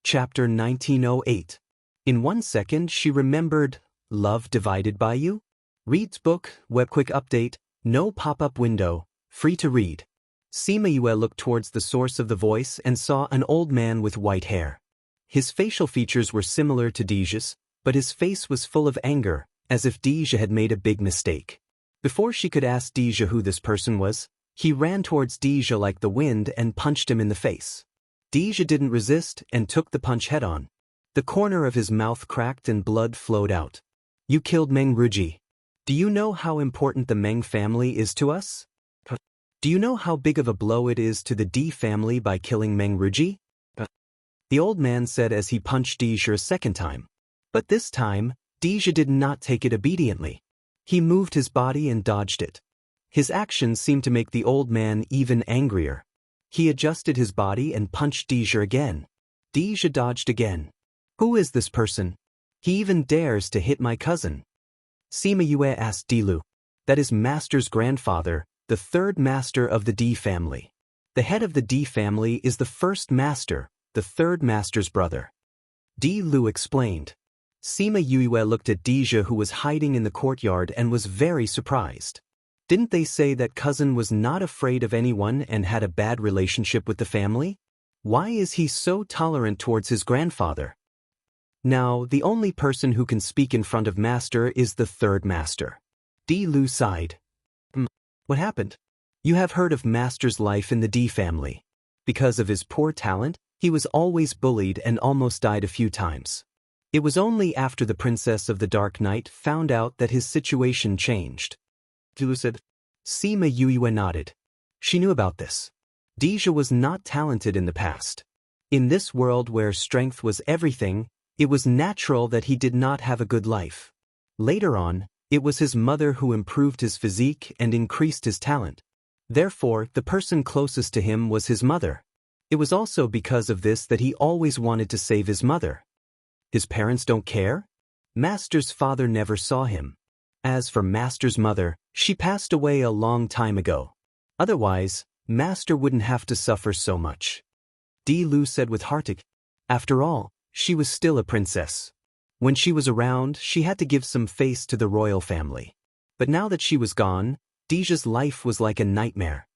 Chapter 1908. In 1 second she remembered, Love Divided by You? Reads book, web quick update, no pop-up window, free to read. Sima Yue looked towards the source of the voice and saw an old man with white hair. His facial features were similar to Deja's, but his face was full of anger, as if Deja had made a big mistake. Before she could ask Deja who this person was, he ran towards Deja like the wind and punched him in the face. Deja didn't resist and took the punch head-on. The corner of his mouth cracked and blood flowed out. You killed Meng Ruji. Do you know how important the Meng family is to us? Do you know how big of a blow it is to the D family by killing Meng Ruji? The old man said as he punched Deja a second time. But this time, Deja did not take it obediently. He moved his body and dodged it. His actions seemed to make the old man even angrier. He adjusted his body and punched Deja again. Deja dodged again. Who is this person? He even dares to hit my cousin. Sima Yue asked Dilu. That is Master's grandfather, the third master of the D family. The head of the D family is the first master, the third master's brother. Dilu explained. Sima Yue looked at Deja who was hiding in the courtyard and was very surprised. Didn't they say that cousin was not afraid of anyone and had a bad relationship with the family? Why is he so tolerant towards his grandfather? Now, the only person who can speak in front of Master is the third master. Dilu sighed. What happened? You have heard of Master's life in the D family. Because of his poor talent, he was always bullied and almost died a few times. It was only after the Princess of the Dark Night found out that his situation changed. Dilu said. Sima Yue nodded. She knew about this. Deja was not talented in the past. In this world where strength was everything, it was natural that he did not have a good life. Later on, it was his mother who improved his physique and increased his talent. Therefore, the person closest to him was his mother. It was also because of this that he always wanted to save his mother. His parents don't care? Master's father never saw him. As for Master's mother, she passed away a long time ago. Otherwise, Master wouldn't have to suffer so much. Dilu said with heartache. After all, she was still a princess. When she was around, she had to give some face to the royal family. But now that she was gone, Deja's life was like a nightmare.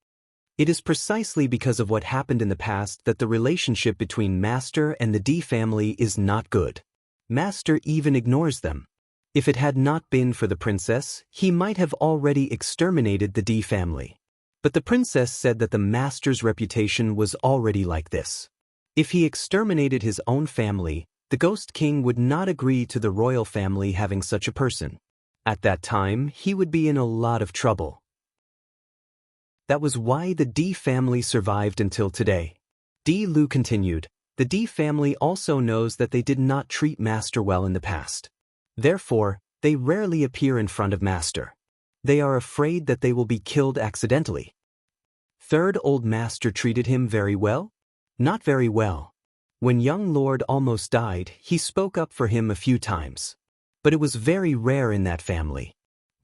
It is precisely because of what happened in the past that the relationship between Master and the D family is not good. Master even ignores them. If it had not been for the princess, he might have already exterminated the D family. But the princess said that the Master's reputation was already like this. If he exterminated his own family, the Ghost King would not agree to the royal family having such a person. At that time, he would be in a lot of trouble. That was why the D family survived until today. Dilu continued. The D family also knows that they did not treat Master well in the past. Therefore, they rarely appear in front of Master. They are afraid that they will be killed accidentally. Third old Master treated him very well? Not very well. When young Lord almost died, he spoke up for him a few times. But it was very rare in that family.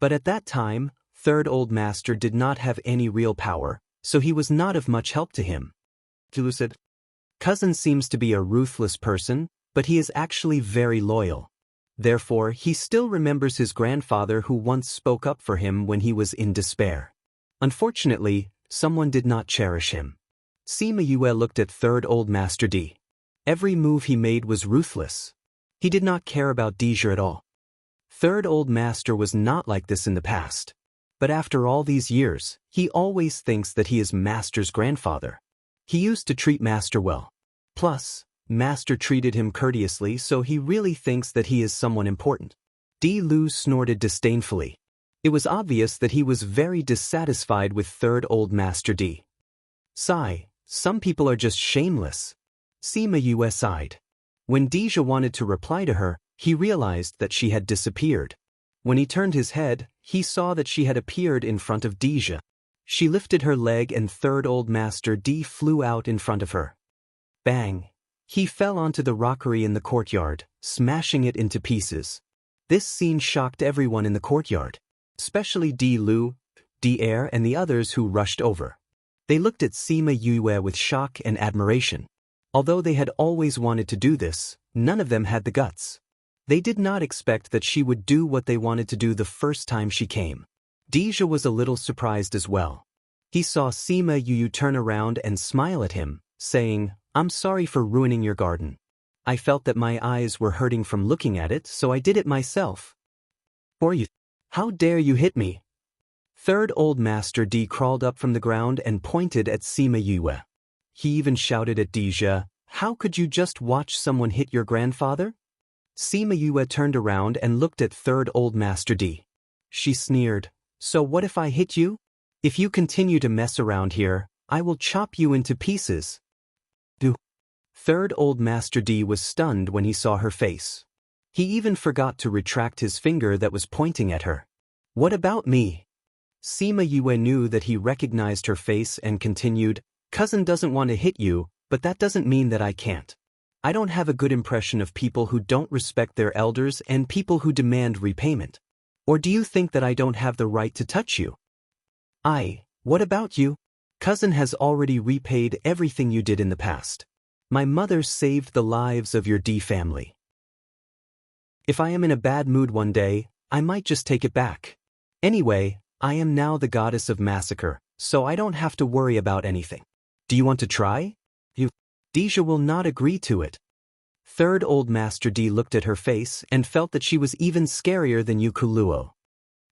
But at that time, third old Master did not have any real power, so he was not of much help to him. Dilu said. Cousin seems to be a ruthless person, but he is actually very loyal. Therefore, he still remembers his grandfather who once spoke up for him when he was in despair. Unfortunately, someone did not cherish him. Sima Yue looked at third old Master D. Every move he made was ruthless. He did not care about Deja at all. Third old Master was not like this in the past. But after all these years, he always thinks that he is Master's grandfather. He used to treat Master well. Plus, Master treated him courteously, so he really thinks that he is someone important. Dilu snorted disdainfully. It was obvious that he was very dissatisfied with third old Master D. Sigh, some people are just shameless. Sima Yue sighed. When Deja wanted to reply to her, he realized that she had disappeared. When he turned his head, he saw that she had appeared in front of Deja. She lifted her leg and third old Master D flew out in front of her. Bang! He fell onto the rockery in the courtyard, smashing it into pieces. This scene shocked everyone in the courtyard, especially Dilu, Air, and the others who rushed over. They looked at Sima Yue with shock and admiration. Although they had always wanted to do this, none of them had the guts. They did not expect that she would do what they wanted to do the first time she came. Deja was a little surprised as well. He saw Sima Yu turn around and smile at him, saying, "I'm sorry for ruining your garden. I felt that my eyes were hurting from looking at it, so I did it myself." "For you? How dare you hit me?" Third Old Master D crawled up from the ground and pointed at Sima Yue. He even shouted at Deja, "How could you just watch someone hit your grandfather?" Sima Yue turned around and looked at Third Old Master D. She sneered, "So what if I hit you? If you continue to mess around here, I will chop you into pieces." Third Old Master D was stunned when he saw her face. He even forgot to retract his finger that was pointing at her. "What about me?" Sima Yue knew that he recognized her face and continued, "Cousin doesn't want to hit you, but that doesn't mean that I can't. I don't have a good impression of people who don't respect their elders and people who demand repayment. Or do you think that I don't have the right to touch you?" What about you? Cousin has already repaid everything you did in the past. My mother saved the lives of your D family. If I am in a bad mood one day, I might just take it back. Anyway, I am now the goddess of massacre, so I don't have to worry about anything. Do you want to try? Deja will not agree to it. Third Old Master D looked at her face and felt that she was even scarier than Yukuluo.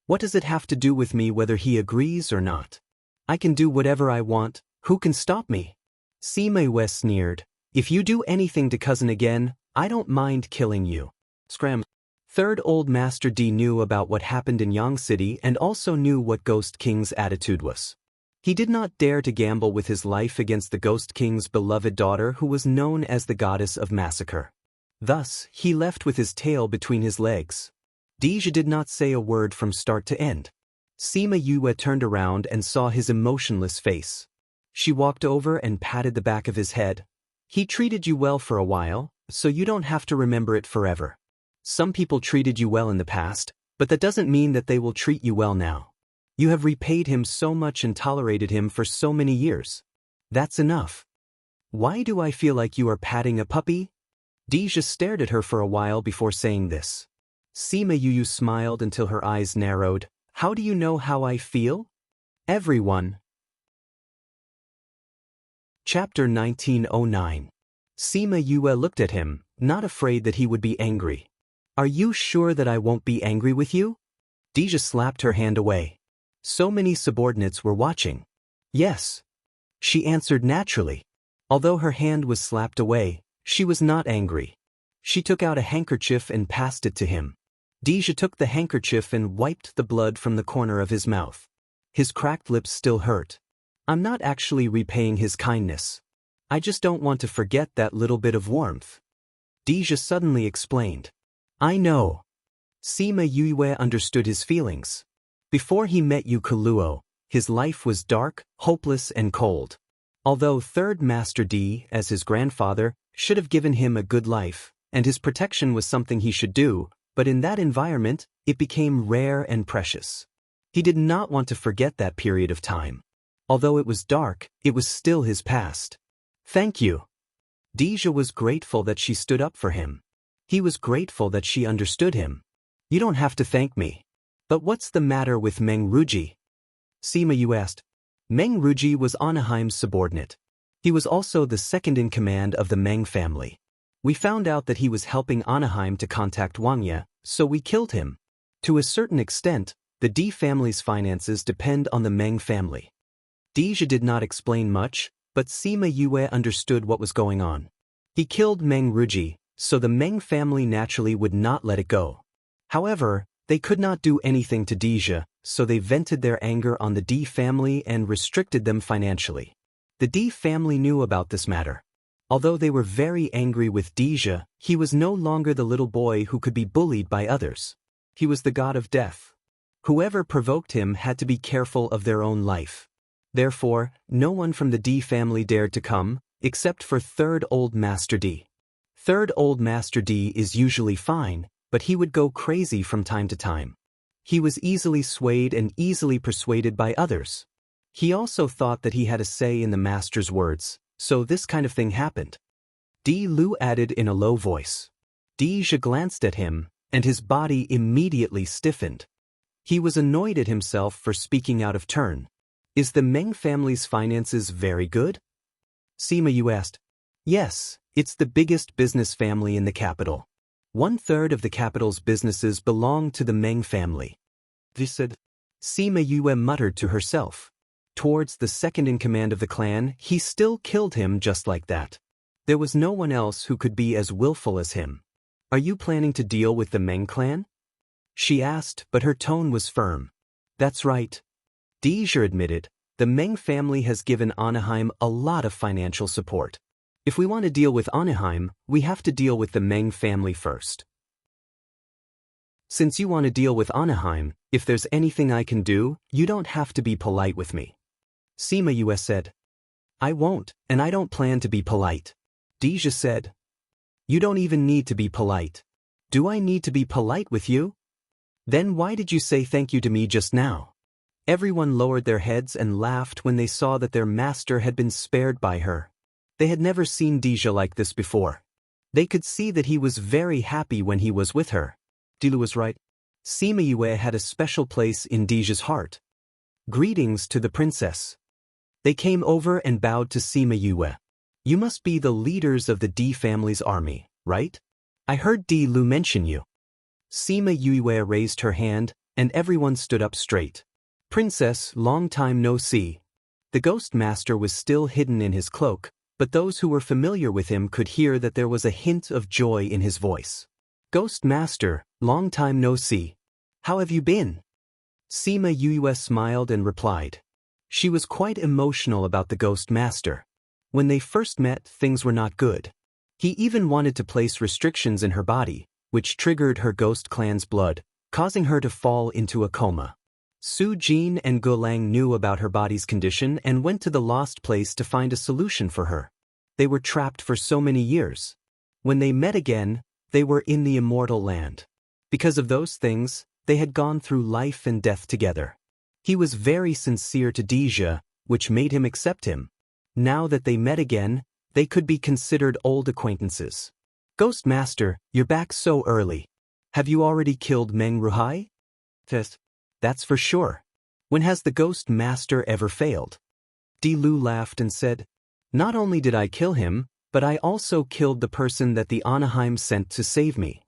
What does it have to do with me whether he agrees or not? I can do whatever I want, who can stop me? Sima Yue sneered, "If you do anything to cousin again, I don't mind killing you." Scram. Third Old Master D knew about what happened in Yang City and also knew what Ghost King's attitude was. He did not dare to gamble with his life against the Ghost King's beloved daughter who was known as the goddess of massacre. Thus, he left with his tail between his legs. Deja did not say a word from start to end. Sima Yue turned around and saw his emotionless face. She walked over and patted the back of his head. "He treated you well for a while, so you don't have to remember it forever. Some people treated you well in the past, but that doesn't mean that they will treat you well now. You have repaid him so much and tolerated him for so many years. That's enough." "Why do I feel like you are patting a puppy?" Deja stared at her for a while before saying this. Sima Yu smiled until her eyes narrowed. "How do you know how I feel?" Everyone. Chapter 1909. Sima Yue looked at him, not afraid that he would be angry. "Are you sure that I won't be angry with you?" Deja slapped her hand away. So many subordinates were watching. "Yes." She answered naturally. Although her hand was slapped away, she was not angry. She took out a handkerchief and passed it to him. Deja took the handkerchief and wiped the blood from the corner of his mouth. His cracked lips still hurt. "I'm not actually repaying his kindness. I just don't want to forget that little bit of warmth." Deja suddenly explained. "I know." Sima Yue understood his feelings. Before he met Yukuluo, his life was dark, hopeless and cold. Although Third Master D, as his grandfather, should have given him a good life, and his protection was something he should do, but in that environment, it became rare and precious. He did not want to forget that period of time. Although it was dark, it was still his past. "Thank you." Deja was grateful that she stood up for him. He was grateful that she understood him. "You don't have to thank me. But what's the matter with Meng Ruji?" Sima Yu asked. Meng Ruji was Anaheim's subordinate. He was also the second in command of the Meng family. We found out that he was helping Anaheim to contact Wangya, so we killed him. To a certain extent, the D family's finances depend on the Meng family. Deja did not explain much, but Sima Yue understood what was going on. He killed Meng Ruji, so the Meng family naturally would not let it go. However, they could not do anything to Deja, so they vented their anger on the D family and restricted them financially. The D family knew about this matter. Although they were very angry with Deja, he was no longer the little boy who could be bullied by others. He was the god of death. Whoever provoked him had to be careful of their own life. Therefore, no one from the D family dared to come, except for Third Old Master D. Third Old Master D is usually fine, but he would go crazy from time to time. He was easily swayed and easily persuaded by others. He also thought that he had a say in the master's words, so this kind of thing happened. Lu added in a low voice. Deja glanced at him, and his body immediately stiffened. He was annoyed at himself for speaking out of turn. Is the Meng family's finances very good? Sima Yu asked. Yes, it's the biggest business family in the capital. 1/3 of the capital's businesses belong to the Meng family. This said. Sima Yue muttered to herself. Towards the second in command of the clan, he still killed him just like that. There was no one else who could be as willful as him. Are you planning to deal with the Meng clan? She asked, but her tone was firm. That's right. Deja admitted, the Meng family has given Anaheim a lot of financial support. If we want to deal with Anaheim, we have to deal with the Meng family first. Since you want to deal with Anaheim, if there's anything I can do, you don't have to be polite with me. Sima Yue said. I won't, and I don't plan to be polite. Deja said. You don't even need to be polite. Do I need to be polite with you? Then why did you say thank you to me just now? Everyone lowered their heads and laughed when they saw that their master had been spared by her. They had never seen Deja like this before. They could see that he was very happy when he was with her. Dilu was right. Sima Yue had a special place in Deja's heart. Greetings to the princess. They came over and bowed to Sima Yue. You must be the leaders of the D family's army, right? I heard Lu mention you. Sima Yue raised her hand, and everyone stood up straight. Princess, long time no see. The ghost master was still hidden in his cloak, but those who were familiar with him could hear that there was a hint of joy in his voice. Ghost master, long time no see. How have you been? Sima Yue smiled and replied. She was quite emotional about the ghost master. When they first met, things were not good. He even wanted to place restrictions in her body, which triggered her ghost clan's blood, causing her to fall into a coma. Su Jin and Ge Lang knew about her body's condition and went to the lost place to find a solution for her. They were trapped for so many years. When they met again, they were in the immortal land. Because of those things, they had gone through life and death together. He was very sincere to Deja, which made him accept him. Now that they met again, they could be considered old acquaintances. Ghost Master, you're back so early. Have you already killed Meng Ruhai? Test. That's for sure. When has the Ghost Master ever failed? Lu laughed and said, Not only did I kill him, but I also killed the person that the Anaheim sent to save me.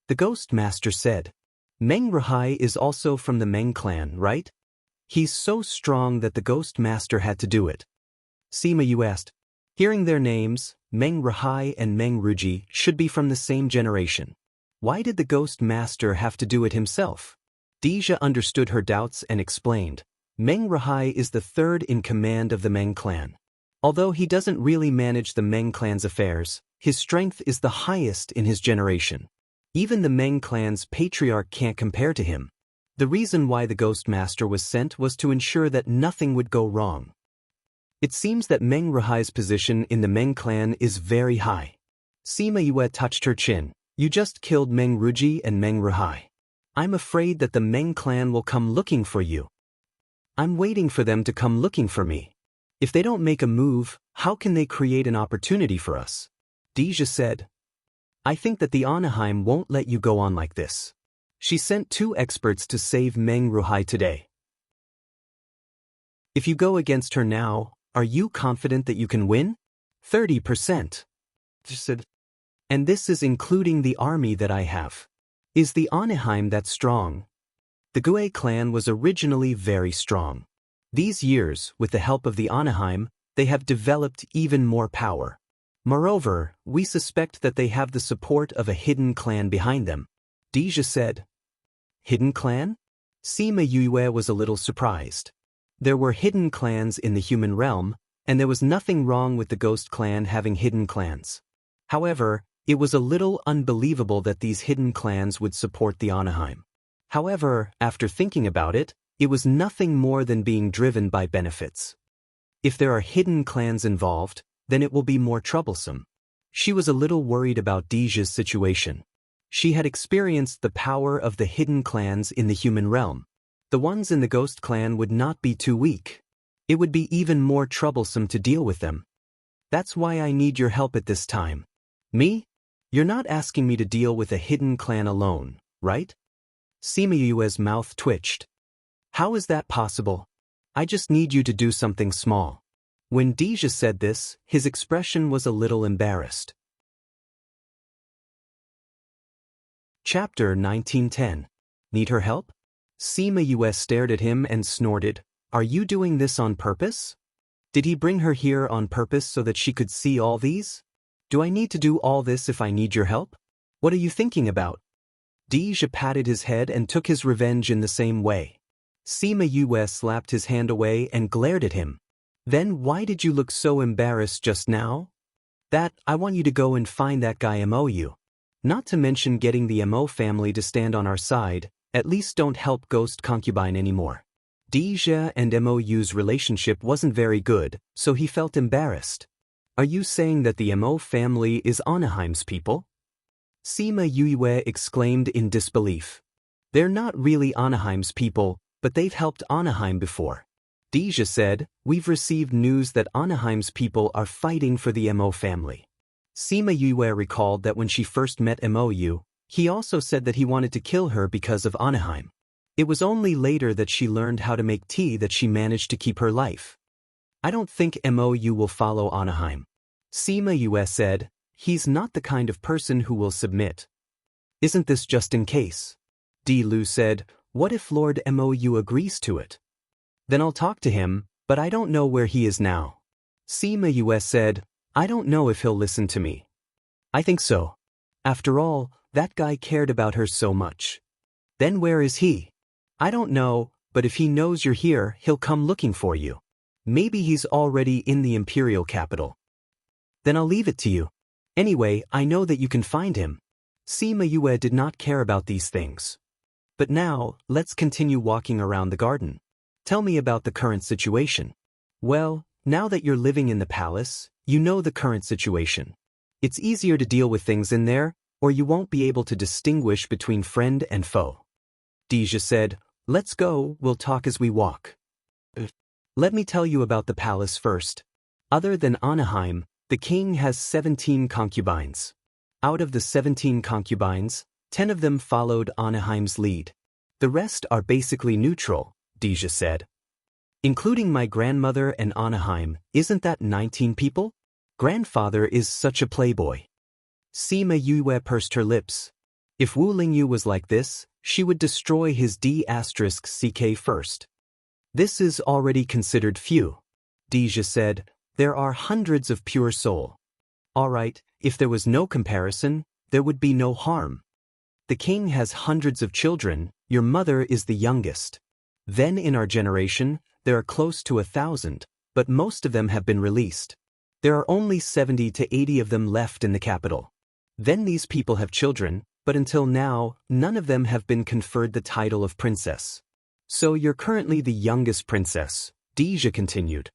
The Ghost Master said, Meng Ruhai is also from the Meng clan, right? He's so strong that the Ghost Master had to do it. Sima Yu asked. Hearing their names, Meng Ruhai and Meng Ruji should be from the same generation. Why did the Ghost Master have to do it himself? Deja understood her doubts and explained. Meng Ruhai is the third in command of the Meng clan. Although he doesn't really manage the Meng clan's affairs, his strength is the highest in his generation. Even the Meng clan's patriarch can't compare to him. The reason why the Ghost Master was sent was to ensure that nothing would go wrong. It seems that Meng Ruhai's position in the Meng clan is very high. Sima Yue touched her chin. You just killed Meng Ruji and Meng Ruhai. I'm afraid that the Meng clan will come looking for you. I'm waiting for them to come looking for me. If they don't make a move, how can they create an opportunity for us? Deja said. I think that the Anaheim won't let you go on like this. She sent 2 experts to save Meng Ruhai today. If you go against her now, are you confident that you can win? 30%. She said. And this is including the army that I have. Is the Anaheim that strong? The Gue clan was originally very strong. These years, with the help of the Anaheim, they have developed even more power. Moreover, we suspect that they have the support of a hidden clan behind them. Deja said. Hidden clan? Sima Yue was a little surprised. There were hidden clans in the human realm, and there was nothing wrong with the ghost clan having hidden clans. However, it was a little unbelievable that these hidden clans would support the Anaheim. However, after thinking about it, it was nothing more than being driven by benefits. If there are hidden clans involved, then it will be more troublesome. She was a little worried about Deja's situation. She had experienced the power of the hidden clans in the human realm. The ones in the ghost clan would not be too weak. It would be even more troublesome to deal with them. That's why I need your help at this time. Me? You're not asking me to deal with a hidden clan alone, right? Sima Yue's mouth twitched. How is that possible? I just need you to do something small. When Deja said this, his expression was a little embarrassed. Chapter 1910. Need her help? Sima Yue stared at him and snorted. Are you doing this on purpose? Did he bring her here on purpose so that she could see all these? Do I need to do all this if I need your help? What are you thinking about? Deja patted his head and took his revenge in the same way. Sima Yue slapped his hand away and glared at him. Then why did you look so embarrassed just now? That, I want you to go and find that guy MOU. Not to mention getting the MO family to stand on our side, at least don't help Ghost Concubine anymore. Deja and MOU's relationship wasn't very good, so he felt embarrassed. Are you saying that the MO family is Anaheim's people? Sima Yue exclaimed in disbelief. They're not really Anaheim's people, but they've helped Anaheim before. Deja said, we've received news that Anaheim's people are fighting for the MO family. Sima Yue recalled that when she first met MOU, he also said that he wanted to kill her because of Anaheim. It was only later that she learned how to make tea that she managed to keep her life. I don't think MOU will follow Anaheim. Sima Yue said, he's not the kind of person who will submit. Isn't this just in case? Di Lu said, what if Lord MOU agrees to it? Then I'll talk to him, but I don't know where he is now. Sima Yue said, I don't know if he'll listen to me. I think so. After all, that guy cared about her so much. Then where is he? I don't know, but if he knows you're here, he'll come looking for you. Maybe he's already in the imperial capital. Then I'll leave it to you. Anyway, I know that you can find him. Sima Yue did not care about these things. But now, let's continue walking around the garden. Tell me about the current situation. Well, now that you're living in the palace, you know the current situation. It's easier to deal with things in there, or you won't be able to distinguish between friend and foe. Deja said, let's go, we'll talk as we walk. Let me tell you about the palace first. Other than Anaheim, the king has 17 concubines. Out of the 17 concubines, 10 of them followed Anaheim's lead. The rest are basically neutral, Deja said. Including my grandmother and Anaheim, isn't that 19 people? Grandfather is such a playboy. Sima Yue pursed her lips. If Wu Lingyu was like this, she would destroy his D***CK first. This is already considered few. Deja said, there are hundreds of pure soul. Alright, if there was no comparison, there would be no harm. The king has hundreds of children, your mother is the youngest. Then in our generation, there are close to 1,000, but most of them have been released. There are only 70 to 80 of them left in the capital. Then these people have children, but until now, none of them have been conferred the title of princess. So you're currently the youngest princess, Deja continued.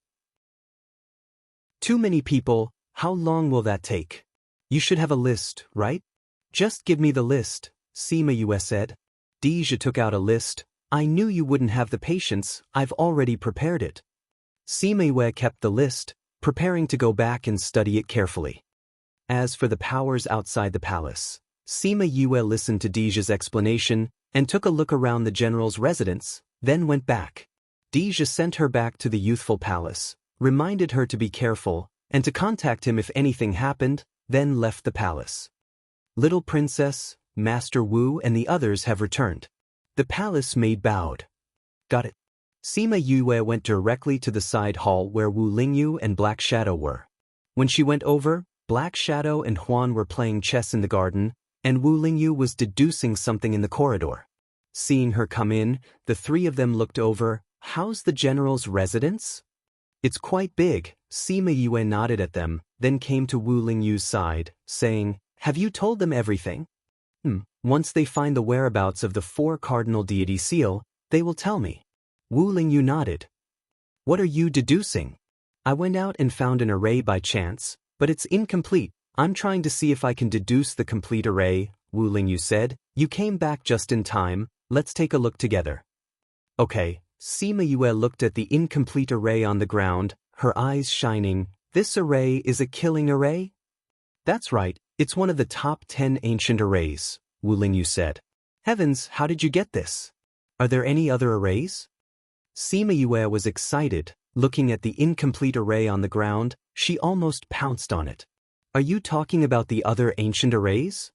Too many people, how long will that take? You should have a list, right? Just give me the list, Sima Yue said. Deja took out a list. I knew you wouldn't have the patience, I've already prepared it. Sima Yue kept the list, preparing to go back and study it carefully. As for the powers outside the palace, Sima Yue listened to Deja's explanation and took a look around the general's residence, then went back. Deja sent her back to the youthful palace, reminded her to be careful, and to contact him if anything happened, then left the palace. Little Princess, Master Wu and the others have returned. The palace maid bowed. Got it. Sima Yue went directly to the side hall where Wu Lingyu and Black Shadow were. When she went over, Black Shadow and Huan were playing chess in the garden, and Wu Lingyu was deducing something in the corridor. Seeing her come in, the three of them looked over. How's the general's residence? It's quite big. Sima Yue nodded at them, then came to Wu Lingyu's side, saying, have you told them everything? Once they find the whereabouts of the 4 cardinal deity seal, they will tell me. Wu Lingyu nodded. What are you deducing? I went out and found an array by chance, but it's incomplete. I'm trying to see if I can deduce the complete array, Wu Lingyu said. You came back just in time, let's take a look together. Okay, Sima Yue looked at the incomplete array on the ground, her eyes shining. This array is a killing array? That's right, It's one of the top 10 ancient arrays, Wu Lingyu said. Heavens, how did you get this? Are there any other arrays? Sima Yue was excited. Looking at the incomplete array on the ground, she almost pounced on it. Are you talking about the other ancient arrays?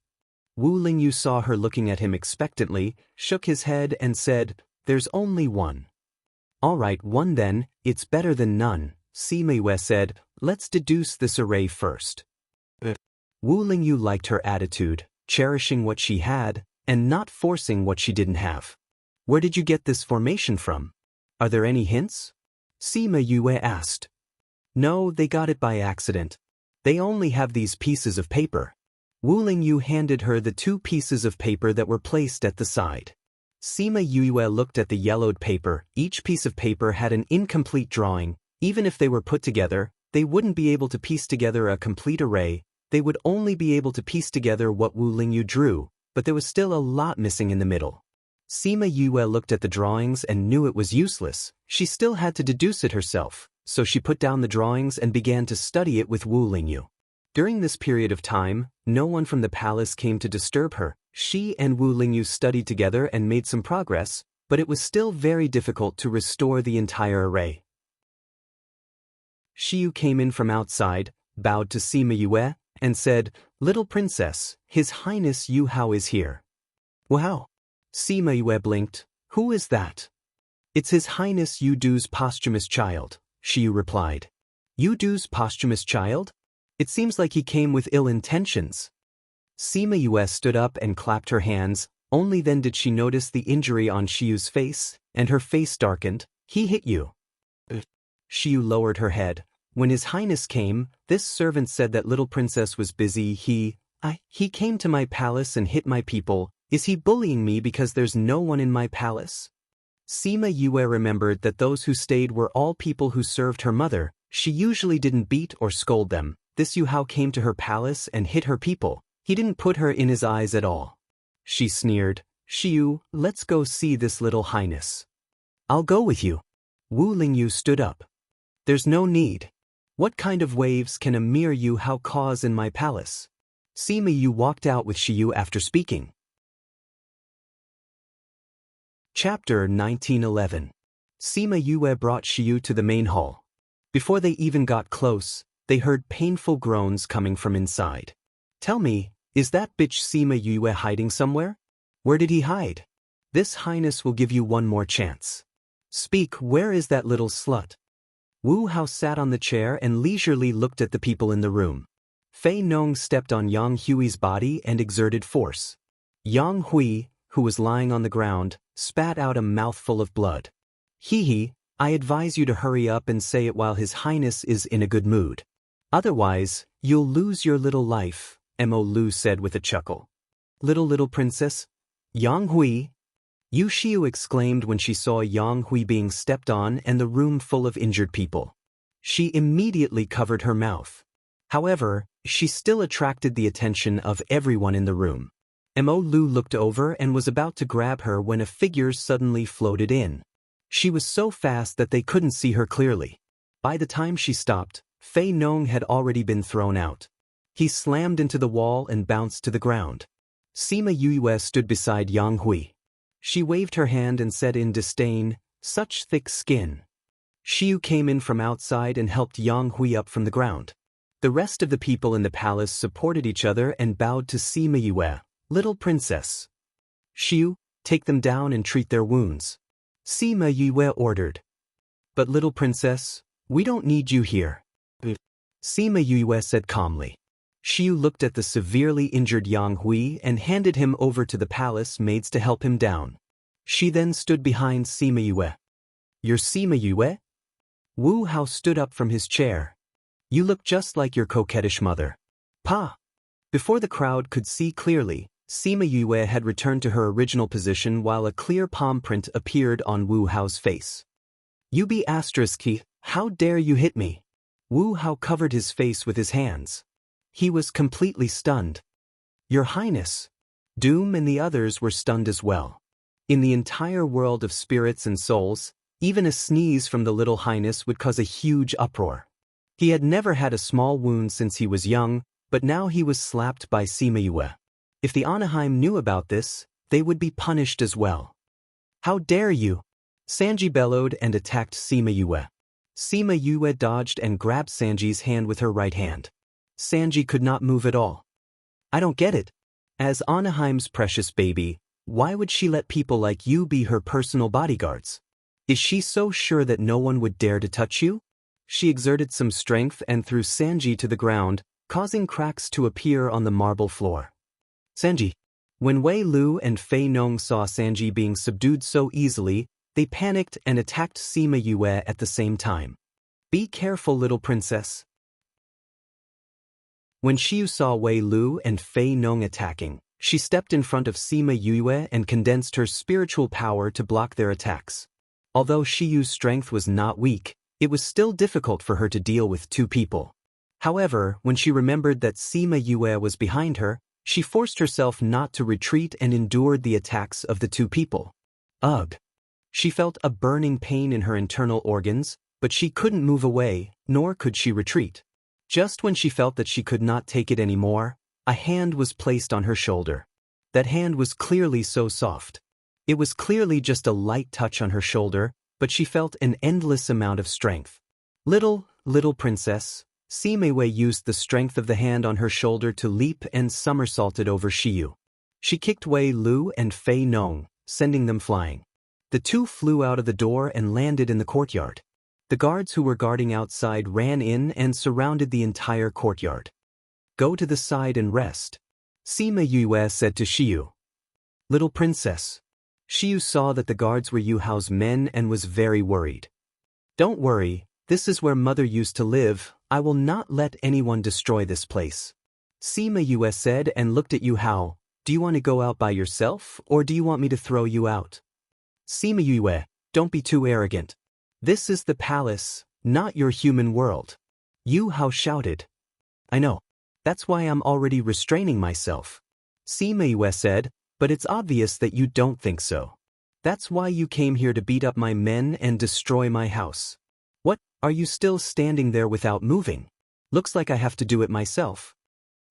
Wu Lingyu saw her looking at him expectantly, shook his head and said, There's only one. All right, one then, it's better than none, Sima Yue said. Let's deduce this array first. Wu Lingyu liked her attitude, cherishing what she had, and not forcing what she didn't have. Where did you get this formation from? Are there any hints? Sima Yue asked. No, they got it by accident. They only have these pieces of paper. Wu Lingyu handed her the 2 pieces of paper that were placed at the side. Sima Yue looked at the yellowed paper. Each piece of paper had an incomplete drawing. Even if they were put together, they wouldn't be able to piece together a complete array. They would only be able to piece together what Wu Lingyu drew, but there was still a lot missing in the middle. Sima Yue looked at the drawings and knew it was useless. She still had to deduce it herself, so she put down the drawings and began to study it with Wu Lingyu. During this period of time, no one from the palace came to disturb her. She and Wu Lingyu studied together and made some progress, but it was still very difficult to restore the entire array. Shiyu came in from outside, bowed to Sima Yue, and said, Little princess, His Highness Yu Hao is here. Wow! Sima Yue blinked. Who is that? It's His Highness Yu Du's posthumous child, Shiyu replied. Yu Du's posthumous child? It seems like he came with ill intentions. Sima Yue stood up and clapped her hands. Only then did she notice the injury on Shiyu's face, and her face darkened. He hit you. Shiyu lowered her head. When His Highness came, this servant said that little princess was busy. He came to my palace and hit my people. Is he bullying me because there's no one in my palace? Sima Yue remembered that those who stayed were all people who served her mother. She usually didn't beat or scold them. This Yu Hao came to her palace and hit her people. He didn't put her in his eyes at all. She sneered. Shiyu, let's go see this little highness. I'll go with you. Wu Lingyu stood up. There's no need. What kind of waves can a mere Yu Hao cause in my palace? Sima Yu walked out with Shiyu after speaking. Chapter 1911. Sima Yue brought Shiyu to the main hall. Before they even got close, they heard painful groans coming from inside. Tell me, is that bitch Sima Yue hiding somewhere? Where did he hide? This highness will give you one more chance. Speak, where is that little slut? Wu Hao sat on the chair and leisurely looked at the people in the room. Fei Nong stepped on Yang Hui's body and exerted force. Yang Hui, who was lying on the ground, spat out a mouthful of blood. Hee, I advise you to hurry up and say it while His Highness is in a good mood. Otherwise, you'll lose your little life, Mo Lu said with a chuckle. Little princess? Yang Hui? Yu Shiu exclaimed when she saw Yang Hui being stepped on and the room full of injured people. She immediately covered her mouth. However, she still attracted the attention of everyone in the room. Mo Lu looked over and was about to grab her when a figure suddenly floated in. She was so fast that they couldn't see her clearly. By the time she stopped, Fei Nong had already been thrown out. He slammed into the wall and bounced to the ground. Sima Yue stood beside Yang Hui. She waved her hand and said in disdain, Such thick skin. Shiyu came in from outside and helped Yang Hui up from the ground. The rest of the people in the palace supported each other and bowed to Sima Yue. Little princess. Shiyu, take them down and treat their wounds. Sima Yue ordered. But little princess, we don't need you here. Sima Yue said calmly. Shiyu looked at the severely injured Yang Hui and handed him over to the palace maids to help him down. She then stood behind Sima Yue. You're Sima Yue? Wu Hao stood up from his chair. You look just like your coquettish mother. Pa! Before the crowd could see clearly, Sima Yue had returned to her original position while a clear palm print appeared on Wu Hao's face. You be *, how dare you hit me? Wu Hao covered his face with his hands. He was completely stunned. Your Highness. Doom and the others were stunned as well. In the entire world of spirits and souls, even a sneeze from the little Highness would cause a huge uproar. He had never had a small wound since he was young, but now he was slapped by Sima Yue. If the Anaheim knew about this, they would be punished as well. How dare you! Sanji bellowed and attacked Sima Yue. Sima Yue dodged and grabbed Sanji's hand with her right hand. Sanji could not move at all. I don't get it. As Anaheim's precious baby, why would she let people like you be her personal bodyguards? Is she so sure that no one would dare to touch you? She exerted some strength and threw Sanji to the ground, causing cracks to appear on the marble floor. Sanji. When Wei Lu and Fei Nong saw Sanji being subdued so easily, they panicked and attacked Sima Yue at the same time. Be careful, little princess. When Xiu saw Wei Lu and Fei Nong attacking, she stepped in front of Sima Yue and condensed her spiritual power to block their attacks. Although Xiu's strength was not weak, it was still difficult for her to deal with two people. However, when she remembered that Sima Yue was behind her, she forced herself not to retreat and endured the attacks of the two people. Ugh! She felt a burning pain in her internal organs, but she couldn't move away, nor could she retreat. Just when she felt that she could not take it anymore, a hand was placed on her shoulder. That hand was clearly so soft. It was clearly just a light touch on her shoulder, but she felt an endless amount of strength. Little princess, Sima Yue used the strength of the hand on her shoulder to leap and somersaulted over Xiu. She kicked Wei Lu and Fei Nong, sending them flying. The two flew out of the door and landed in the courtyard. The guards who were guarding outside ran in and surrounded the entire courtyard. Go to the side and rest, Sima Yue said to Xiu. Little princess. Xiu saw that the guards were Yu Hao's men and was very worried. Don't worry, this is where mother used to live. I will not let anyone destroy this place. Sima Yue said and looked at Yu Hao. Do you want to go out by yourself, or do you want me to throw you out? Sima Yue, don't be too arrogant. This is the palace, not your human world. Yu Hao shouted. I know. That's why I'm already restraining myself. Sima Yue said, but it's obvious that you don't think so. That's why you came here to beat up my men and destroy my house. What, are you still standing there without moving? Looks like I have to do it myself.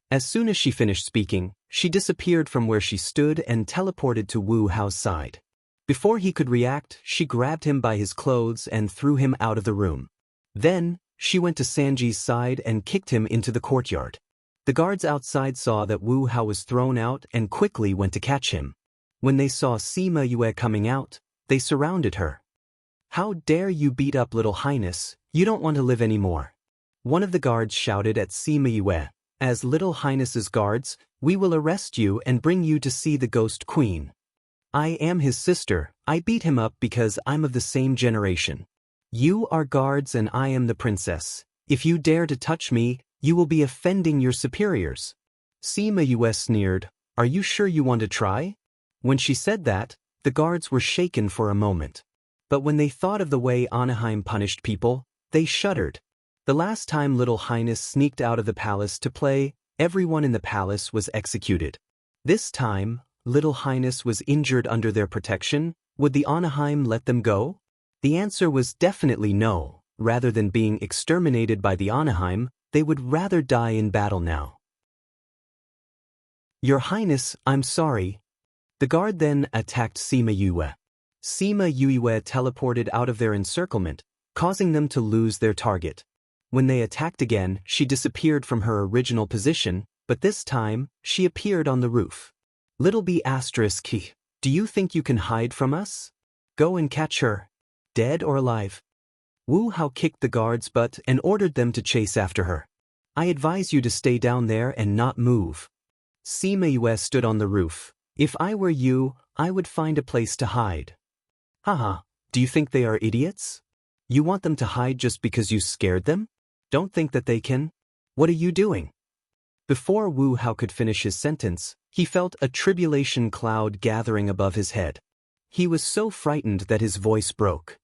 As soon as she finished speaking, she disappeared from where she stood and teleported to Wu Hao's side. Before he could react, she grabbed him by his clothes and threw him out of the room. Then, she went to Sanji's side and kicked him into the courtyard. The guards outside saw that Wu Hao was thrown out and quickly went to catch him. When they saw Sima Yue coming out, they surrounded her. How dare you beat up Little Highness, you don't want to live anymore. One of the guards shouted at Sima Yue, as Little Highness's guards, we will arrest you and bring you to see the Ghost Queen. I am his sister, I beat him up because I'm of the same generation. You are guards and I am the princess. If you dare to touch me, you will be offending your superiors. Sima Yue sneered, are you sure you want to try? When she said that, the guards were shaken for a moment. But when they thought of the way Anaheim punished people, they shuddered. The last time Little Highness sneaked out of the palace to play, everyone in the palace was executed. This time, Little Highness was injured under their protection. Would the Anaheim let them go? The answer was definitely no. Rather than being exterminated by the Anaheim, they would rather die in battle now. Your Highness, I'm sorry. The guard then attacked Sima Yue. Sima Yue teleported out of their encirclement, causing them to lose their target. When they attacked again, she disappeared from her original position, but this time, she appeared on the roof. Little B***, do you think you can hide from us? Go and catch her. Dead or alive? Wu Hao kicked the guard's butt and ordered them to chase after her. I advise you to stay down there and not move. Sima Yue stood on the roof. If I were you, I would find a place to hide. Haha, do you think they are idiots? You want them to hide just because you scared them? Don't think that they can. What are you doing? Before Wu Hao could finish his sentence, he felt a tribulation cloud gathering above his head. He was so frightened that his voice broke.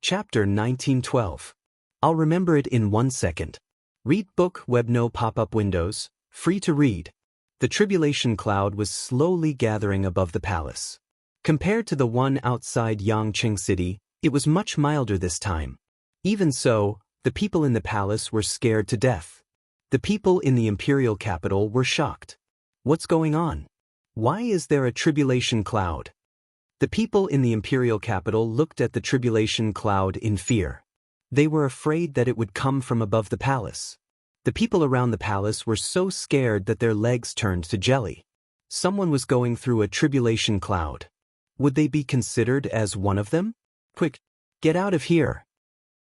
Chapter 1912. I'll remember it in 1 second. Read book web no pop-up windows, free to read. The tribulation cloud was slowly gathering above the palace. Compared to the one outside Yangqing City, it was much milder this time. Even so, The people in the palace were scared to death. The people in the imperial capital were shocked. What's going on? Why is there a tribulation cloud? The people in the imperial capital looked at the tribulation cloud in fear. They were afraid that it would come from above the palace. The people around the palace were so scared that their legs turned to jelly. Someone was going through a tribulation cloud. Would they be considered as one of them? Quick, get out of here!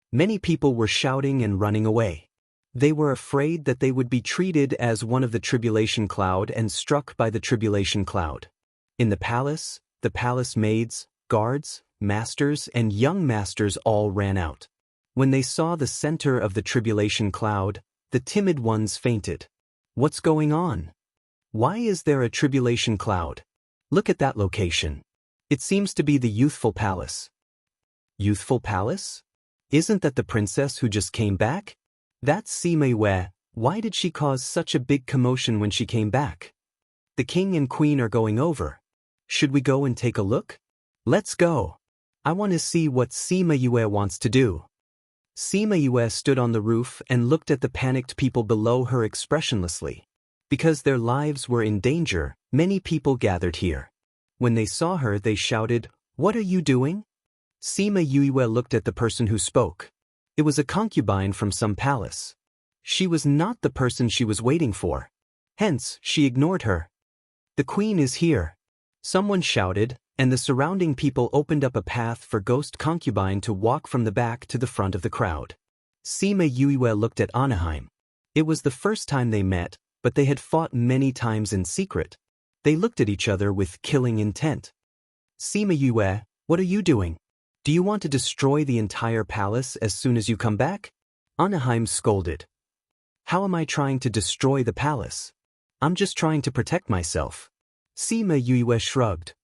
Many people were shouting and running away. They were afraid that they would be treated as one of the tribulation cloud and struck by the tribulation cloud. In the palace maids, guards, masters, and young masters all ran out. When they saw the center of the tribulation cloud, the timid ones fainted. What's going on? Why is there a tribulation cloud? Look at that location. It seems to be the youthful palace. Youthful palace? Isn't that the princess who just came back? That's Sima. Why did she cause such a big commotion when she came back? The king and queen are going over. Should we go and take a look? Let's go. I want to see what Sima wants to do. Sima stood on the roof and looked at the panicked people below her expressionlessly. Because their lives were in danger, many people gathered here. When they saw her, they shouted, "What are you doing?" Sima looked at the person who spoke. It was a concubine from some palace. She was not the person she was waiting for. Hence, she ignored her. "The queen is here," someone shouted, and the surrounding people opened up a path for ghost concubine to walk from the back to the front of the crowd. Sima looked at Anaheim. It was the first time they met, but they had fought many times in secret. They looked at each other with killing intent. "Sima, what are you doing? Do you want to destroy the entire palace as soon as you come back?" Anaheim scolded. "How am I trying to destroy the palace? I'm just trying to protect myself." Sima shrugged.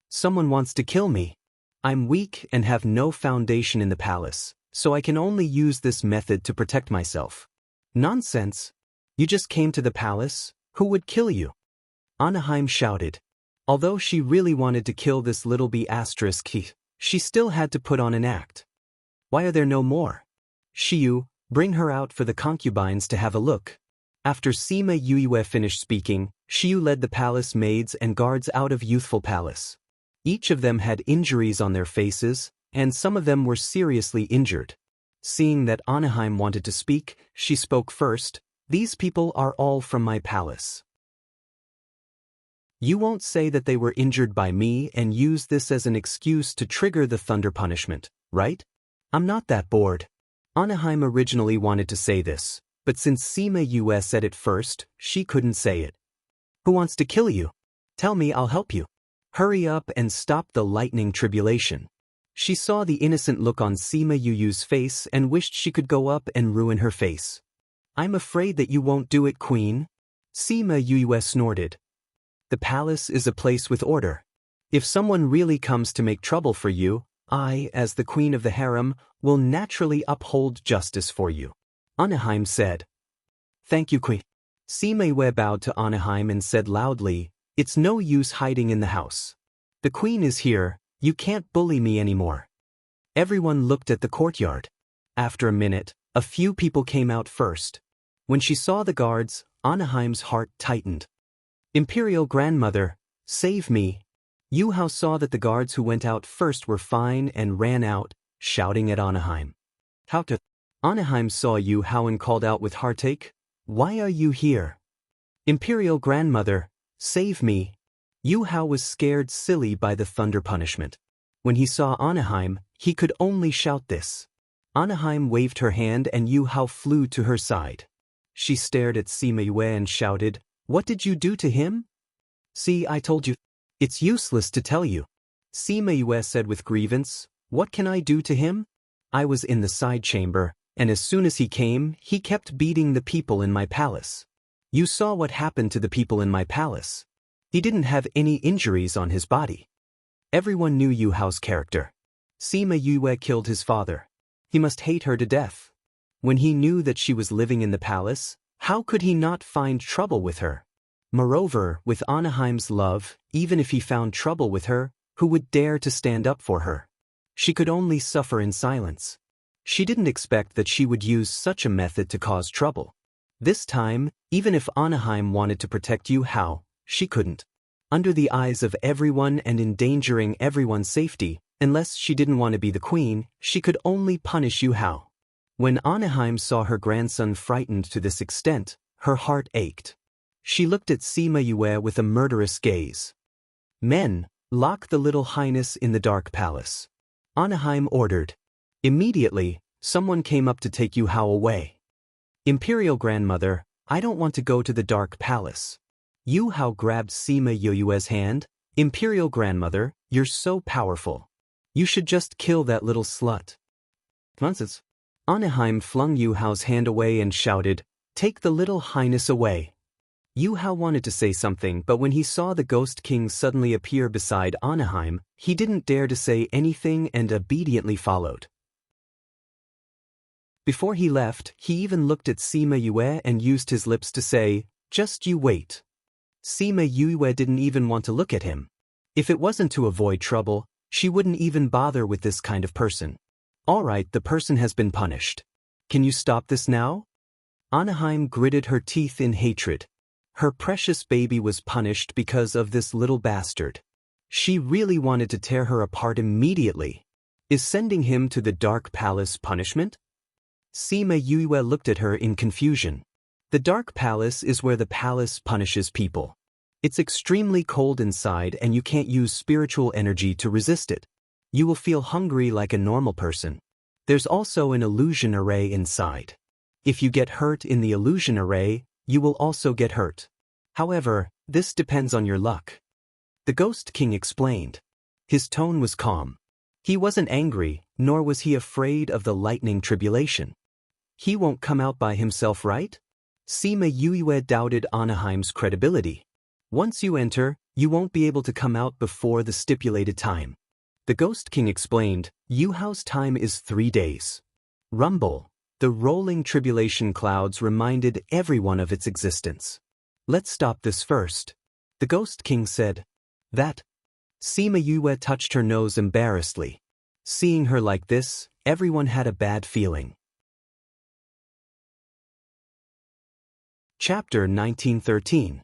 "Someone wants to kill me. I'm weak and have no foundation in the palace, so I can only use this method to protect myself." "Nonsense. You just came to the palace. Who would kill you?" Anaheim shouted. Although she really wanted to kill this little bee asterisk, she still had to put on an act. "Why are there no more? Shiyu, bring her out for the concubines to have a look." After Sima finished speaking, Shiyu led the palace maids and guards out of youthful palace. Each of them had injuries on their faces, and some of them were seriously injured. Seeing that Anaheim wanted to speak, she spoke first. "These people are all from my palace. You won't say that they were injured by me and use this as an excuse to trigger the thunder punishment, right? I'm not that bored." Anaheim originally wanted to say this, but since Sima said it first, she couldn't say it. "Who wants to kill you? Tell me, I'll help you. Hurry up and stop the lightning tribulation." She saw the innocent look on Sima face and wished she could go up and ruin her face. "I'm afraid that you won't do it, queen." Sima snorted. "The palace is a place with order. If someone really comes to make trouble for you, I, as the queen of the harem, will naturally uphold justice for you," Anaheim said. "Thank you, queen." Sima bowed to Anaheim and said loudly, "It's no use hiding in the house. The queen is here, you can't bully me anymore." Everyone looked at the courtyard. After a minute, a few people came out first. When she saw the guards, Anaheim's heart tightened. "Imperial grandmother, save me." Yu Hao saw that the guards who went out first were fine and ran out, shouting at Anaheim. "How to?" Anaheim saw Yu Hao and called out with heartache, "Why are you here?" "Imperial grandmother, save me." Yu Hao was scared silly by the thunder punishment. When he saw Anaheim, he could only shout this. Anaheim waved her hand and Yu Hao flew to her side. She stared at Sima and shouted, "What did you do to him?" "See, I told you." "It's useless to tell you." Sima said with grievance, "What can I do to him? I was in the side chamber, and as soon as he came, he kept beating the people in my palace. You saw what happened to the people in my palace. He didn't have any injuries on his body." Everyone knew Yu Hao's character. Sima killed his father. He must hate her to death. When he knew that she was living in the palace, how could he not find trouble with her? Moreover, with Anaheim's love, even if he found trouble with her, who would dare to stand up for her? She could only suffer in silence. She didn't expect that she would use such a method to cause trouble. This time, even if Anaheim wanted to protect Yu Hao, she couldn't. Under the eyes of everyone and endangering everyone's safety, unless she didn't want to be the queen, she could only punish Yu Hao. When Anaheim saw her grandson frightened to this extent, her heart ached. She looked at Sima Yue with a murderous gaze. Men, lock the little highness in the dark palace. Anaheim ordered. Immediately, someone came up to take Yu Hao away. Imperial grandmother, I don't want to go to the dark palace. Yu Hao grabbed Sima Yue's hand. Imperial grandmother, you're so powerful. You should just kill that little slut. Nonsense. Anaheim flung Yu Hao's hand away and shouted, take the little highness away. Yu Hao wanted to say something, but when he saw the Ghost King suddenly appear beside Anaheim, he didn't dare to say anything and obediently followed. Before he left, he even looked at Sima Yue and used his lips to say, just you wait. Sima Yue didn't even want to look at him. If it wasn't to avoid trouble, she wouldn't even bother with this kind of person. All right, the person has been punished. Can you stop this now? Anaheim gritted her teeth in hatred. Her precious baby was punished because of this little bastard. She really wanted to tear her apart immediately. Is sending him to the Dark Palace punishment? Sima Yue looked at her in confusion. The Dark Palace is where the palace punishes people. It's extremely cold inside and you can't use spiritual energy to resist it. You will feel hungry like a normal person. There's also an illusion array inside. If you get hurt in the illusion array, you will also get hurt. However, this depends on your luck. The Ghost King explained. His tone was calm. He wasn't angry, nor was he afraid of the lightning tribulation. He won't come out by himself, right? Sima Yue doubted Anaheim's credibility. Once you enter, you won't be able to come out before the stipulated time. The Ghost King explained, Yu Hao's time is 3 days. Rumble. The rolling tribulation clouds reminded everyone of its existence. Let's stop this first. The Ghost King said. That. Sima Yue touched her nose embarrassedly. Seeing her like this, everyone had a bad feeling. Chapter 1913.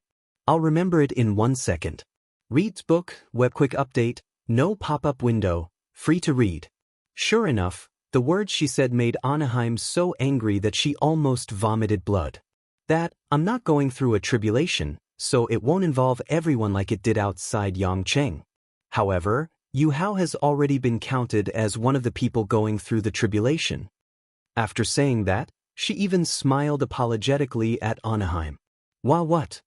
I'll remember it in 1 second. Reads book, web quick update, no pop-up window, free to read. Sure enough, the words she said made Anaheim so angry that she almost vomited blood. I'm not going through a tribulation, so it won't involve everyone like it did outside Yangcheng. However, Yu Hao has already been counted as one of the people going through the tribulation. After saying that, she even smiled apologetically at Anaheim. What?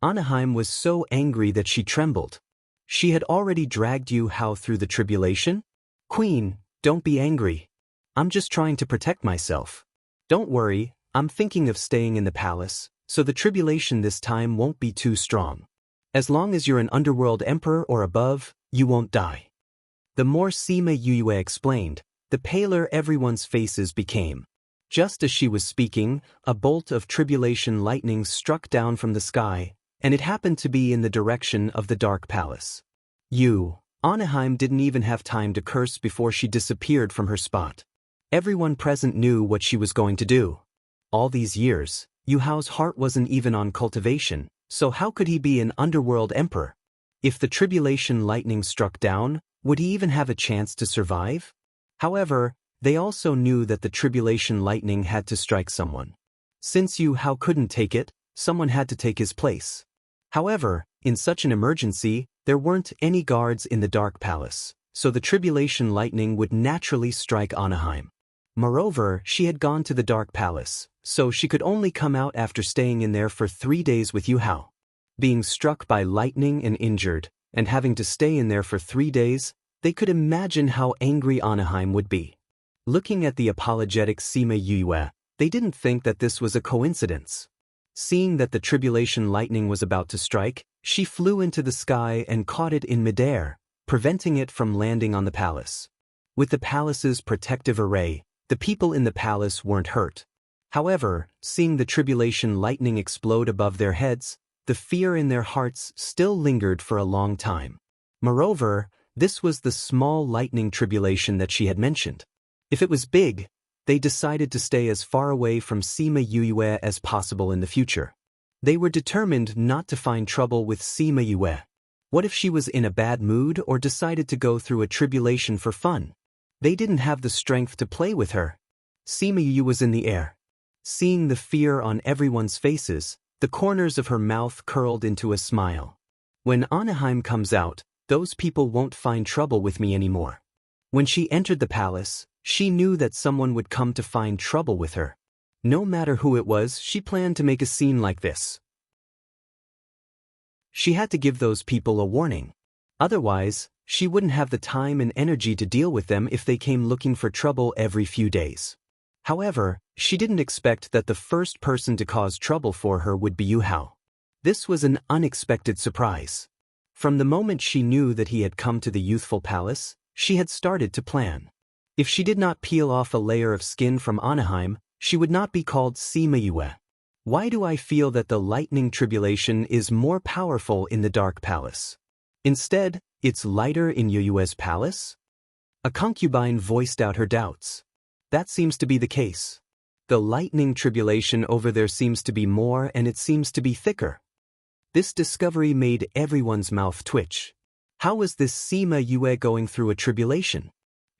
Anaheim was so angry that she trembled. She had already dragged Yu Hao through the tribulation? Queen, don't be angry. I'm just trying to protect myself. Don't worry, I'm thinking of staying in the palace, so the tribulation this time won't be too strong. As long as you're an underworld emperor or above, you won't die. The more Sima Yue explained, the paler everyone's faces became. Just as she was speaking, a bolt of tribulation lightning struck down from the sky, and it happened to be in the direction of the Dark Palace. Anaheim didn't even have time to curse before she disappeared from her spot. Everyone present knew what she was going to do. All these years, Yu Hao's heart wasn't even on cultivation, so how could he be an underworld emperor? If the tribulation lightning struck down, would he even have a chance to survive? However, they also knew that the tribulation lightning had to strike someone. Since Yu Hao couldn't take it, someone had to take his place. However, in such an emergency, there weren't any guards in the Dark Palace, so the tribulation lightning would naturally strike Anaheim. Moreover, she had gone to the Dark Palace, so she could only come out after staying in there for 3 days with Yu Hao. Being struck by lightning and injured, and having to stay in there for 3 days, they could imagine how angry Anaheim would be. Looking at the apologetic Sima Yue, they didn't think that this was a coincidence. Seeing that the tribulation lightning was about to strike, she flew into the sky and caught it in midair, preventing it from landing on the palace. With the palace's protective array, the people in the palace weren't hurt. However, seeing the tribulation lightning explode above their heads, the fear in their hearts still lingered for a long time. Moreover, this was the small lightning tribulation that she had mentioned. If it was big, they decided to stay as far away from Sima Yue as possible in the future. They were determined not to find trouble with Sima Yue. What if she was in a bad mood or decided to go through a tribulation for fun? They didn't have the strength to play with her. Sima Yue was in the air. Seeing the fear on everyone's faces, the corners of her mouth curled into a smile. When Anaheim comes out, those people won't find trouble with me anymore. When she entered the palace, she knew that someone would come to find trouble with her. No matter who it was, she planned to make a scene like this. She had to give those people a warning. Otherwise, she wouldn't have the time and energy to deal with them if they came looking for trouble every few days. However, she didn't expect that the first person to cause trouble for her would be Yu Hao. This was an unexpected surprise. From the moment she knew that he had come to the youthful palace, she had started to plan. If she did not peel off a layer of skin from Anaheim, she would not be called Sima Yue. Why do I feel that the lightning tribulation is more powerful in the dark palace? Instead, it's lighter in Yue's palace? A concubine voiced out her doubts. That seems to be the case. The lightning tribulation over there seems to be more and it seems to be thicker. This discovery made everyone's mouth twitch. How was this Sima Yue going through a tribulation?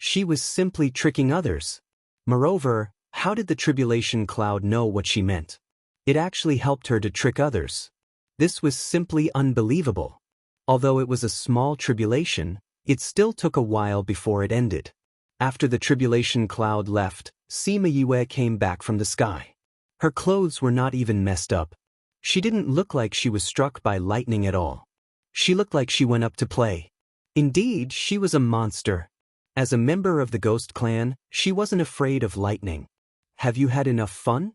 She was simply tricking others. Moreover, how did the tribulation cloud know what she meant? It actually helped her to trick others. This was simply unbelievable. Although it was a small tribulation, it still took a while before it ended. After the tribulation cloud left, Sima Yue came back from the sky. Her clothes were not even messed up. She didn't look like she was struck by lightning at all. She looked like she went up to play. Indeed, she was a monster. As a member of the Ghost Clan, she wasn't afraid of lightning. Have you had enough fun?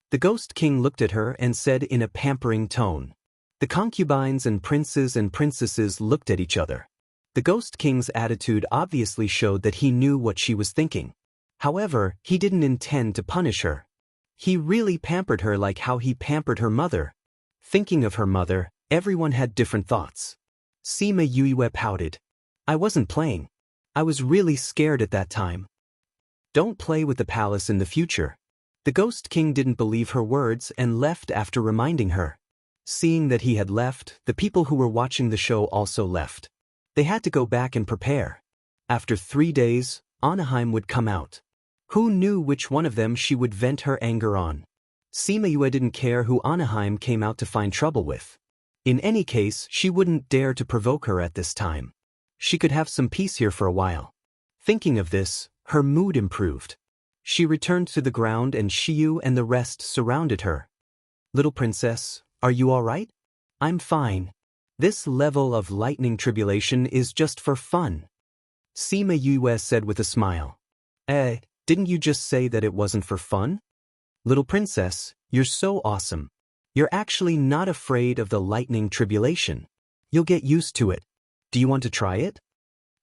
The Ghost King looked at her and said in a pampering tone. The concubines and princes and princesses looked at each other. The Ghost King's attitude obviously showed that he knew what she was thinking. However, he didn't intend to punish her. He really pampered her like how he pampered her mother. Thinking of her mother, everyone had different thoughts. Sima Yue pouted. I wasn't playing. I was really scared at that time. Don't play with the palace in the future. The Ghost King didn't believe her words and left after reminding her. Seeing that he had left, the people who were watching the show also left. They had to go back and prepare. After 3 days, Anaheim would come out. Who knew which one of them she would vent her anger on? Sima Yue didn't care who Anaheim came out to find trouble with. In any case, she wouldn't dare to provoke her at this time. She could have some peace here for a while. Thinking of this, her mood improved. She returned to the ground and Shiyu and the rest surrounded her. Little princess, are you all right? I'm fine. This level of lightning tribulation is just for fun. Sima Yue said with a smile. Didn't you just say that it wasn't for fun? Little princess, you're so awesome. You're actually not afraid of the lightning tribulation. You'll get used to it. Do you want to try it?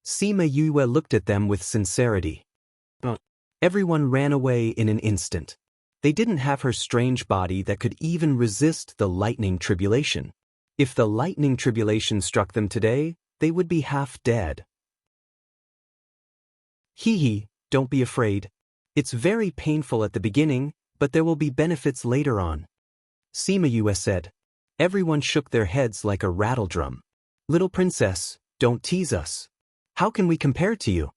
Sima Yue looked at them with sincerity. Everyone ran away in an instant. They didn't have her strange body that could even resist the lightning tribulation. If the lightning tribulation struck them today, they would be half dead. Hee, don't be afraid. It's very painful at the beginning, but there will be benefits later on. Sima Yue said. Everyone shook their heads like a rattledrum. Little princess, don't tease us. How can we compare to you?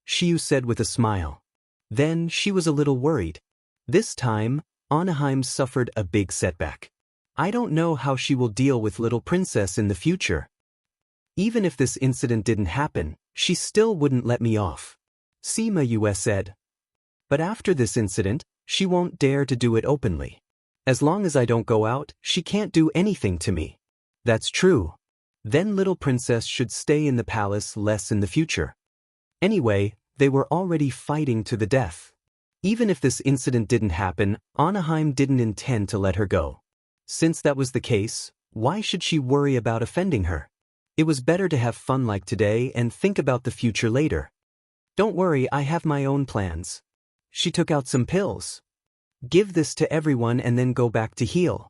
Shiyu said with a smile. Then she was a little worried. This time, Anaheim suffered a big setback. I don't know how she will deal with little princess in the future. Even if this incident didn't happen, she still wouldn't let me off. Sima Yue said. But after this incident, she won't dare to do it openly. As long as I don't go out, she can't do anything to me. That's true. Then little princess should stay in the palace less in the future. Anyway, they were already fighting to the death. Even if this incident didn't happen, Anaheim didn't intend to let her go. Since that was the case, why should she worry about offending her? It was better to have fun like today and think about the future later. Don't worry, I have my own plans. She took out some pills. Give this to everyone and then go back to heal.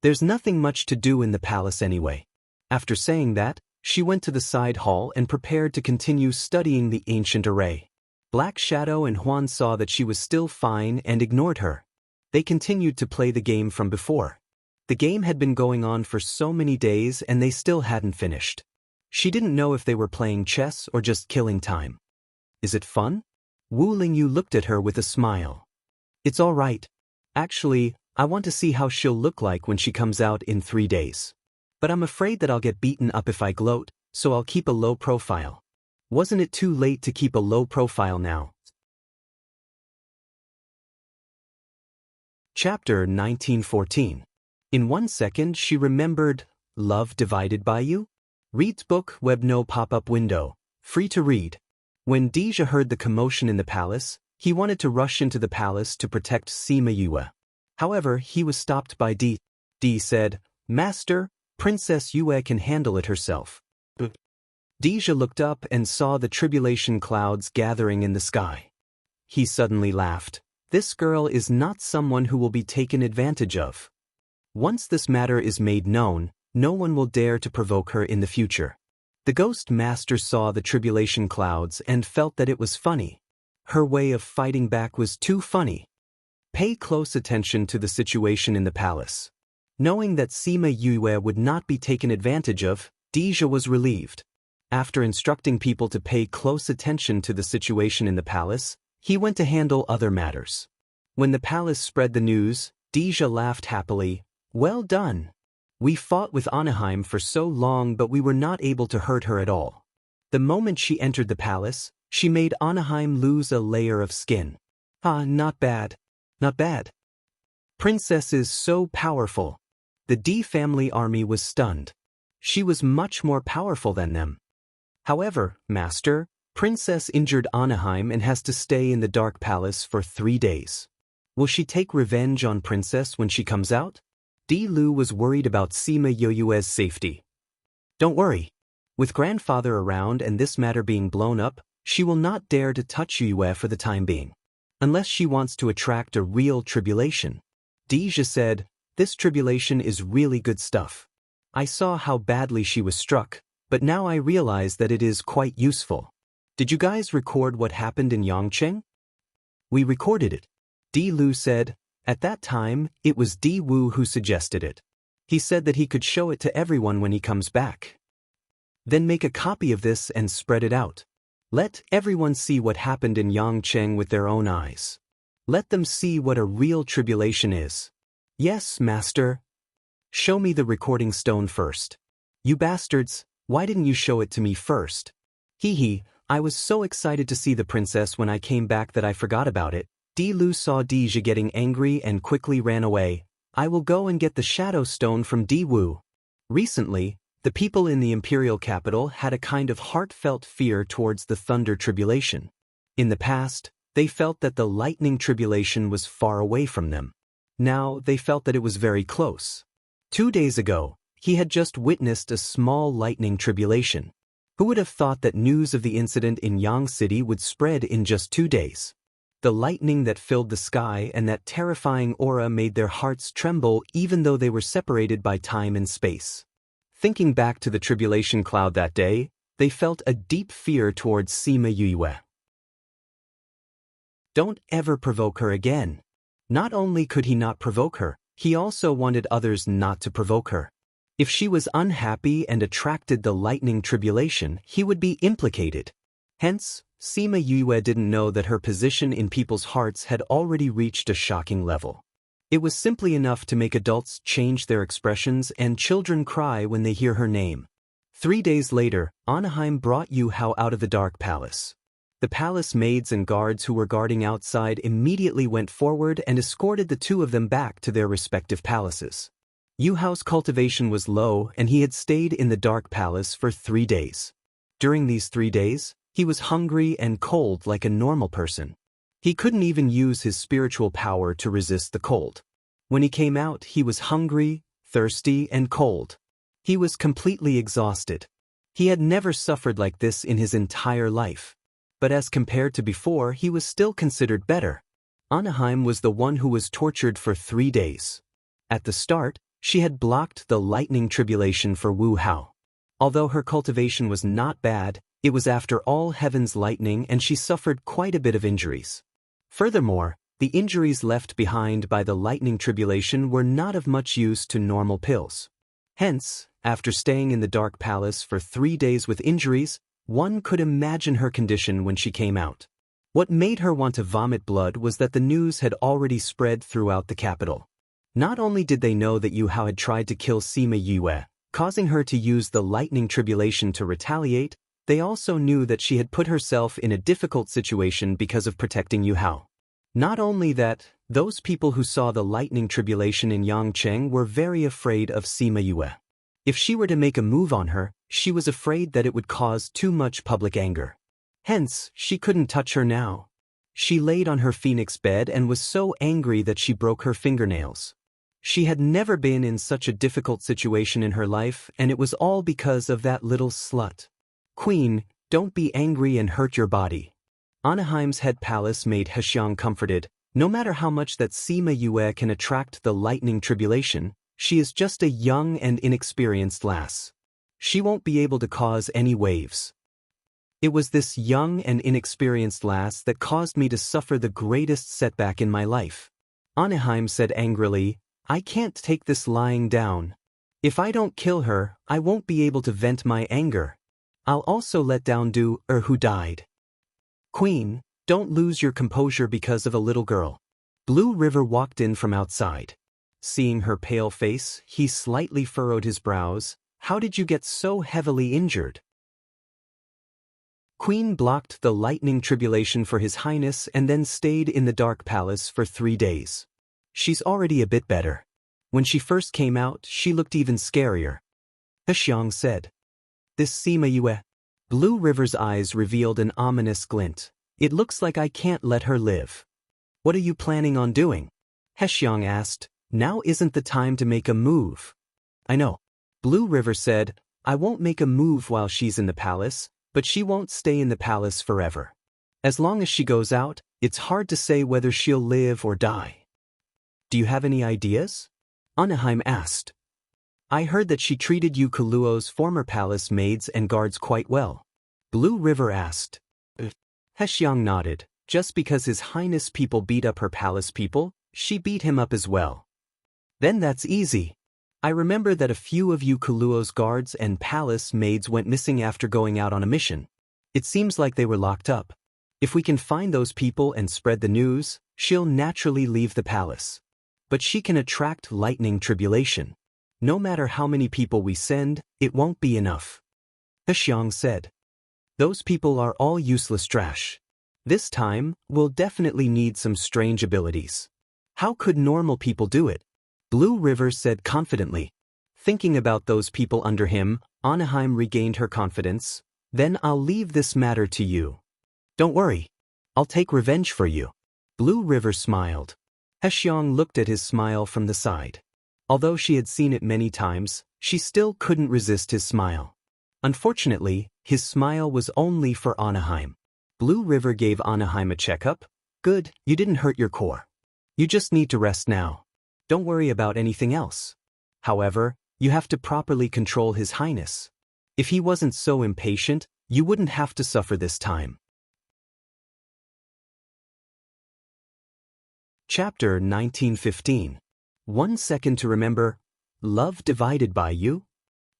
There's nothing much to do in the palace anyway. After saying that, she went to the side hall and prepared to continue studying the ancient array. Black Shadow and Huan saw that she was still fine and ignored her. They continued to play the game from before. The game had been going on for so many days and they still hadn't finished. She didn't know if they were playing chess or just killing time. Is it fun? Wu Lingyu looked at her with a smile. It's all right. Actually, I want to see how she'll look like when she comes out in 3 days. But I'm afraid that I'll get beaten up if I gloat, so I'll keep a low profile. Wasn't it too late to keep a low profile now? Chapter 1914. In 1 second she remembered, Love Divided by You? Reads book, web no pop-up window, free to read. When Deja heard the commotion in the palace, he wanted to rush into the palace to protect Sima Yue. However, he was stopped by Di. Di said, Master, Princess Yue can handle it herself. Deja looked up and saw the tribulation clouds gathering in the sky. He suddenly laughed. This girl is not someone who will be taken advantage of. Once this matter is made known, no one will dare to provoke her in the future. The Ghost Master saw the tribulation clouds and felt that it was funny. Her way of fighting back was too funny. Pay close attention to the situation in the palace. Knowing that Sima Yue would not be taken advantage of, Deja was relieved. After instructing people to pay close attention to the situation in the palace, he went to handle other matters. When the palace spread the news, Deja laughed happily. Well done. We fought with Anaheim for so long but we were not able to hurt her at all. The moment she entered the palace, she made Anaheim lose a layer of skin. Not bad. Not bad. Princess is so powerful. The D family army was stunned. She was much more powerful than them. However, Master, Princess injured Anaheim and has to stay in the Dark Palace for 3 days. Will she take revenge on Princess when she comes out? Di Lu was worried about Sima Yue's safety. Don't worry. With grandfather around and this matter being blown up, she will not dare to touch Yue for the time being. Unless she wants to attract a real tribulation. Deja said, this tribulation is really good stuff. I saw how badly she was struck, but now I realize that it is quite useful. Did you guys record what happened in Yangcheng? We recorded it. Di Lu said. At that time, it was Di Wu who suggested it. He said that he could show it to everyone when he comes back. Then make a copy of this and spread it out. Let everyone see what happened in Yangcheng with their own eyes. Let them see what a real tribulation is. Yes, Master. Show me the recording stone first. You bastards, why didn't you show it to me first? Hee, I was so excited to see the princess when I came back that I forgot about it. Di Lu saw Deja getting angry and quickly ran away. I will go and get the shadow stone from Di Wu. Recently, the people in the imperial capital had a kind of heartfelt fear towards the thunder tribulation. In the past, they felt that the lightning tribulation was far away from them. Now they felt that it was very close. 2 days ago, he had just witnessed a small lightning tribulation. Who would have thought that news of the incident in Yang City would spread in just 2 days? The lightning that filled the sky and that terrifying aura made their hearts tremble even though they were separated by time and space. Thinking back to the tribulation cloud that day, they felt a deep fear towards Sima Yue. Don't ever provoke her again. Not only could he not provoke her, he also wanted others not to provoke her. If she was unhappy and attracted the lightning tribulation, he would be implicated. Hence, Sima Yue didn't know that her position in people's hearts had already reached a shocking level. It was simply enough to make adults change their expressions and children cry when they hear her name. 3 days later, Anaheim brought Yu Hao out of the Dark Palace. The palace maids and guards who were guarding outside immediately went forward and escorted the two of them back to their respective palaces. Yu Hao's cultivation was low and he had stayed in the Dark Palace for 3 days. During these 3 days, he was hungry and cold like a normal person. He couldn't even use his spiritual power to resist the cold. When he came out, he was hungry, thirsty, and cold. He was completely exhausted. He had never suffered like this in his entire life. But as compared to before, he was still considered better. Anaheim was the one who was tortured for 3 days. At the start, she had blocked the lightning tribulation for Wu Hao. Although her cultivation was not bad, It was after all heaven's lightning and she suffered quite a bit of injuries. Furthermore, the injuries left behind by the lightning tribulation were not of much use to normal pills. Hence, after staying in the dark palace for 3 days with injuries, one could imagine her condition when she came out. What made her want to vomit blood was that the news had already spread throughout the capital. Not only did they know that Yu Hao had tried to kill Sima Yue, causing her to use the lightning tribulation to retaliate, they also knew that she had put herself in a difficult situation because of protecting Yu Hao. Not only that, those people who saw the lightning tribulation in Yangcheng were very afraid of Sima Yue. If she were to make a move on her, she was afraid that it would cause too much public anger. Hence, she couldn't touch her now. She laid on her phoenix bed and was so angry that she broke her fingernails. She had never been in such a difficult situation in her life, and it was all because of that little slut. Queen, don't be angry and hurt your body. Anaheim's head palace made Hexiang comforted. No matter how much that Sima Yue can attract the lightning tribulation, she is just a young and inexperienced lass. She won't be able to cause any waves. It was this young and inexperienced lass that caused me to suffer the greatest setback in my life. Anaheim said angrily, I can't take this lying down. If I don't kill her, I won't be able to vent my anger. I'll also let down Du who died. Queen, don't lose your composure because of a little girl. Blue River walked in from outside. Seeing her pale face, he slightly furrowed his brows. How did you get so heavily injured? Queen blocked the lightning tribulation for His Highness and then stayed in the dark palace for 3 days. She's already a bit better. When she first came out, she looked even scarier. Hexiang said. This Sima Yue. Blue River's eyes revealed an ominous glint. It looks like I can't let her live. What are you planning on doing? Hexiang asked. Now isn't the time to make a move. I know. Blue River said, I won't make a move while she's in the palace, but she won't stay in the palace forever. As long as she goes out, it's hard to say whether she'll live or die. Do you have any ideas? Anaheim asked. I heard that she treated Yu Kaluo's former palace maids and guards quite well. Blue River asked. Hexiang nodded. Just because His Highness people beat up her palace people, she beat him up as well. Then that's easy. I remember that a few of Yu Kaluo's guards and palace maids went missing after going out on a mission. It seems like they were locked up. If we can find those people and spread the news, she'll naturally leave the palace. But she can attract lightning tribulation. No matter how many people we send, it won't be enough. Hexiang said. Those people are all useless trash. This time, we'll definitely need some strange abilities. How could normal people do it? Blue River said confidently. Thinking about those people under him, Anaheim regained her confidence. Then I'll leave this matter to you. Don't worry. I'll take revenge for you. Blue River smiled. Hexiang looked at his smile from the side. Although she had seen it many times, she still couldn't resist his smile. Unfortunately, his smile was only for Anaheim. Blue River gave Anaheim a checkup. Good, you didn't hurt your core. You just need to rest now. Don't worry about anything else. However, you have to properly control His Highness. If he wasn't so impatient, you wouldn't have to suffer this time. Chapter 1915. 1 second to remember. Love divided by you?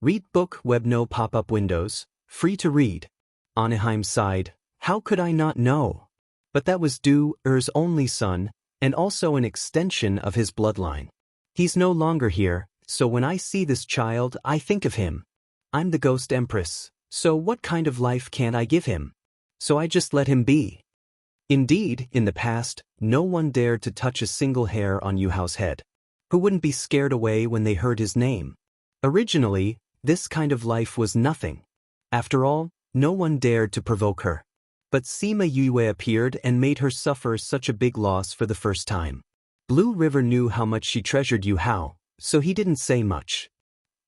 Read book web no pop-up windows, free to read. Anaheim sighed. How could I not know? But that was Du Er's only son, and also an extension of his bloodline. He's no longer here, so when I see this child, I think of him. I'm the ghost Empress, so what kind of life can't I give him? So I just let him be. Indeed, in the past, no one dared to touch a single hair on Yu Hao's head. Who wouldn't be scared away when they heard his name? Originally, this kind of life was nothing. After all, no one dared to provoke her. But Sima Yue appeared and made her suffer such a big loss for the first time. Blue River knew how much she treasured Yu Hao, so he didn't say much.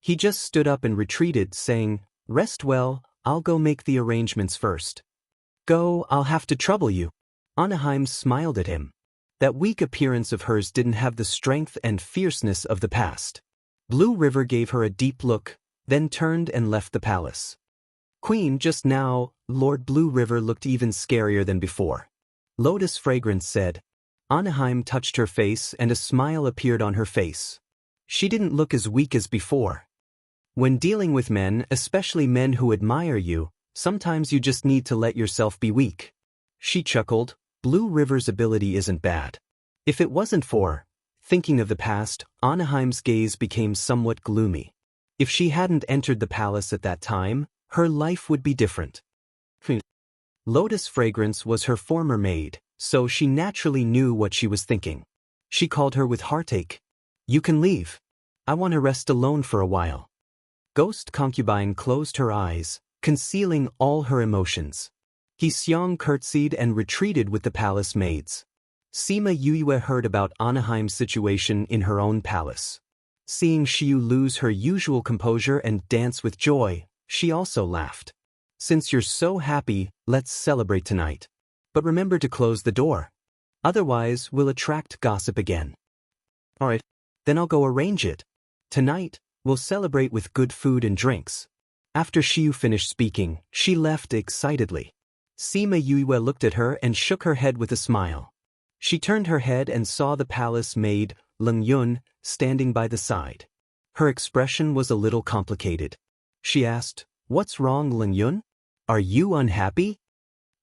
He just stood up and retreated, saying, Rest well, I'll go make the arrangements first. Go, I'll have to trouble you. Anaheim smiled at him. That weak appearance of hers didn't have the strength and fierceness of the past. Blue River gave her a deep look, then turned and left the palace. Queen, just now, Lord Blue River looked even scarier than before. Lotus Fragrance said. Anaheim touched her face and a smile appeared on her face. She didn't look as weak as before. When dealing with men, especially men who admire you, sometimes you just need to let yourself be weak. She chuckled. Blue River's ability isn't bad. If it wasn't for thinking of the past, Anaheim's gaze became somewhat gloomy. If she hadn't entered the palace at that time, her life would be different. Lotus Fragrance was her former maid, so she naturally knew what she was thinking. She called her with heartache. You can leave. I want to rest alone for a while. Ghost Concubine closed her eyes, concealing all her emotions. He Xiong curtsied and retreated with the palace maids. Sima Yue heard about Anaheim's situation in her own palace. Seeing Xiu lose her usual composure and dance with joy, she also laughed. Since you're so happy, let's celebrate tonight. But remember to close the door. Otherwise, we'll attract gossip again. Alright, then I'll go arrange it. Tonight, we'll celebrate with good food and drinks. After Xiu finished speaking, she left excitedly. Sima Yue looked at her and shook her head with a smile. She turned her head and saw the palace maid, Leng Yun, standing by the side. Her expression was a little complicated. She asked, What's wrong, Leng Yun? Are you unhappy?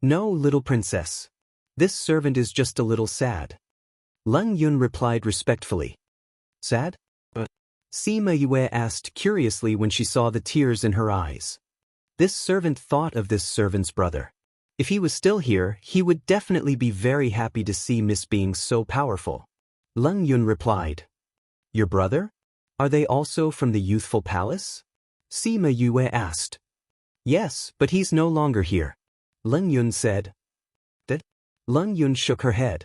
No, little princess. This servant is just a little sad. Leng Yun replied respectfully. Sad? Sima Yue asked curiously when she saw the tears in her eyes. This servant thought of this servant's brother. If he was still here, he would definitely be very happy to see Miss being so powerful. Leng Yun replied. Your brother? Are they also from the youthful palace? Sima Yue asked. Yes, but he's no longer here. Leng Yun said. That? Leng Yun shook her head.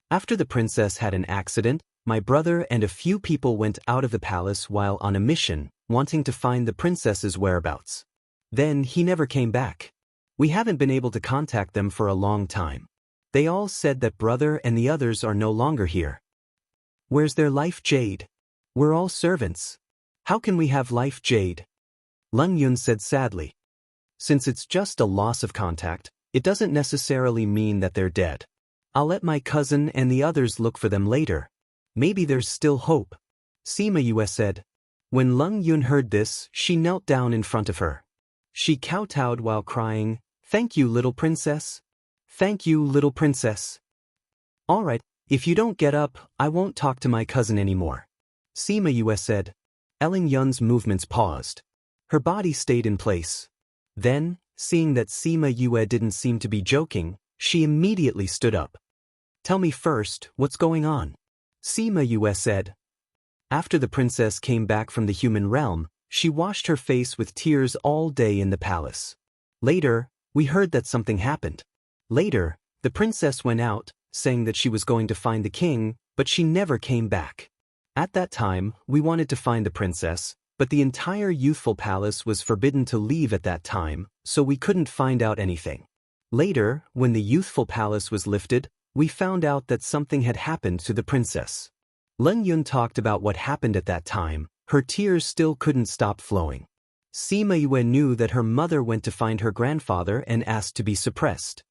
After the princess had an accident, my brother and a few people went out of the palace while on a mission, wanting to find the princess's whereabouts. Then he never came back. We haven't been able to contact them for a long time. They all said that brother and the others are no longer here. Where's their life jade? We're all servants. How can we have life jade? Leng Yun said sadly. Since it's just a loss of contact, it doesn't necessarily mean that they're dead. I'll let my cousin and the others look for them later. Maybe there's still hope. Sima Yue said. When Leng Yun heard this, she knelt down in front of her. She kowtowed while crying, Thank you, little princess. Thank you, little princess. All right, if you don't get up, I won't talk to my cousin anymore. Sima Yue said. Leng Yun's movements paused. Her body stayed in place. Then, seeing that Sima Yue didn't seem to be joking, she immediately stood up. Tell me first, what's going on? Sima Yue said. After the princess came back from the human realm, she washed her face with tears all day in the palace. Later, we heard that something happened. Later, the princess went out, saying that she was going to find the king, but she never came back. At that time, we wanted to find the princess, but the entire youthful palace was forbidden to leave at that time, so we couldn't find out anything. Later, when the youthful palace was lifted, we found out that something had happened to the princess. Leng Yun talked about what happened at that time. Her tears still couldn't stop flowing. Sima Yue knew that her mother went to find her grandfather and asked to be suppressed.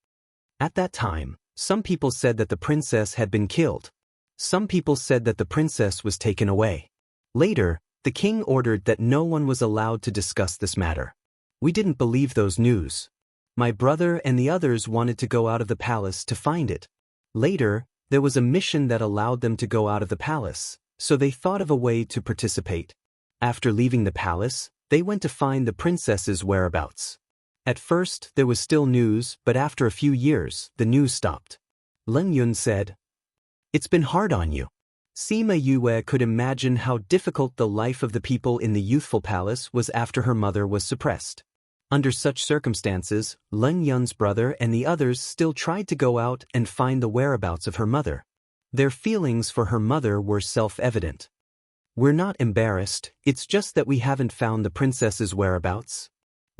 At that time, some people said that the princess had been killed. Some people said that the princess was taken away. Later, the king ordered that no one was allowed to discuss this matter. We didn't believe those news. My brother and the others wanted to go out of the palace to find it. Later, there was a mission that allowed them to go out of the palace, so they thought of a way to participate. After leaving the palace, they went to find the princess's whereabouts. At first, there was still news, but after a few years, the news stopped. Leng Yun said, It's been hard on you. Sima Yue could imagine how difficult the life of the people in the youthful palace was after her mother was suppressed. Under such circumstances, Leng Yun's brother and the others still tried to go out and find the whereabouts of her mother. Their feelings for her mother were self-evident. We're not embarrassed, it's just that we haven't found the princess's whereabouts.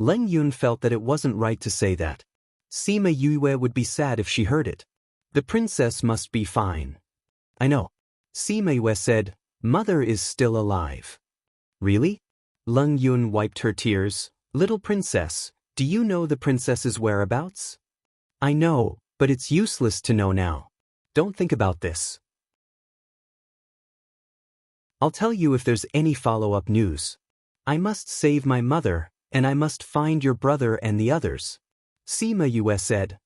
Leng Yun felt that it wasn't right to say that. Sima Yue would be sad if she heard it. The princess must be fine. I know. Sima Yue said, Mother is still alive. Really? Leng Yun wiped her tears. Little princess, do you know the princess's whereabouts? I know, but it's useless to know now. Don't think about this. I'll tell you if there's any follow-up news. I must save my mother, and I must find your brother and the others. Sima Yue said.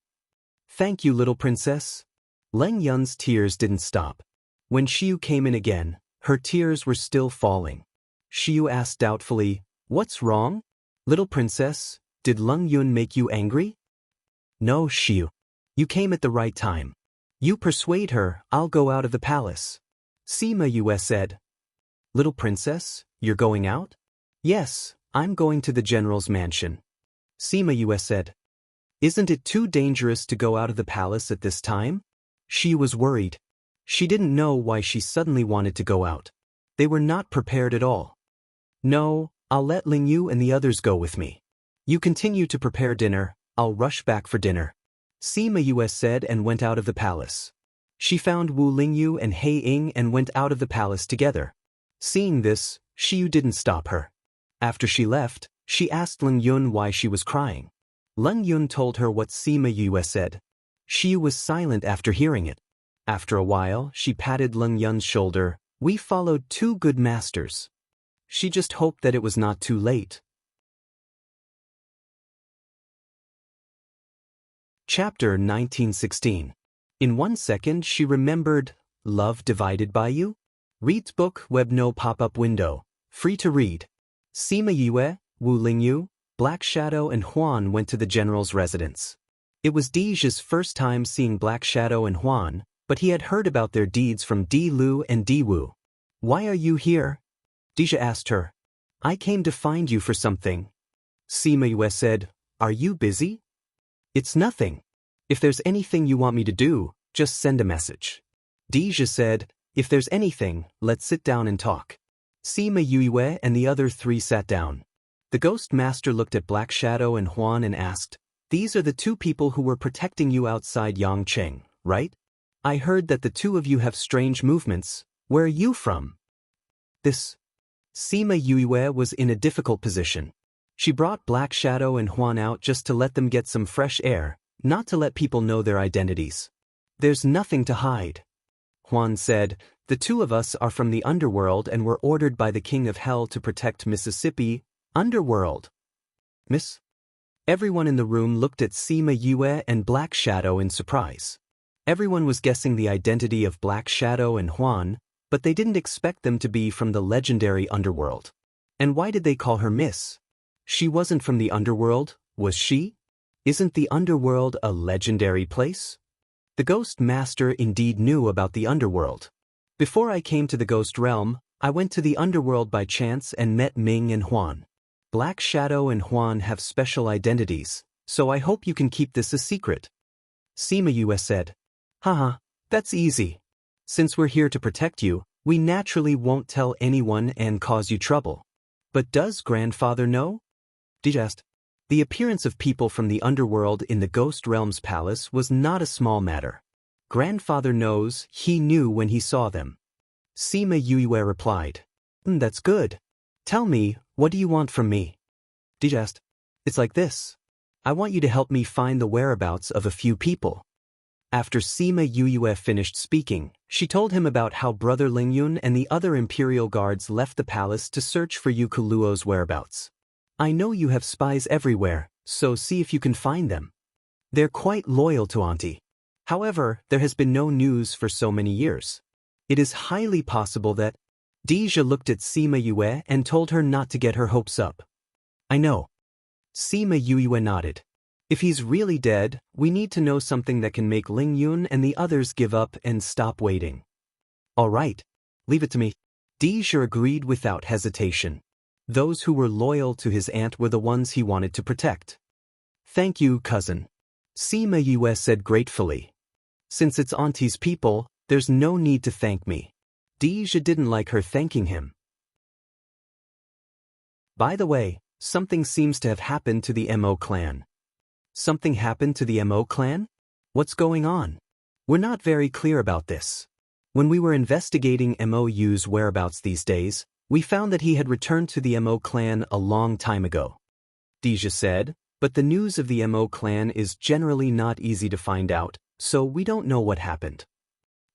Thank you, little princess. Leng Yun's tears didn't stop. When Xiu came in again, her tears were still falling. Xiu asked doubtfully, What's wrong? Little princess, did Leng Yun make you angry? No, Xiu. You came at the right time. You persuade her, I'll go out of the palace. Sima Yue said. Little princess, you're going out? Yes, I'm going to the general's mansion. Sima Yue said. Isn't it too dangerous to go out of the palace at this time? She was worried. She didn't know why she suddenly wanted to go out. They were not prepared at all. No, I'll let Ling Yu and the others go with me. You continue to prepare dinner, I'll rush back for dinner. Sima Yue said and went out of the palace. She found Wu Lingyu and Hei Ying and went out of the palace together. Seeing this, Xiu didn't stop her. After she left, she asked Leng Yun why she was crying. Leng Yun told her what Sima Yue said. Xiu was silent after hearing it. After a while, she patted Leng Yun's shoulder. We followed two good masters. She just hoped that it was not too late. Chapter 1916. In 1 second she remembered, Love Divided by You? Reads book, web no pop-up window. Free to read. Sima Yue, Wu Lingyu, Black Shadow and Huan went to the general's residence. It was Dija's first time seeing Black Shadow and Huan, but he had heard about their deeds from Di Lu and Di Wu. Why are you here? Dija asked her. I came to find you for something. Sima Yue said, Are you busy? It's nothing. If there's anything you want me to do, just send a message. Dija said, If there's anything, let's sit down and talk. Sima Yue and the other three sat down. The Ghost Master looked at Black Shadow and Huan and asked, These are the two people who were protecting you outside Yangcheng, right? I heard that the two of you have strange movements. Where are you from? This. Sima Yue was in a difficult position. She brought Black Shadow and Huan out just to let them get some fresh air, not to let people know their identities. There's nothing to hide. Huan said, The two of us are from the underworld and were ordered by the King of Hell to protect Mississippi. Underworld. Miss? Everyone in the room looked at Sima Yue and Black Shadow in surprise. Everyone was guessing the identity of Black Shadow and Huan, but they didn't expect them to be from the legendary underworld. And why did they call her Miss? She wasn't from the underworld, was she? Isn't the underworld a legendary place? The Ghost Master indeed knew about the underworld. Before I came to the Ghost Realm, I went to the underworld by chance and met Ming and Huan. Black Shadow and Huan have special identities, so I hope you can keep this a secret. Sima Yue said. Haha, that's easy. Since we're here to protect you, we naturally won't tell anyone and cause you trouble. But does grandfather know? Dija asked. The appearance of people from the underworld in the Ghost Realm's palace was not a small matter. Grandfather knows, he knew when he saw them. Sima Yue replied. That's good. Tell me, what do you want from me? Dija asked. It's like this. I want you to help me find the whereabouts of a few people. After Sima Yue finished speaking, she told him about how Brother Lingyun and the other imperial guards left the palace to search for Yu Kuluo's whereabouts. I know you have spies everywhere, so see if you can find them. They're quite loyal to Auntie. However, there has been no news for so many years. It is highly possible that... Dija looked at Sima Yue and told her not to get her hopes up. I know. Sima Yue nodded. If he's really dead, we need to know something that can make Ling Yun and the others give up and stop waiting. All right. Leave it to me. Dija agreed without hesitation. Those who were loyal to his aunt were the ones he wanted to protect. Thank you, cousin. Sima Yue said gratefully. Since it's Auntie's people, there's no need to thank me. Dija didn't like her thanking him. By the way, something seems to have happened to the Mo clan. Something happened to the Mo clan? What's going on? We're not very clear about this. When we were investigating MOU's whereabouts these days, We found that he had returned to the Mo clan a long time ago. Deja said, but the news of the Mo clan is generally not easy to find out, so we don't know what happened.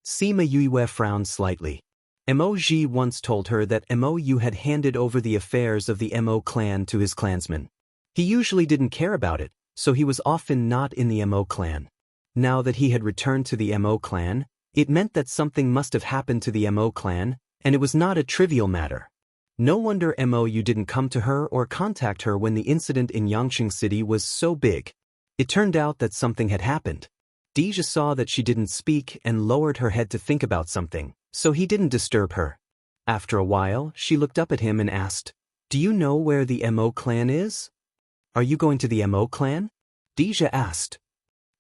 Sima Yue frowned slightly. Mo Ji once told her that Mo Yu had handed over the affairs of the Mo clan to his clansmen. He usually didn't care about it, so he was often not in the Mo clan. Now that he had returned to the Mo clan, it meant that something must have happened to the Mo clan, and it was not a trivial matter. No wonder Mo Yu didn't come to her or contact her when the incident in Yangqing City was so big. It turned out that something had happened. Deja saw that she didn't speak and lowered her head to think about something, so he didn't disturb her. After a while, she looked up at him and asked, "Do you know where the Mo clan is?" "Are you going to the Mo clan?" Deja asked.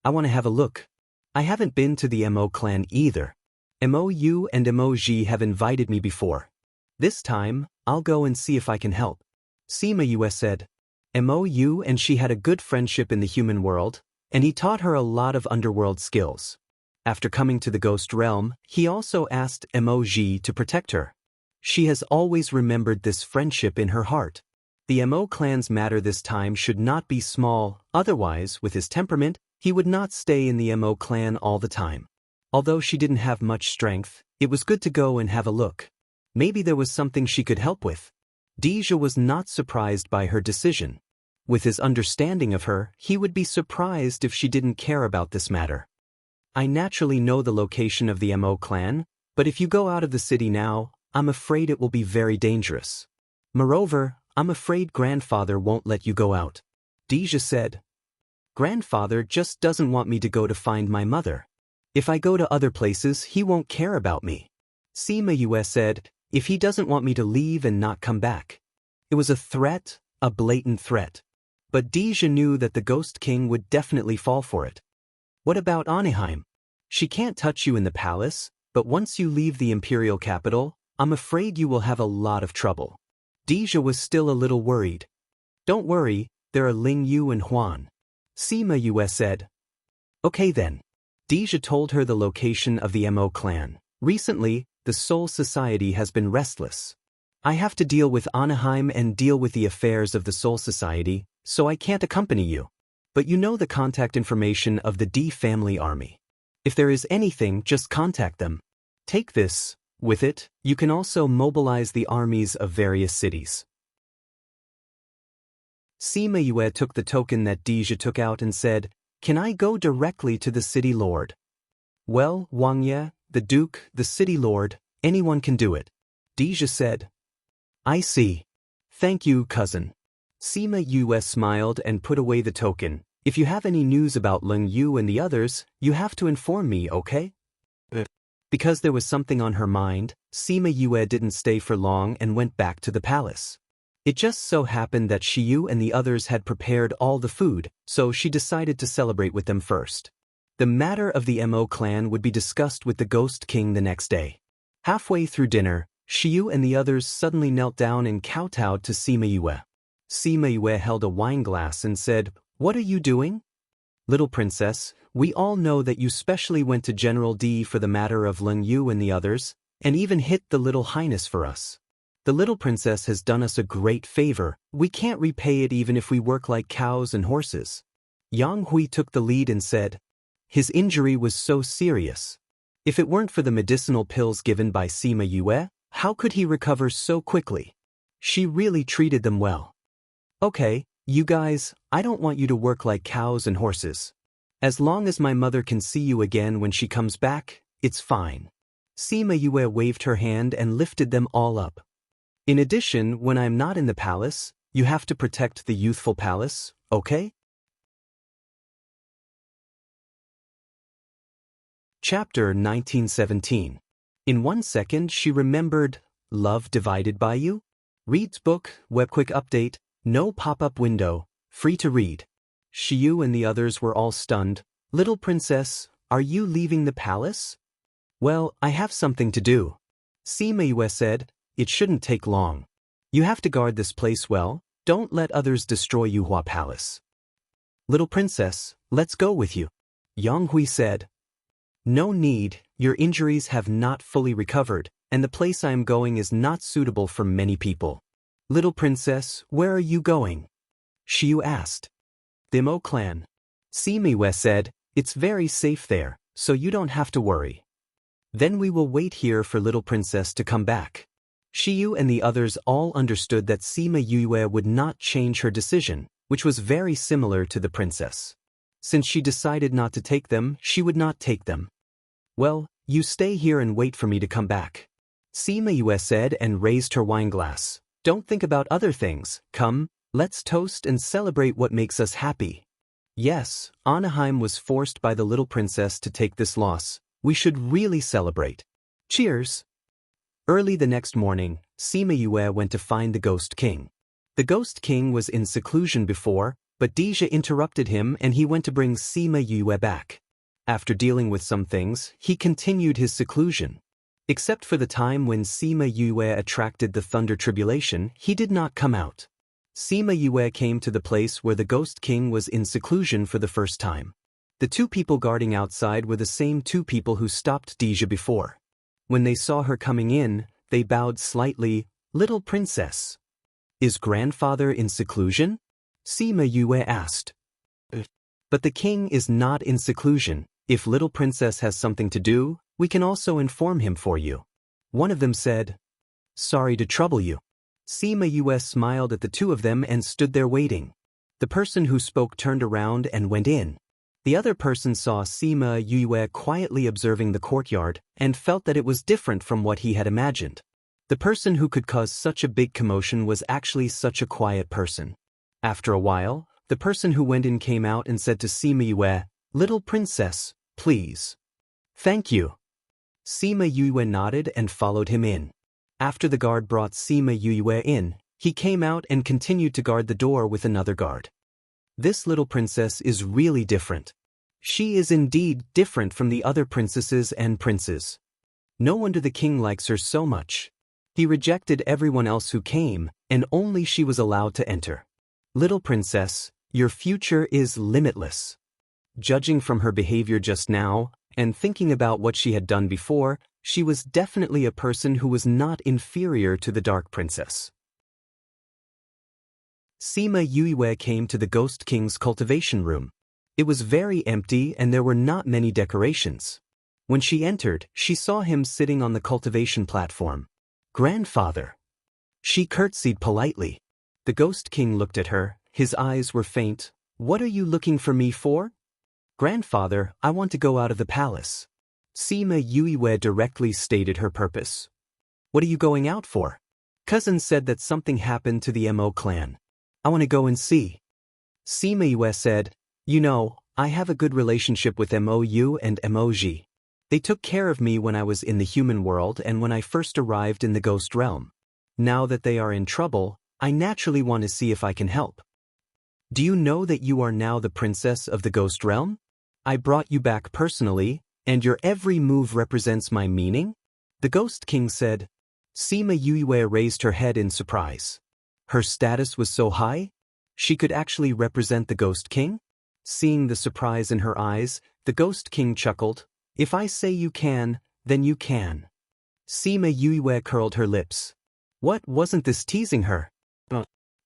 "I want to have a look. I haven't been to the Mo clan either. Mo Yu and Mo Ji have invited me before. This time, I'll go and see if I can help." Sima Yue said. Mo Yu and she had a good friendship in the human world, and he taught her a lot of underworld skills. After coming to the ghost realm, he also asked Mo Ji to protect her. She has always remembered this friendship in her heart. The Mo clan's matter this time should not be small, otherwise, with his temperament, he would not stay in the Mo clan all the time. Although she didn't have much strength, it was good to go and have a look. Maybe there was something she could help with. Deja was not surprised by her decision. With his understanding of her, he would be surprised if she didn't care about this matter. "I naturally know the location of the Mo clan, but if you go out of the city now, I'm afraid it will be very dangerous. Moreover, I'm afraid grandfather won't let you go out." Deja said. "Grandfather just doesn't want me to go to find my mother. If I go to other places, he won't care about me." Sima Yue said, "If he doesn't want me to leave and not come back." It was a threat, a blatant threat. But Deja knew that the Ghost King would definitely fall for it. "What about Anaheim? She can't touch you in the palace, but once you leave the imperial capital, I'm afraid you will have a lot of trouble." Deja was still a little worried. "Don't worry, there are Ling Yu and Huan." Sima Yue said. "Okay then." Deja told her the location of the Mo clan. "Recently, the Soul Society has been restless. I have to deal with Anaheim and deal with the affairs of the Soul Society, so I can't accompany you. But you know the contact information of the D family army. If there is anything, just contact them. Take this. With it, you can also mobilize the armies of various cities." Sima Yue took the token that Deja took out and said, "Can I go directly to the city lord?" "Well, Wang Ye, the duke, the city lord, anyone can do it." Deja said. "I see. Thank you, cousin." Sima Yue smiled and put away the token. "If you have any news about Ling Yu and the others, you have to inform me, okay?" Because there was something on her mind, Sima Yue didn't stay for long and went back to the palace. It just so happened that Shiyu and the others had prepared all the food, so she decided to celebrate with them first. The matter of the Mo clan would be discussed with the Ghost King the next day. Halfway through dinner, Shiyu and the others suddenly knelt down and kowtowed to Sima Yue. Sima Yue held a wine glass and said, "What are you doing?" "Little princess, we all know that you specially went to General D for the matter of Ling Yu and the others, and even hit the little highness for us. The little princess has done us a great favor. We can't repay it even if we work like cows and horses." Yang Hui took the lead and said, "His injury was so serious. If it weren't for the medicinal pills given by Sima Yue, how could he recover so quickly? She really treated them well." "Okay, you guys, I don't want you to work like cows and horses. As long as my mother can see you again when she comes back, it's fine." Sima Yue waved her hand and lifted them all up. "In addition, when I'm not in the palace, you have to protect the youthful palace, okay?" Chapter 1917. In 1 second she remembered, Love Divided by You? Reads book, webquick update, no pop-up window, free to read. Shiyu and the others were all stunned. "Little princess, are you leaving the palace?" "Well, I have something to do." Sima Yue said, "It shouldn't take long. You have to guard this place well, don't let others destroy Yuhua Palace." "Little princess, let's go with you." Yang Hui said. "No need, your injuries have not fully recovered, and the place I am going is not suitable for many people. Little princess, where are you going? Shiyu asked. The Mo clan. Sima Yue said, it's very safe there, so you don't have to worry. Then we will wait here for little princess to come back. Shiyu and the others all understood that Sima Yue would not change her decision, which was very similar to the princess. Since she decided not to take them, she would not take them. Well, you stay here and wait for me to come back. Sima Yue said and raised her wine glass. Don't think about other things. Come, let's toast and celebrate what makes us happy. Yes, Anaheim was forced by the little princess to take this loss. We should really celebrate. Cheers! Early the next morning, Sima Yue went to find the Ghost King. The Ghost King was in seclusion before, but Deja interrupted him and he went to bring Sima Yue back. After dealing with some things, he continued his seclusion. Except for the time when Sima Yue attracted the Thunder Tribulation, he did not come out. Sima Yue came to the place where the Ghost King was in seclusion for the first time. The two people guarding outside were the same two people who stopped Deja before. When they saw her coming in, they bowed slightly. Little princess. Is grandfather in seclusion? Sima Yue asked. But the king is not in seclusion. If little princess has something to do, we can also inform him for you. One of them said. Sorry to trouble you. Sima Yue smiled at the two of them and stood there waiting. The person who spoke turned around and went in. The other person saw Sima Yue quietly observing the courtyard and felt that it was different from what he had imagined. The person who could cause such a big commotion was actually such a quiet person. After a while, the person who went in came out and said to Sima Yue, Little princess, please. Thank you. Sima Yue nodded and followed him in. After the guard brought Sima Yue in, he came out and continued to guard the door with another guard. This little princess is really different. She is indeed different from the other princesses and princes. No wonder the king likes her so much. He rejected everyone else who came, and only she was allowed to enter. Little princess, your future is limitless. Judging from her behavior just now, and thinking about what she had done before, she was definitely a person who was not inferior to the Dark Princess. Sima Yue came to the Ghost King's cultivation room. It was very empty and there were not many decorations. When she entered, she saw him sitting on the cultivation platform. Grandfather. She curtsied politely. The Ghost King looked at her, his eyes were faint. What are you looking for me for? Grandfather, I want to go out of the palace. Sima Yue directly stated her purpose. What are you going out for? Cousin said that something happened to the Mo clan. I want to go and see. Sima Yue said, You know, I have a good relationship with Mou and Emoji. They took care of me when I was in the human world and when I first arrived in the ghost realm. Now that they are in trouble, I naturally want to see if I can help. Do you know that you are now the princess of the ghost realm? I brought you back personally, and your every move represents my meaning? The Ghost King said. Sima Yue raised her head in surprise. Her status was so high? She could actually represent the Ghost King? Seeing the surprise in her eyes, the Ghost King chuckled. If I say you can, then you can. Sima Yue curled her lips. What, wasn't this teasing her?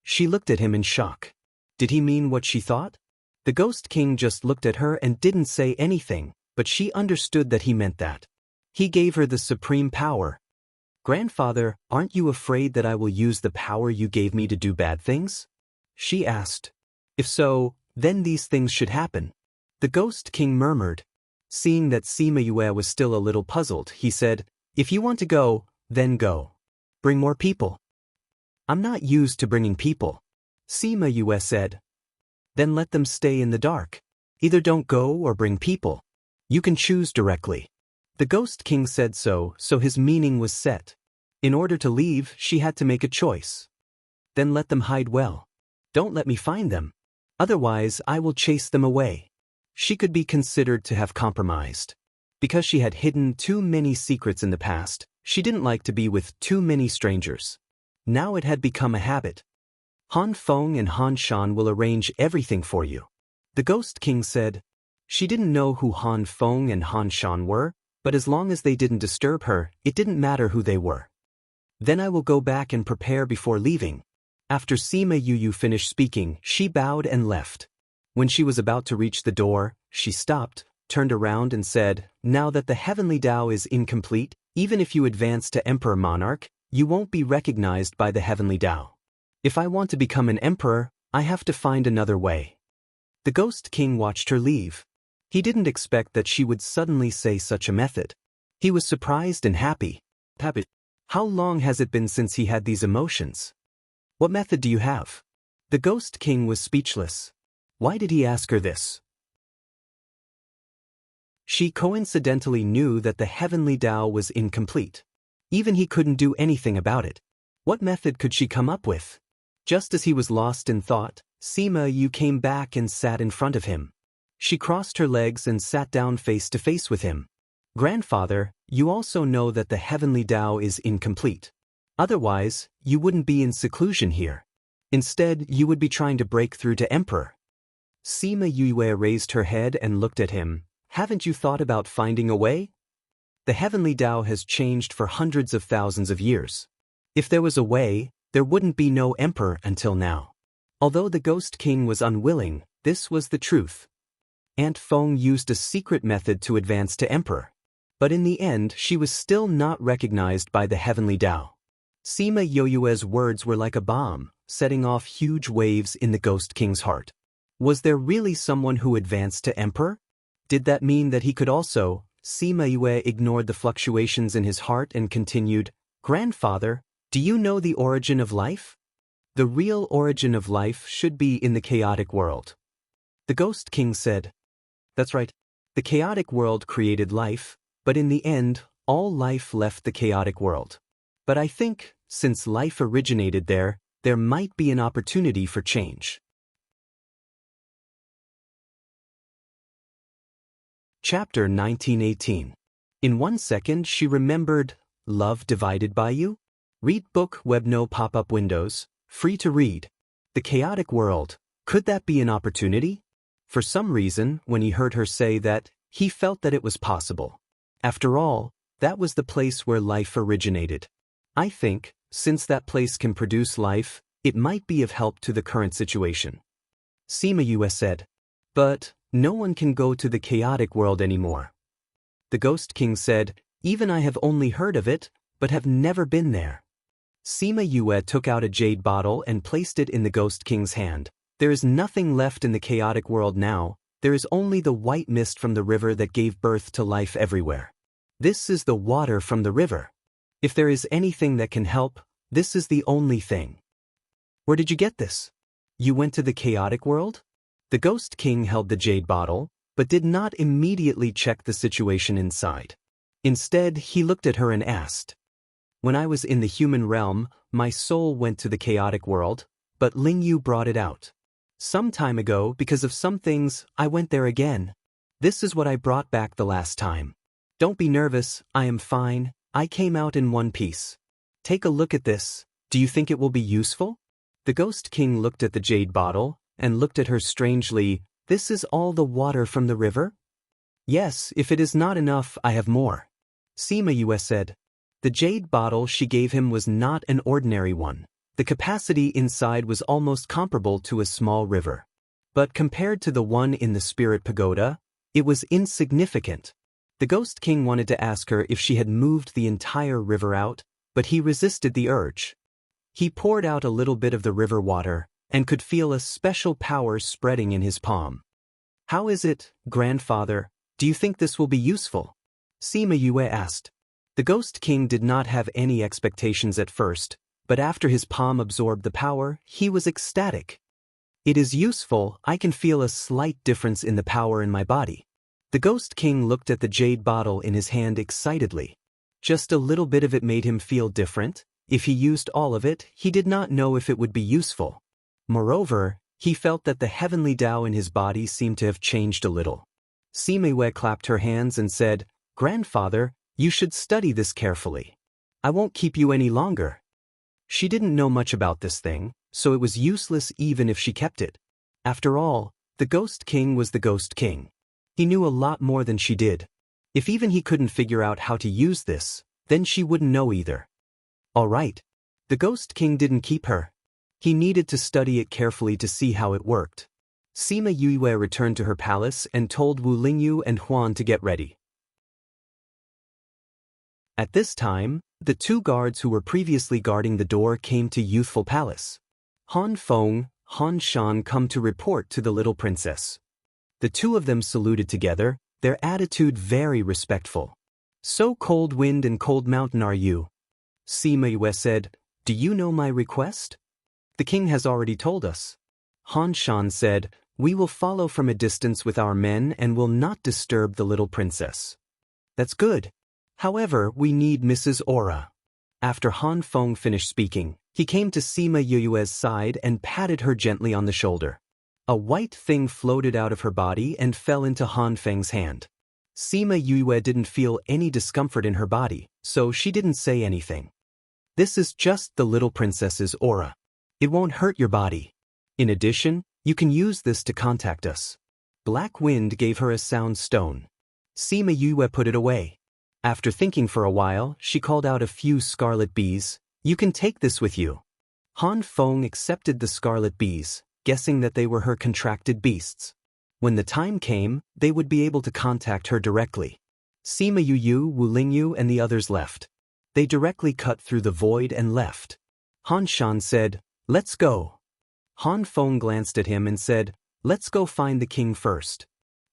She looked at him in shock. Did he mean what she thought? The Ghost King just looked at her and didn't say anything, but she understood that he meant that. He gave her the supreme power. Grandfather, aren't you afraid that I will use the power you gave me to do bad things? She asked. If so, then these things should happen. The Ghost King murmured. Seeing that Sima Yue was still a little puzzled, he said, If you want to go, then go. Bring more people. I'm not used to bringing people. Sima Yue said. Then let them stay in the dark. Either don't go or bring people. You can choose directly. The Ghost King said so his meaning was set. In order to leave, she had to make a choice. Then let them hide well. Don't let me find them. Otherwise, I will chase them away. She could be considered to have compromised. Because she had hidden too many secrets in the past, she didn't like to be with too many strangers. Now it had become a habit. Han Feng and Han Shan will arrange everything for you. The Ghost King said. She didn't know who Han Feng and Han Shan were, But as long as they didn't disturb her, it didn't matter who they were. Then I will go back and prepare before leaving. After Sima Yu finished speaking, she bowed and left. When she was about to reach the door, she stopped, turned around and said, "Now that the heavenly Tao is incomplete, even if you advance to Emperor Monarch, you won't be recognized by the heavenly Tao. If I want to become an emperor, I have to find another way." The Ghost King watched her leave. He didn't expect that she would suddenly say such a method. He was surprised and happy. How long has it been since he had these emotions? What method do you have? The Ghost King was speechless. Why did he ask her this? She coincidentally knew that the heavenly Tao was incomplete. Even he couldn't do anything about it. What method could she come up with? Just as he was lost in thought, Sima Yu came back and sat in front of him. She crossed her legs and sat down face to face with him. "Grandfather, you also know that the heavenly Tao is incomplete. Otherwise, you wouldn't be in seclusion here. Instead, you would be trying to break through to Emperor." Sima Yu raised her head and looked at him. "Haven't you thought about finding a way? The heavenly Tao has changed for hundreds of thousands of years. If there was a way, there wouldn't be no emperor until now." Although the Ghost King was unwilling, this was the truth. Aunt Feng used a secret method to advance to emperor. But in the end, she was still not recognized by the heavenly Tao. Sima Yoyue's words were like a bomb, setting off huge waves in the Ghost King's heart. Was there really someone who advanced to emperor? Did that mean that he could also? Sima Yue ignored the fluctuations in his heart and continued, "Grandfather, do you know the origin of life? The real origin of life should be in the chaotic world." The Ghost King said, "That's right. The chaotic world created life, but in the end, all life left the chaotic world. But I think, since life originated there, there might be an opportunity for change." Chapter 1918. In 1 second she remembered, "Love divided by you?" Read book web no pop-up windows, free to read. The chaotic world, could that be an opportunity? For some reason, when he heard her say that, he felt that it was possible. After all, that was the place where life originated. I think, since that place can produce life, it might be of help to the current situation. Sima Yue said, "But no one can go to the chaotic world anymore." The Ghost King said, "Even I have only heard of it, but have never been there." Sima Yue took out a jade bottle and placed it in the Ghost King's hand. "There is nothing left in the chaotic world now, there is only the white mist from the river that gave birth to life everywhere. This is the water from the river. If there is anything that can help, this is the only thing." "Where did you get this? You went to the chaotic world?" The Ghost King held the jade bottle, but did not immediately check the situation inside. Instead, he looked at her and asked, "When I was in the human realm, my soul went to the chaotic world, but Ling Yu brought it out. Some time ago, because of some things, I went there again. This is what I brought back the last time. Don't be nervous, I am fine, I came out in one piece. Take a look at this, do you think it will be useful?" The Ghost King looked at the jade bottle, and looked at her strangely. "This is all the water from the river?" "Yes, if it is not enough, I have more." Sima Yue said. The jade bottle she gave him was not an ordinary one. The capacity inside was almost comparable to a small river. But compared to the one in the Spirit Pagoda, it was insignificant. The Ghost King wanted to ask her if she had moved the entire river out, but he resisted the urge. He poured out a little bit of the river water, and could feel a special power spreading in his palm. "How is it, grandfather? Do you think this will be useful?" Sima Yue asked. The Ghost King did not have any expectations at first, but after his palm absorbed the power, he was ecstatic. "It is useful, I can feel a slight difference in the power in my body." The Ghost King looked at the jade bottle in his hand excitedly. Just a little bit of it made him feel different. If he used all of it, he did not know if it would be useful. Moreover, he felt that the heavenly Tao in his body seemed to have changed a little. Sima Yue clapped her hands and said, "Grandfather, you should study this carefully. I won't keep you any longer." She didn't know much about this thing, so it was useless even if she kept it. After all, the Ghost King was the Ghost King. He knew a lot more than she did. If even he couldn't figure out how to use this, then she wouldn't know either. Alright. The Ghost King didn't keep her. He needed to study it carefully to see how it worked. Sima Yue returned to her palace and told Wu Lingyu and Huan to get ready. At this time, the two guards who were previously guarding the door came to Youthful Palace. Han Feng, Han Shan come to report to the little princess. The two of them saluted together, their attitude very respectful. So Cold Wind and Cold Mountain are you? Sima Yue said, do you know my request? The king has already told us. Han Shan said, we will follow from a distance with our men and will not disturb the little princess. That's good. However, we need Mrs. Aura. After Han Feng finished speaking, he came to Sima Yue's side and patted her gently on the shoulder. A white thing floated out of her body and fell into Han Feng's hand. Sima Yue didn't feel any discomfort in her body, so she didn't say anything. This is just the little princess's aura. It won't hurt your body. In addition, you can use this to contact us. Black Wind gave her a sound stone. Sima Yue put it away. After thinking for a while, she called out a few scarlet bees. You can take this with you. Han Feng accepted the scarlet bees, guessing that they were her contracted beasts. When the time came, they would be able to contact her directly. Sima Yu, Wu Lingyu and the others left. They directly cut through the void and left. Han Shan said, let's go. Han Feng glanced at him and said, let's go find the king first.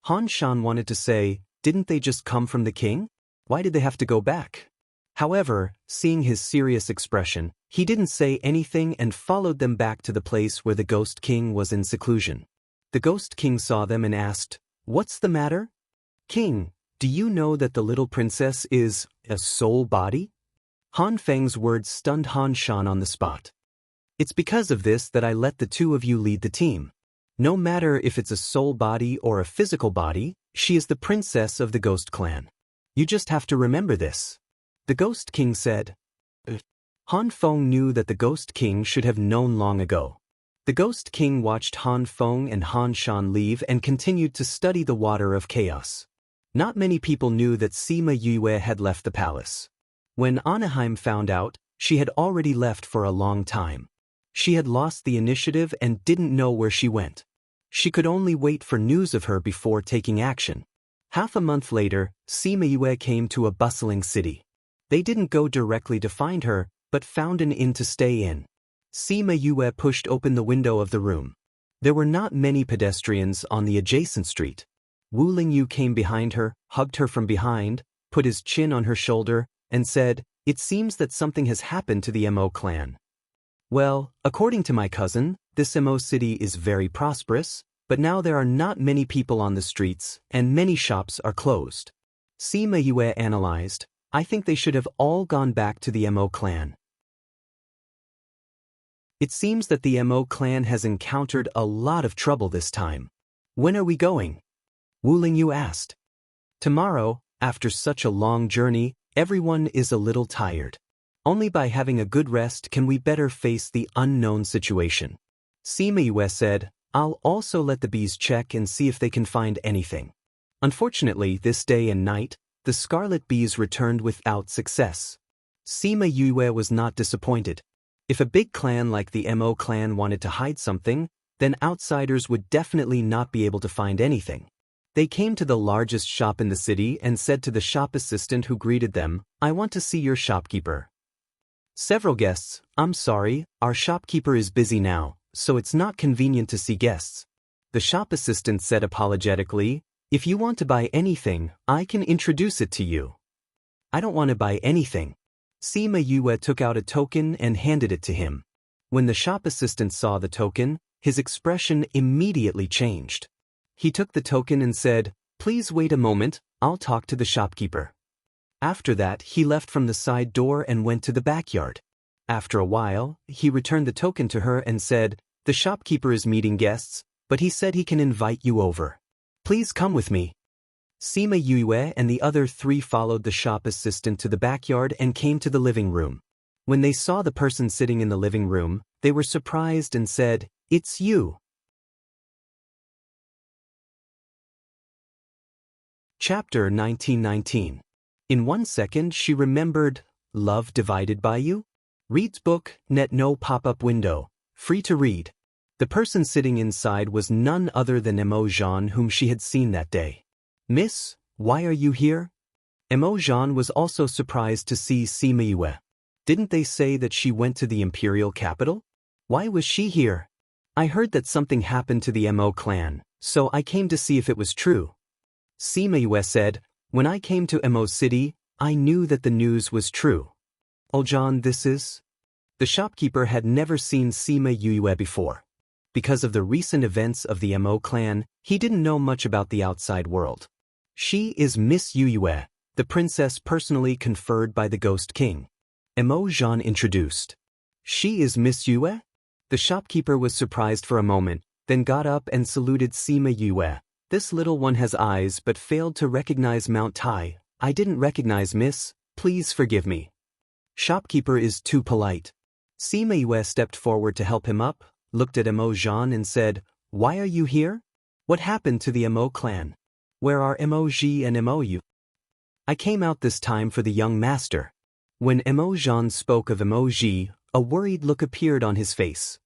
Han Shan wanted to say, didn't they just come from the king? Why did they have to go back? However, seeing his serious expression, he didn't say anything and followed them back to the place where the Ghost King was in seclusion. The Ghost King saw them and asked, what's the matter? King, do you know that the little princess is a soul body? Han Feng's words stunned Han Shan on the spot. It's because of this that I let the two of you lead the team. No matter if it's a soul body or a physical body, she is the princess of the Ghost Clan. You just have to remember this. The Ghost King said. Han Feng knew that the Ghost King should have known long ago. The Ghost King watched Han Feng and Han Shan leave and continued to study the water of chaos. Not many people knew that Sima Yue had left the palace. When Anaheim found out, she had already left for a long time. She had lost the initiative and didn't know where she went. She could only wait for news of her before taking action. Half a month later, Sima Yue came to a bustling city. They didn't go directly to find her, but found an inn to stay in. Sima Yue pushed open the window of the room. There were not many pedestrians on the adjacent street. Wu Lingyu came behind her, hugged her from behind, put his chin on her shoulder, and said, it seems that something has happened to the Mo clan. Well, according to my cousin, this Mo city is very prosperous, but now there are not many people on the streets, and many shops are closed. Sima Yue analyzed, I think they should have all gone back to the Mo clan. It seems that the Mo clan has encountered a lot of trouble this time. When are we going? Wu Lingyu asked. Tomorrow, after such a long journey, everyone is a little tired. Only by having a good rest can we better face the unknown situation. Sima Yue said, I'll also let the bees check and see if they can find anything. Unfortunately, this day and night, the scarlet bees returned without success. Sima Yue was not disappointed. If a big clan like the Mo clan wanted to hide something, then outsiders would definitely not be able to find anything. They came to the largest shop in the city and said to the shop assistant who greeted them, I want to see your shopkeeper. Several guests, I'm sorry, our shopkeeper is busy now, so it's not convenient to see guests. The shop assistant said apologetically, if you want to buy anything, I can introduce it to you. I don't want to buy anything. Sima Yue took out a token and handed it to him. When the shop assistant saw the token, his expression immediately changed. He took the token and said, please wait a moment, I'll talk to the shopkeeper. After that, he left from the side door and went to the backyard. After a while, he returned the token to her and said, the shopkeeper is meeting guests, but he said he can invite you over. Please come with me. Sima Yue and the other three followed the shop assistant to the backyard and came to the living room. When they saw the person sitting in the living room, they were surprised and said, it's you. Chapter 1919. In 1 second she remembered, love divided by you? Reads book, net no pop-up window, free to read. The person sitting inside was none other than Emojin, whom she had seen that day. Miss, why are you here? Emojin was also surprised to see Sima Yue. Didn't they say that she went to the imperial capital? Why was she here? I heard that something happened to the Mo clan, so I came to see if it was true. Sima Yue said, when I came to Mo City, I knew that the news was true. Oljan, this is? The shopkeeper had never seen Sima Yue before. Because of the recent events of the Mo clan, he didn't know much about the outside world. She is Miss Yue, the princess personally conferred by the Ghost King. Emojin introduced. She is Miss Yue? The shopkeeper was surprised for a moment, then got up and saluted Sima Yue. This little one has eyes but failed to recognize Mount Tai. I didn't recognize Miss, please forgive me. Shopkeeper is too polite. Sima Yue stepped forward to help him up, looked at Emojin and said, why are you here? What happened to the Mo clan? Where are Emoji and Mou? I came out this time for the young master. When Emojin spoke of Emoji, a worried look appeared on his face.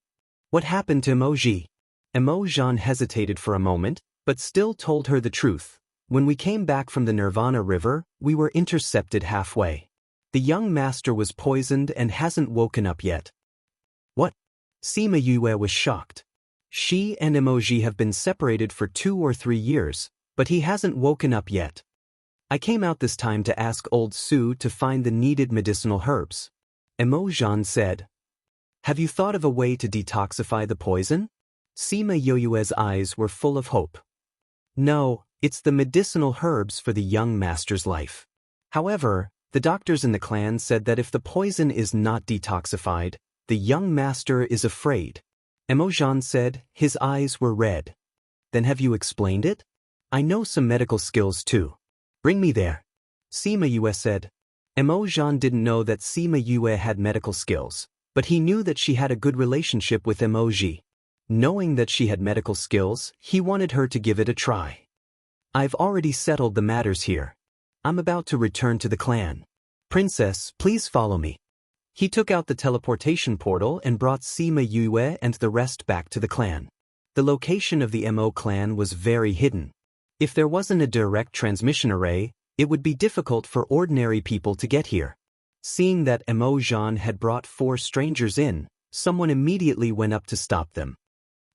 What happened to Emoji? Emojin hesitated for a moment, but still told her the truth. When we came back from the Nirvana River, we were intercepted halfway. The young master was poisoned and hasn't woken up yet. What? Sima Yue was shocked. She and Emoji have been separated for 2 or 3 years, but he hasn't woken up yet. I came out this time to ask Old Su to find the needed medicinal herbs. Emojin said. Have you thought of a way to detoxify the poison? Sima Yue's eyes were full of hope. No, it's the medicinal herbs for the young master's life. However, the doctors in the clan said that if the poison is not detoxified, the young master is afraid. Emojin said, his eyes were red. Then have you explained it? I know some medical skills too. Bring me there. Sima Yue said. Emojin didn't know that Sima Yue had medical skills, but he knew that she had a good relationship with Emoji. Knowing that she had medical skills, he wanted her to give it a try. I've already settled the matters here. I'm about to return to the clan. Princess, please follow me. He took out the teleportation portal and brought Sima Yue and the rest back to the clan. The location of the Mo clan was very hidden. If there wasn't a direct transmission array, it would be difficult for ordinary people to get here. Seeing that Emojin had brought 4 strangers in, someone immediately went up to stop them.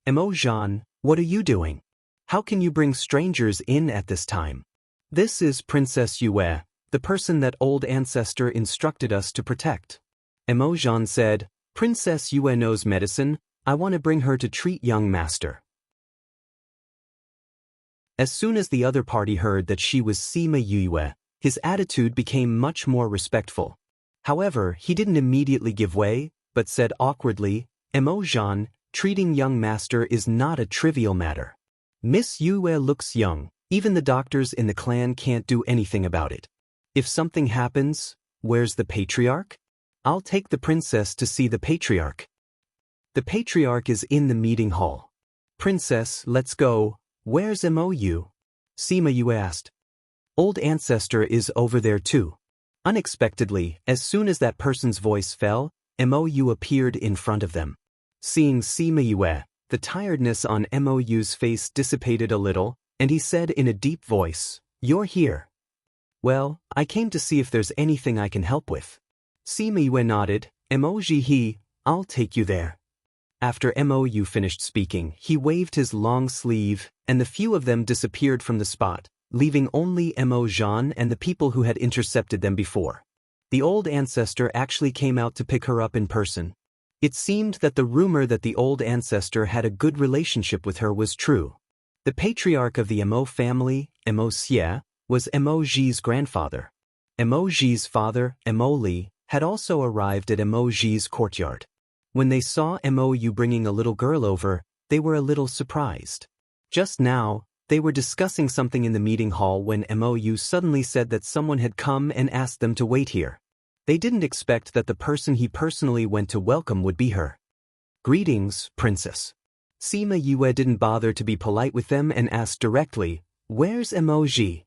Emojin, what are you doing? How can you bring strangers in at this time? This is Princess Yue, the person that old ancestor instructed us to protect. Emojin said, Princess Yue knows medicine, I want to bring her to treat young master. As soon as the other party heard that she was Sima Yue, his attitude became much more respectful. However, he didn't immediately give way, but said awkwardly, Emojin, treating young master is not a trivial matter. Miss Yue looks young, even the doctors in the clan can't do anything about it. If something happens, where's the patriarch? I'll take the princess to see the patriarch. The patriarch is in the meeting hall. Princess, let's go. Where's Mou? Sima Yue asked. Old ancestor is over there too. Unexpectedly, as soon as that person's voice fell, Mou appeared in front of them. Seeing Sima Yue, the tiredness on Mou's face dissipated a little, and he said in a deep voice, You're here. Well, I came to see if there's anything I can help with. Sima Yue nodded, Emoji I'll take you there. After Mou finished speaking, he waved his long sleeve, and the few of them disappeared from the spot, leaving only Emojin and the people who had intercepted them before. The old ancestor actually came out to pick her up in person. It seemed that the rumor that the old ancestor had a good relationship with her was true. The patriarch of the Mo family, Mo Xie, was Emoji's grandfather. Emoji's father, Emoli, had also arrived at Emoji's courtyard. When they saw Mou bringing a little girl over, they were a little surprised. Just now, they were discussing something in the meeting hall when Mou suddenly said that someone had come and asked them to wait here. They didn't expect that the person he personally went to welcome would be her. Greetings, princess. Sima Yue didn't bother to be polite with them and asked directly, Where's Emoji?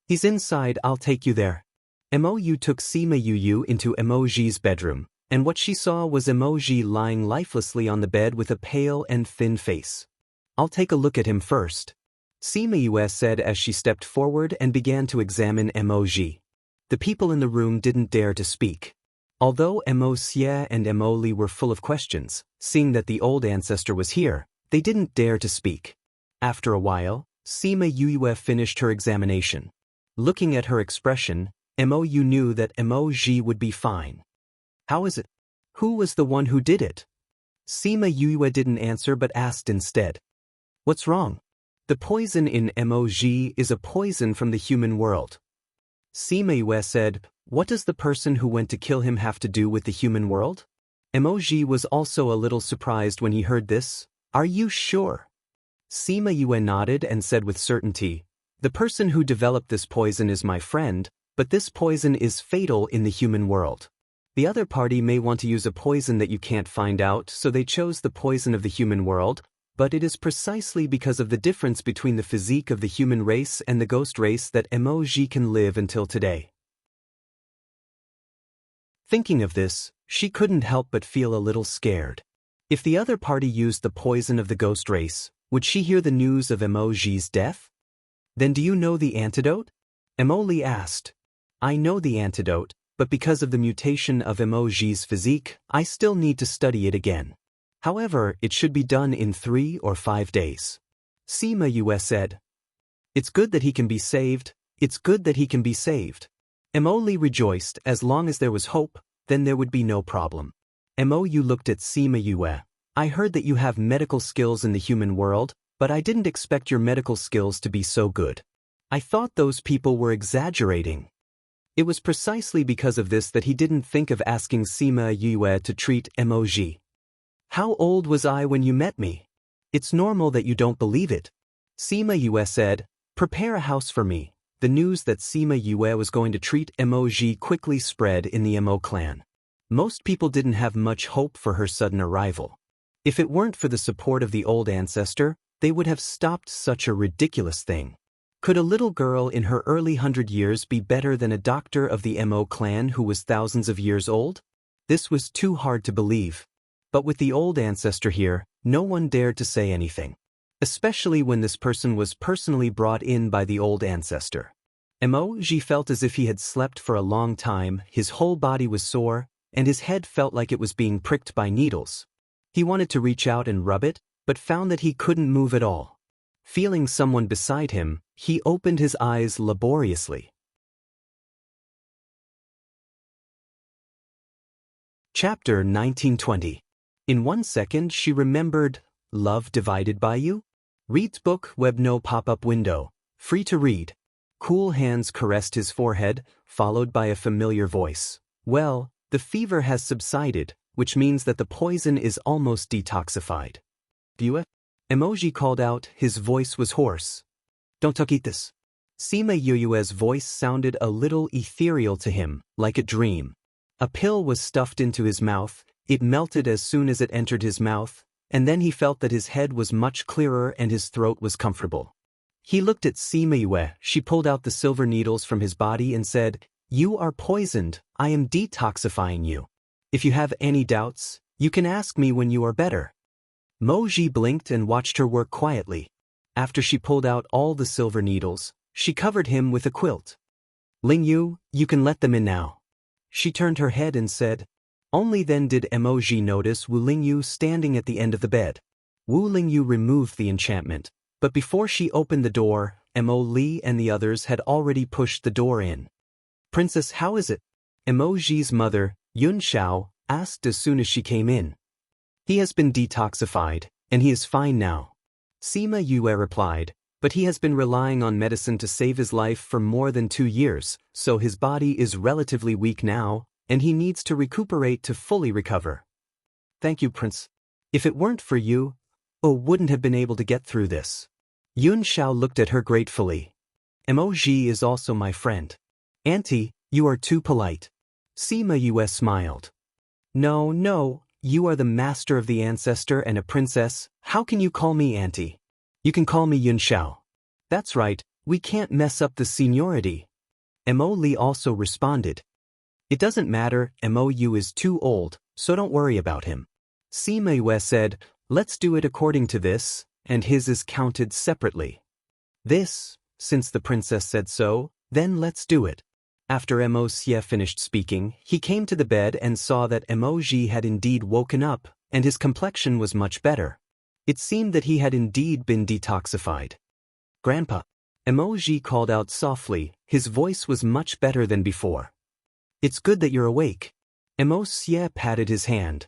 He's inside, I'll take you there. Yu took Sima Yu into Emoji's bedroom, and what she saw was Emoji lying lifelessly on the bed with a pale and thin face. I'll take a look at him first, Sima Yu said as she stepped forward and began to examine Emoji. The people in the room didn't dare to speak. Although Xie and Li were full of questions, seeing that the old ancestor was here, they didn't dare to speak. After a while, Sima Yu finished her examination. Looking at her expression, Yu knew that Emoji would be fine. How is it? Who was the one who did it? Sima Yu didn't answer but asked instead. What's wrong? The poison in Emoji is a poison from the human world. Sima Yu said, what does the person who went to kill him have to do with the human world? Emoji was also a little surprised when he heard this. Are you sure? Sima Yu nodded and said with certainty, the person who developed this poison is my friend, but this poison is fatal in the human world. The other party may want to use a poison that you can't find out, so they chose the poison of the human world, but it is precisely because of the difference between the physique of the human race and the ghost race that Emoji can live until today. Thinking of this, she couldn't help but feel a little scared. If the other party used the poison of the ghost race, would she hear the news of Emoji's death? Then do you know the antidote? Li asked. I know the antidote, but because of the mutation of Emoji's physique, I still need to study it again. However, it should be done in 3 or 5 days. Sima Yu said. It's good that he can be saved, it's good that he can be saved. Li rejoiced. As long as there was hope, then there would be no problem. Yu looked at Sima Yu. I heard that you have medical skills in the human world, but I didn't expect your medical skills to be so good. I thought those people were exaggerating. It was precisely because of this that he didn't think of asking Sima Yu to treat Emoji. How old was I when you met me? It's normal that you don't believe it. Sima Yu said, prepare a house for me. The news that Sima Yu was going to treat Emoji quickly spread in the Emo clan. Most people didn't have much hope for her sudden arrival. If it weren't for the support of the old ancestor, they would have stopped such a ridiculous thing. Could a little girl in her early 100 years be better than a doctor of the Mo clan who was thousands of years old? This was too hard to believe. But with the old ancestor here, no one dared to say anything. Especially when this person was personally brought in by the old ancestor. Emoji felt as if he had slept for a long time, his whole body was sore, and his head felt like it was being pricked by needles. He wanted to reach out and rub it, but found that he couldn't move at all. Feeling someone beside him, he opened his eyes laboriously. Chapter 1920. In 1 second she remembered, Love Divided by You? Reads book, web no pop-up window, free to read. Cool hands caressed his forehead, followed by a familiar voice. Well, the fever has subsided, which means that the poison is almost detoxified. View? Emoji called out, his voice was hoarse. Don't eat this. Sima Yu's voice sounded a little ethereal to him, like a dream. A pill was stuffed into his mouth, it melted as soon as it entered his mouth, and then he felt that his head was much clearer and his throat was comfortable. He looked at Sima Yu. She pulled out the silver needles from his body and said, You are poisoned, I am detoxifying you. If you have any doubts, you can ask me when you are better. Moji blinked and watched her work quietly. After she pulled out all the silver needles, she covered him with a quilt. Ling Yu, you can let them in now. She turned her head and said. Only then did Emoji notice Wu Lingyu standing at the end of the bed. Wu Lingyu removed the enchantment, but before she opened the door, Li and the others had already pushed the door in. Princess, how is it? Emoji's mother, Yun Xiao, asked as soon as she came in. He has been detoxified, and he is fine now. Sima Yue replied, but he has been relying on medicine to save his life for more than 2 years, so his body is relatively weak now, and he needs to recuperate to fully recover. Thank you, Prince. If it weren't for you, I wouldn't have been able to get through this. Yun Xiao looked at her gratefully. Emoji is also my friend. Auntie, you are too polite. Sima Yue smiled. No, you are the master of the ancestor and a princess, how can you call me auntie? You can call me Yun Xiao. That's right, We can't mess up the seniority. Mo Lee also responded. It doesn't matter, Mou is too old, so don't worry about him. Sima Yue said, let's do it according to this, and his is counted separately. This, since the princess said so, then let's do it. After Mo Xie finished speaking, he came to the bed and saw that Mo Ji had indeed woken up, and his complexion was much better. It seemed that he had indeed been detoxified. Grandpa. Mo Ji called out softly, his voice was much better than before. It's good that you're awake. Mo Xie patted his hand.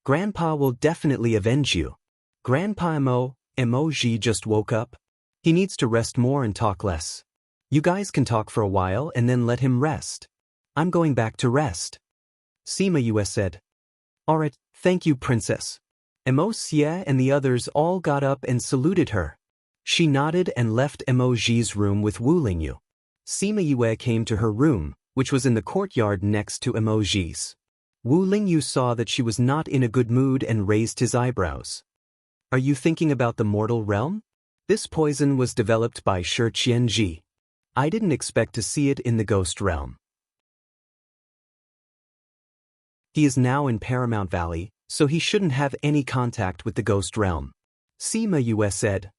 Grandpa will definitely avenge you. Grandpa Mo Ji just woke up. He needs to rest more and talk less. You guys can talk for a while and then let him rest. I'm going back to rest. Sima Yue said. Alright, thank you, princess. Mo Xie and the others all got up and saluted her. She nodded and left Mo Ji's room with Wu Lingyu. Sima Yue came to her room, which was in the courtyard next to Mo Ji's. Wu Lingyu saw that she was not in a good mood and raised his eyebrows. Are you thinking about the mortal realm? This poison was developed by Shi Qianji. I didn't expect to see it in the ghost realm. He is now in Paramount Valley, so he shouldn't have any contact with the ghost realm. Sima Yue said.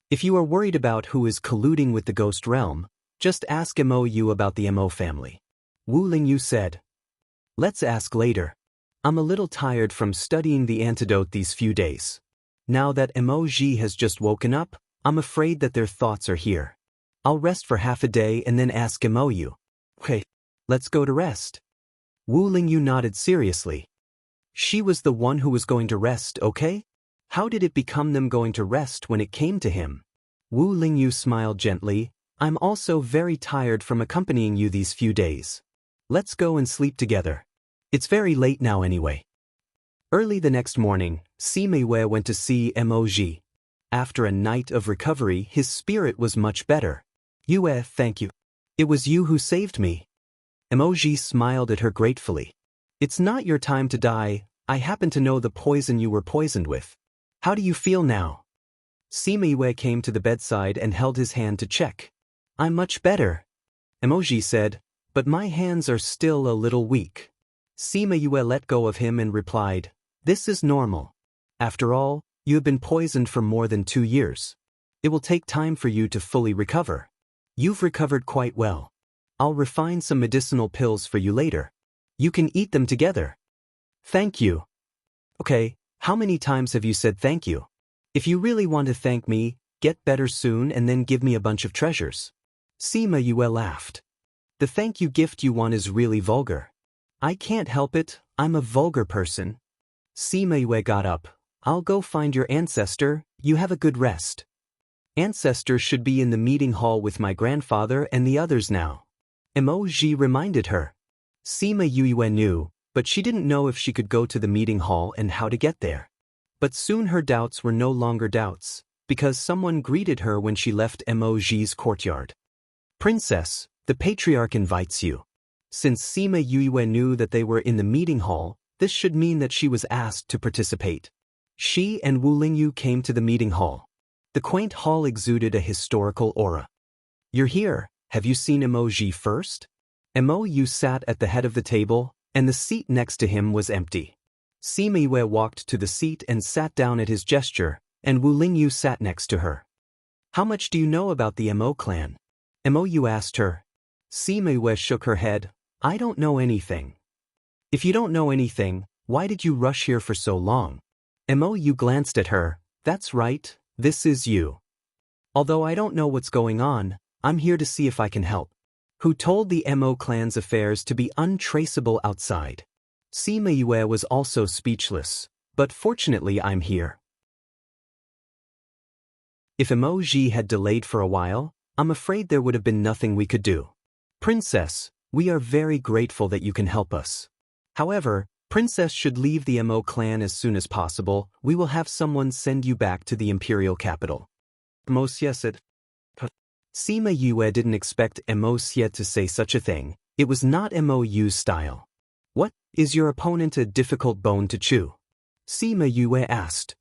If you are worried about who is colluding with the ghost realm, just ask Mo about the Mo family. Wu Lingyu said. Let's ask later. I'm a little tired from studying the antidote these few days. Now that Mo Ji has just woken up, I'm afraid that their thoughts are here. I'll rest for half a day and then ask Mo. Okay, let's go to rest. Wu Lingyu nodded seriously. She was the one who was going to rest, okay? How did it become them going to rest when it came to him? Wu Lingyu smiled gently. I'm also very tired from accompanying you these few days. Let's go and sleep together. It's very late now anyway. Early the next morning, Sima Yue went to see Mo Ji. After a night of recovery, his spirit was much better. Yue, thank you. It was you who saved me. Mo Ji smiled at her gratefully. It's not your time to die. I happen to know the poison you were poisoned with. How do you feel now? Sima Yue came to the bedside and held his hand to check. I'm much better. Mo Ji said, but my hands are still a little weak. Sima Yue let go of him and replied, this is normal. After all, you have been poisoned for more than 2 years. It will take time for you to fully recover. You've recovered quite well. I'll refine some medicinal pills for you later. You can eat them together. Thank you. Okay, how many times have you said thank you? If you really want to thank me, get better soon and then give me a bunch of treasures. Sima Yue laughed. The thank you gift you want is really vulgar. I can't help it, I'm a vulgar person. Sima Yue got up. I'll go find your ancestor, you have a good rest. Ancestor should be in the meeting hall with my grandfather and the others now. Mo Ji reminded her. Sima Yue knew, but she didn't know if she could go to the meeting hall and how to get there. But soon her doubts were no longer doubts, because someone greeted her when she left Mo Ji's courtyard. Princess, the patriarch invites you. Since Sima Yue knew that they were in the meeting hall, this should mean that she was asked to participate. She and Wu Lingyu came to the meeting hall. The quaint hall exuded a historical aura. You're here, have you seen Mo Ji first? Mo Yu sat at the head of the table, and the seat next to him was empty. Sima Yue walked to the seat and sat down at his gesture, and Wu Lingyu sat next to her. How much do you know about the Mo clan? Mo Yu asked her. Sima Yue shook her head. I don't know anything. If you don't know anything, why did you rush here for so long? Mo Yu glanced at her. That's right, this is you. Although I don't know what's going on, I'm here to see if I can help. Who told the Mo clan's affairs to be untraceable outside? Sima Yue was also speechless, but fortunately I'm here. If Mo Ji had delayed for a while, I'm afraid there would have been nothing we could do. Princess, we are very grateful that you can help us. However, Princess should leave the Mo clan as soon as possible. We will have someone send you back to the imperial capital. Mo Xie said. Sima Yue didn't expect Mo Xie to say such a thing. It was not Mo Yu's style. What, is your opponent a difficult bone to chew? Sima Yue asked.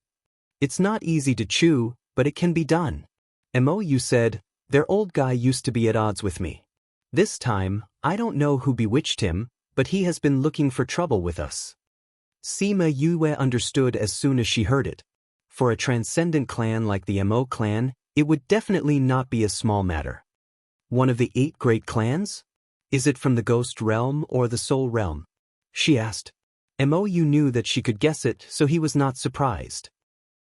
It's not easy to chew, but it can be done. Mo Yu said, Their old guy used to be at odds with me. This time, I don't know who bewitched him, but he has been looking for trouble with us. Sima Yue understood as soon as she heard it. For a transcendent clan like the Mo clan, it would definitely not be a small matter. One of the 8 great clans? Is it from the ghost realm or the soul realm? She asked. Mo Yu knew that she could guess it, so he was not surprised.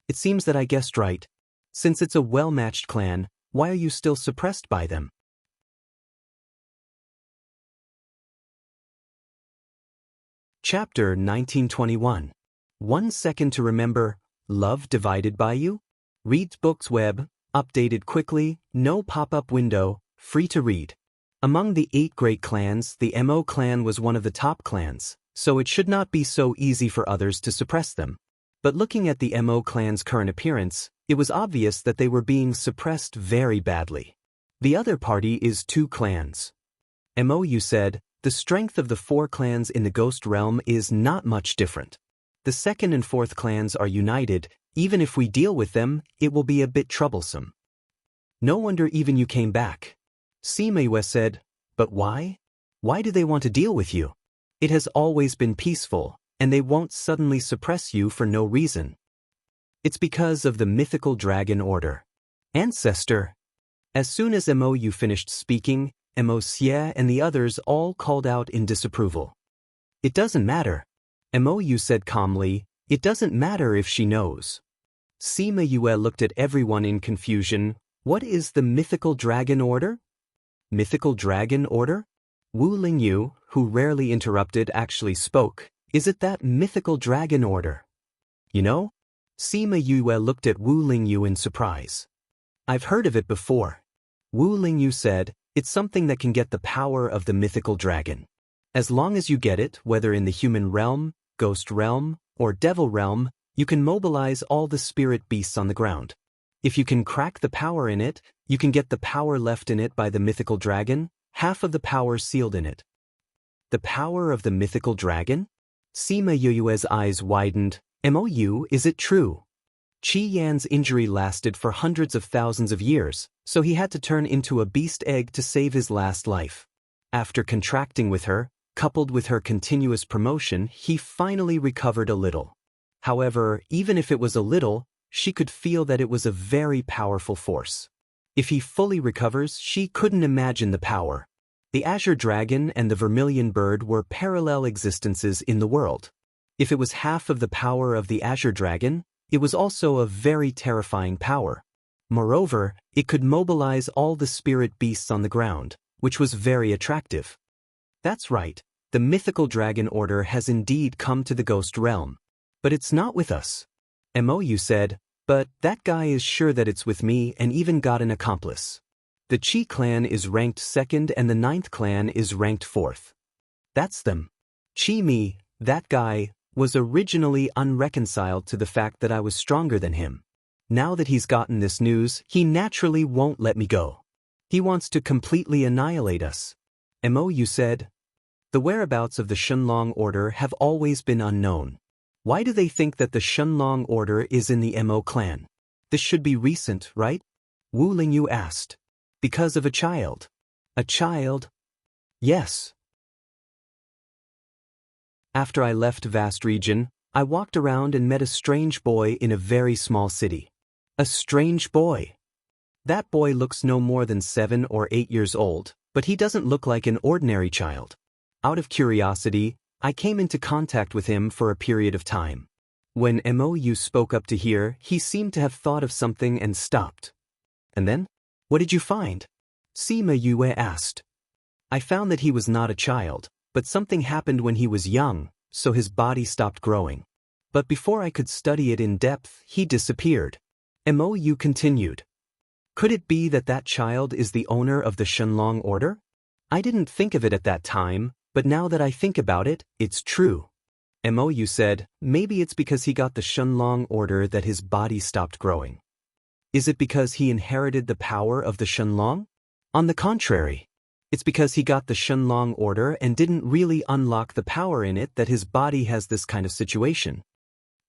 It seems that I guessed right. Since it's a well-matched clan, why are you still suppressed by them? Chapter 1921. 1 second to remember, love divided by you? Reads books web, updated quickly, no pop-up window, free to read. Among the 8 great clans, the Mo clan was one of the top clans, so it should not be so easy for others to suppress them. But looking at the Mo clan's current appearance, it was obvious that they were being suppressed very badly. The other party is 2 clans. Mo Yu said, the strength of the 4 clans in the ghost realm is not much different. The 2nd and 4th clans are united. Even if we deal with them, it will be a bit troublesome. No wonder even you came back. Sima Yue said, but why? Why do they want to deal with you? It has always been peaceful, and they won't suddenly suppress you for no reason. It's because of the mythical dragon order. Ancestor. As soon as Mo Yu finished speaking, Mo Xie and the others all called out in disapproval. It doesn't matter. Mo Yu said calmly, it doesn't matter if she knows. Sima Yue looked at everyone in confusion. What is the mythical dragon order? Mythical dragon order? Wu Lingyu, who rarely interrupted, actually spoke. Is it that mythical dragon order? You know? Sima Yue looked at Wu Lingyu in surprise. I've heard of it before. Wu Lingyu said, it's something that can get the power of the mythical dragon. As long as you get it, whether in the human realm, ghost realm, or devil realm, you can mobilize all the spirit beasts on the ground. If you can crack the power in it, you can get the power left in it by the mythical dragon, half of the power sealed in it. The power of the mythical dragon? Sima Yue's eyes widened. Mo Yu, is it true? Qi Yan's injury lasted for hundreds of thousands of years, so he had to turn into a beast egg to save his last life. After contracting with her, coupled with her continuous promotion, he finally recovered a little. However, even if it was a little, she could feel that it was a very powerful force. If he fully recovers, she couldn't imagine the power. The Azure Dragon and the Vermilion Bird were parallel existences in the world. If it was half of the power of the Azure Dragon, it was also a very terrifying power. Moreover, it could mobilize all the spirit beasts on the ground, which was very attractive. That's right, the mythical dragon order has indeed come to the ghost realm. But it's not with us. Mo Yu said, but that guy is sure that it's with me and even got an accomplice. The Qi clan is ranked 2nd and the 9th clan is ranked 4th. That's them. Qi Mi, that guy, was originally unreconciled to the fact that I was stronger than him. Now that he's gotten this news, he naturally won't let me go. He wants to completely annihilate us. Mo Yu said, the whereabouts of the Shenlong order have always been unknown. Why do they think that the Shenlong order is in the Mo clan? This should be recent, right? Wu Lingyu asked. Because of a child. A child? Yes. After I left Vast Region, I walked around and met a strange boy in a very small city. A strange boy. That boy looks no more than 7 or 8 years old, but he doesn't look like an ordinary child. Out of curiosity, I came into contact with him for a period of time. When Mo Yu spoke up to hear, he seemed to have thought of something and stopped. And then? What did you find? Sima Yue asked. I found that he was not a child, but something happened when he was young, so his body stopped growing. But before I could study it in depth, he disappeared. Mo Yu continued. Could it be that that child is the owner of the Shenlong order? I didn't think of it at that time, but now that I think about it, it's true. Mo Yu said, maybe it's because he got the Shenlong order that his body stopped growing. Is it because he inherited the power of the Shenlong? On the contrary. It's because he got the Shenlong order and didn't really unlock the power in it that his body has this kind of situation.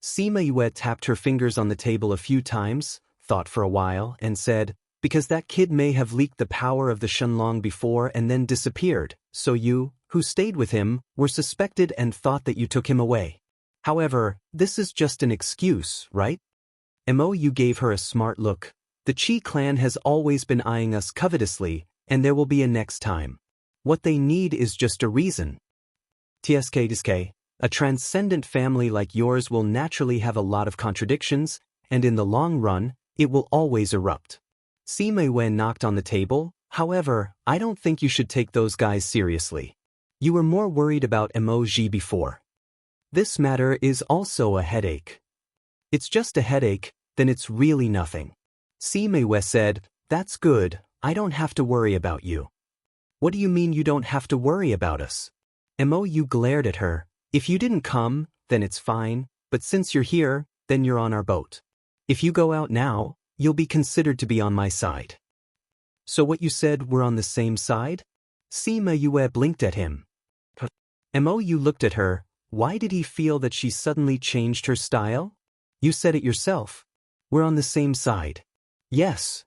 Sima Yue tapped her fingers on the table a few times, thought for a while, and said, Because that kid may have leaked the power of the Shenlong before and then disappeared, so you, who stayed with him, were suspected and thought that you took him away. However, this is just an excuse, right? Mou gave her a smart look. The Qi clan has always been eyeing us covetously, and there will be a next time. What they need is just a reason. TSK, a transcendent family like yours will naturally have a lot of contradictions, and in the long run, it will always erupt. Sima Yue knocked on the table. However, I don't think you should take those guys seriously. You were more worried about emoji before. This matter is also a headache. It's just a headache, then it's really nothing. Sima Yue said, that's good, I don't have to worry about you. What do you mean you don't have to worry about us? Mou glared at her. If you didn't come, then it's fine, but since you're here, then you're on our boat. If you go out now, you'll be considered to be on my side. So what you said we're on the same side? Sima Yue blinked at him. Mou looked at her. Why did he feel that she suddenly changed her style? You said it yourself. We're on the same side. Yes.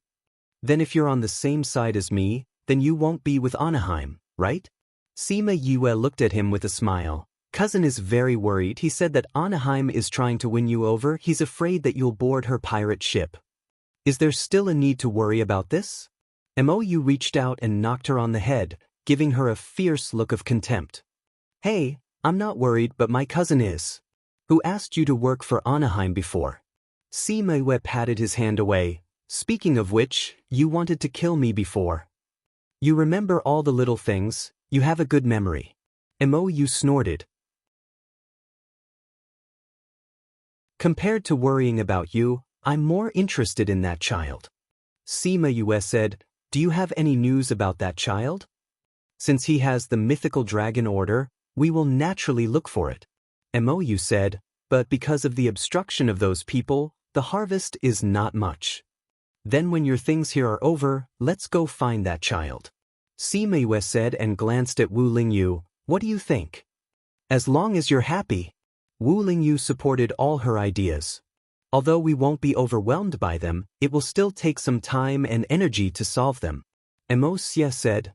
Then if you're on the same side as me, then you won't be with Anaheim, right? Sima Yue looked at him with a smile. Cousin is very worried. He said that Anaheim is trying to win you over. He's afraid that you'll board her pirate ship. Is there still a need to worry about this? Mou reached out and knocked her on the head, giving her a fierce look of contempt. Hey, I'm not worried, but my cousin is. Who asked you to work for Anaheim before? Sima Yue patted his hand away. Speaking of which, you wanted to kill me before. You remember all the little things, you have a good memory. Mou snorted. Compared to worrying about you, I'm more interested in that child. Sima Yue said, do you have any news about that child? Since he has the mythical dragon order, we will naturally look for it. Mou said, but because of the obstruction of those people, the harvest is not much. Then when your things here are over, let's go find that child. Sima Yue said and glanced at Wu Lingyu. What do you think? As long as you're happy. Wu Lingyu supported all her ideas. Although we won't be overwhelmed by them, it will still take some time and energy to solve them. Mou Xie said,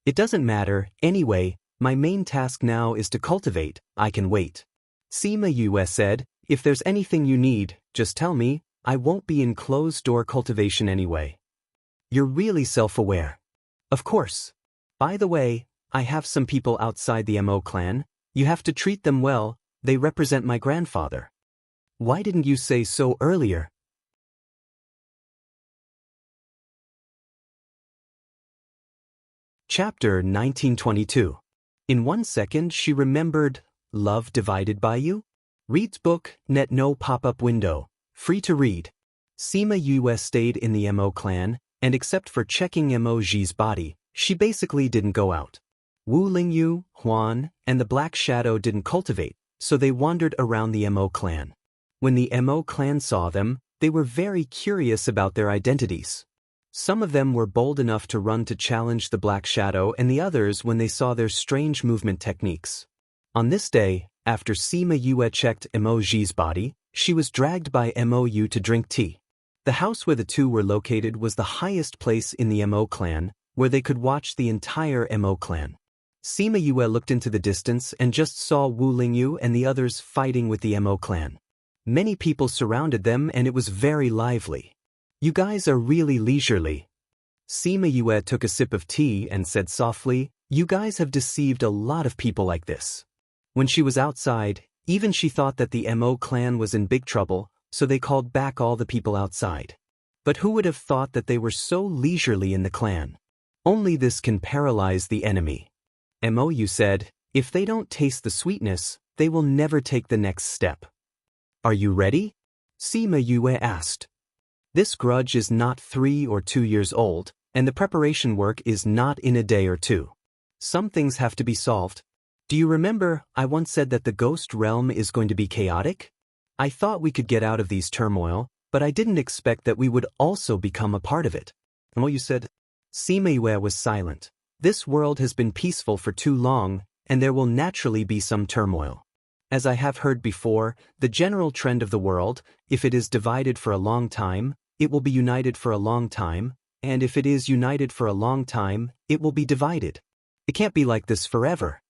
it doesn't matter, anyway, my main task now is to cultivate, I can wait. Sima Yue said, if there's anything you need, just tell me, I won't be in closed-door cultivation anyway. You're really self-aware. Of course. By the way, I have some people outside the Mo clan. You have to treat them well, they represent my grandfather. Why didn't you say so earlier? Chapter 1922. In 1 second she remembered, Love Divided by You? Reads book, net no pop-up window, free to read. Sima Yue stayed in the Mo clan, and except for checking Moji's body, she basically didn't go out. Wu Lingyu, Huan, and the Black Shadow didn't cultivate, so they wandered around the Mo clan. When the Mo clan saw them, they were very curious about their identities. Some of them were bold enough to run to challenge the Black Shadow and the others when they saw their strange movement techniques. On this day, after Sima Yue checked Moji's body, she was dragged by Mou to drink tea. The house where the two were located was the highest place in the Mo clan, where they could watch the entire Mo clan. Sima Yue looked into the distance and just saw Wu Lingyu and the others fighting with the Mo clan. Many people surrounded them and it was very lively. You guys are really leisurely. Sima Yue took a sip of tea and said softly, you guys have deceived a lot of people like this. When she was outside, even she thought that the Mo clan was in big trouble, so they called back all the people outside. But who would have thought that they were so leisurely in the clan? Only this can paralyze the enemy. Mou said, if they don't taste the sweetness, they will never take the next step. Are you ready? Sima Yue asked. This grudge is not 3 or 2 years old, and the preparation work is not in a day or two. Some things have to be solved. Do you remember, I once said that the ghost realm is going to be chaotic? I thought we could get out of these turmoil, but I didn't expect that we would also become a part of it. Mou said. Sima Yue was silent. This world has been peaceful for too long, and there will naturally be some turmoil. As I have heard before, the general trend of the world, if it is divided for a long time, it will be united for a long time, and if it is united for a long time, it will be divided. It can't be like this forever.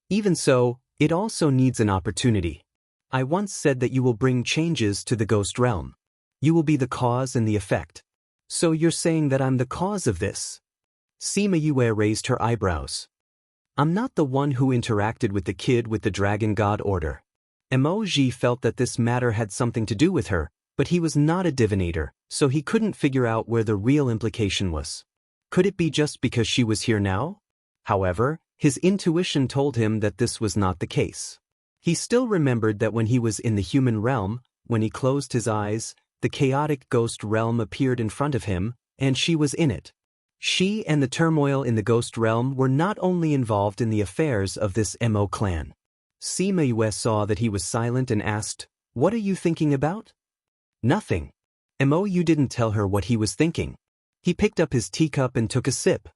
Even so, it also needs an opportunity. I once said that you will bring changes to the ghost realm. You will be the cause and the effect. So you're saying that I'm the cause of this? Sima Yue raised her eyebrows. I'm not the one who interacted with the kid with the dragon god order. Emoji felt that this matter had something to do with her, but he was not a divinator, so he couldn't figure out where the real implication was. Could it be just because she was here now? However, his intuition told him that this was not the case. He still remembered that when he was in the human realm, when he closed his eyes, the chaotic ghost realm appeared in front of him, and she was in it. She and the turmoil in the ghost realm were not only involved in the affairs of this Mo clan. Sima Yue saw that he was silent and asked, "What are you thinking about?" "Nothing." Mo Yu didn't tell her what he was thinking. He picked up his teacup and took a sip.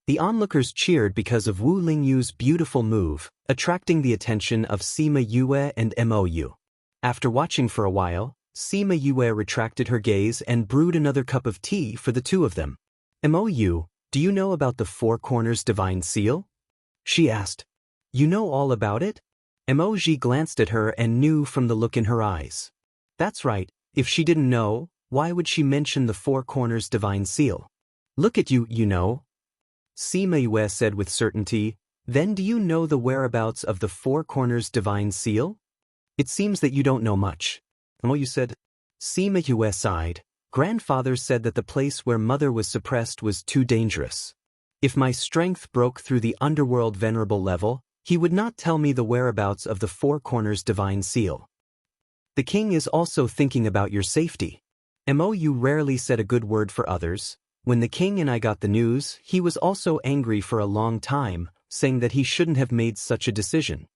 The onlookers cheered because of Wu Lingyu's beautiful move, attracting the attention of Sima Yue and Mo Yu. After watching for a while, Sima Yue retracted her gaze and brewed another cup of tea for the two of them. "Mo Yu, do you know about the Four Corners Divine Seal?" she asked. "You know all about it?" Emoji glanced at her and knew from the look in her eyes. That's right, if she didn't know, why would she mention the Four Corners Divine Seal? "Look at you, you know." Sima Yue said with certainty, "Then do you know the whereabouts of the Four Corners Divine Seal?" "It seems that you don't know much." Emoji said. Sima Yue sighed. "Grandfather said that the place where mother was suppressed was too dangerous. If my strength broke through the underworld venerable level, he would not tell me the whereabouts of the Four Corners Divine Seal. The king is also thinking about your safety." Mou rarely said a good word for others. When the king and I got the news, he was also angry for a long time, saying that he shouldn't have made such a decision.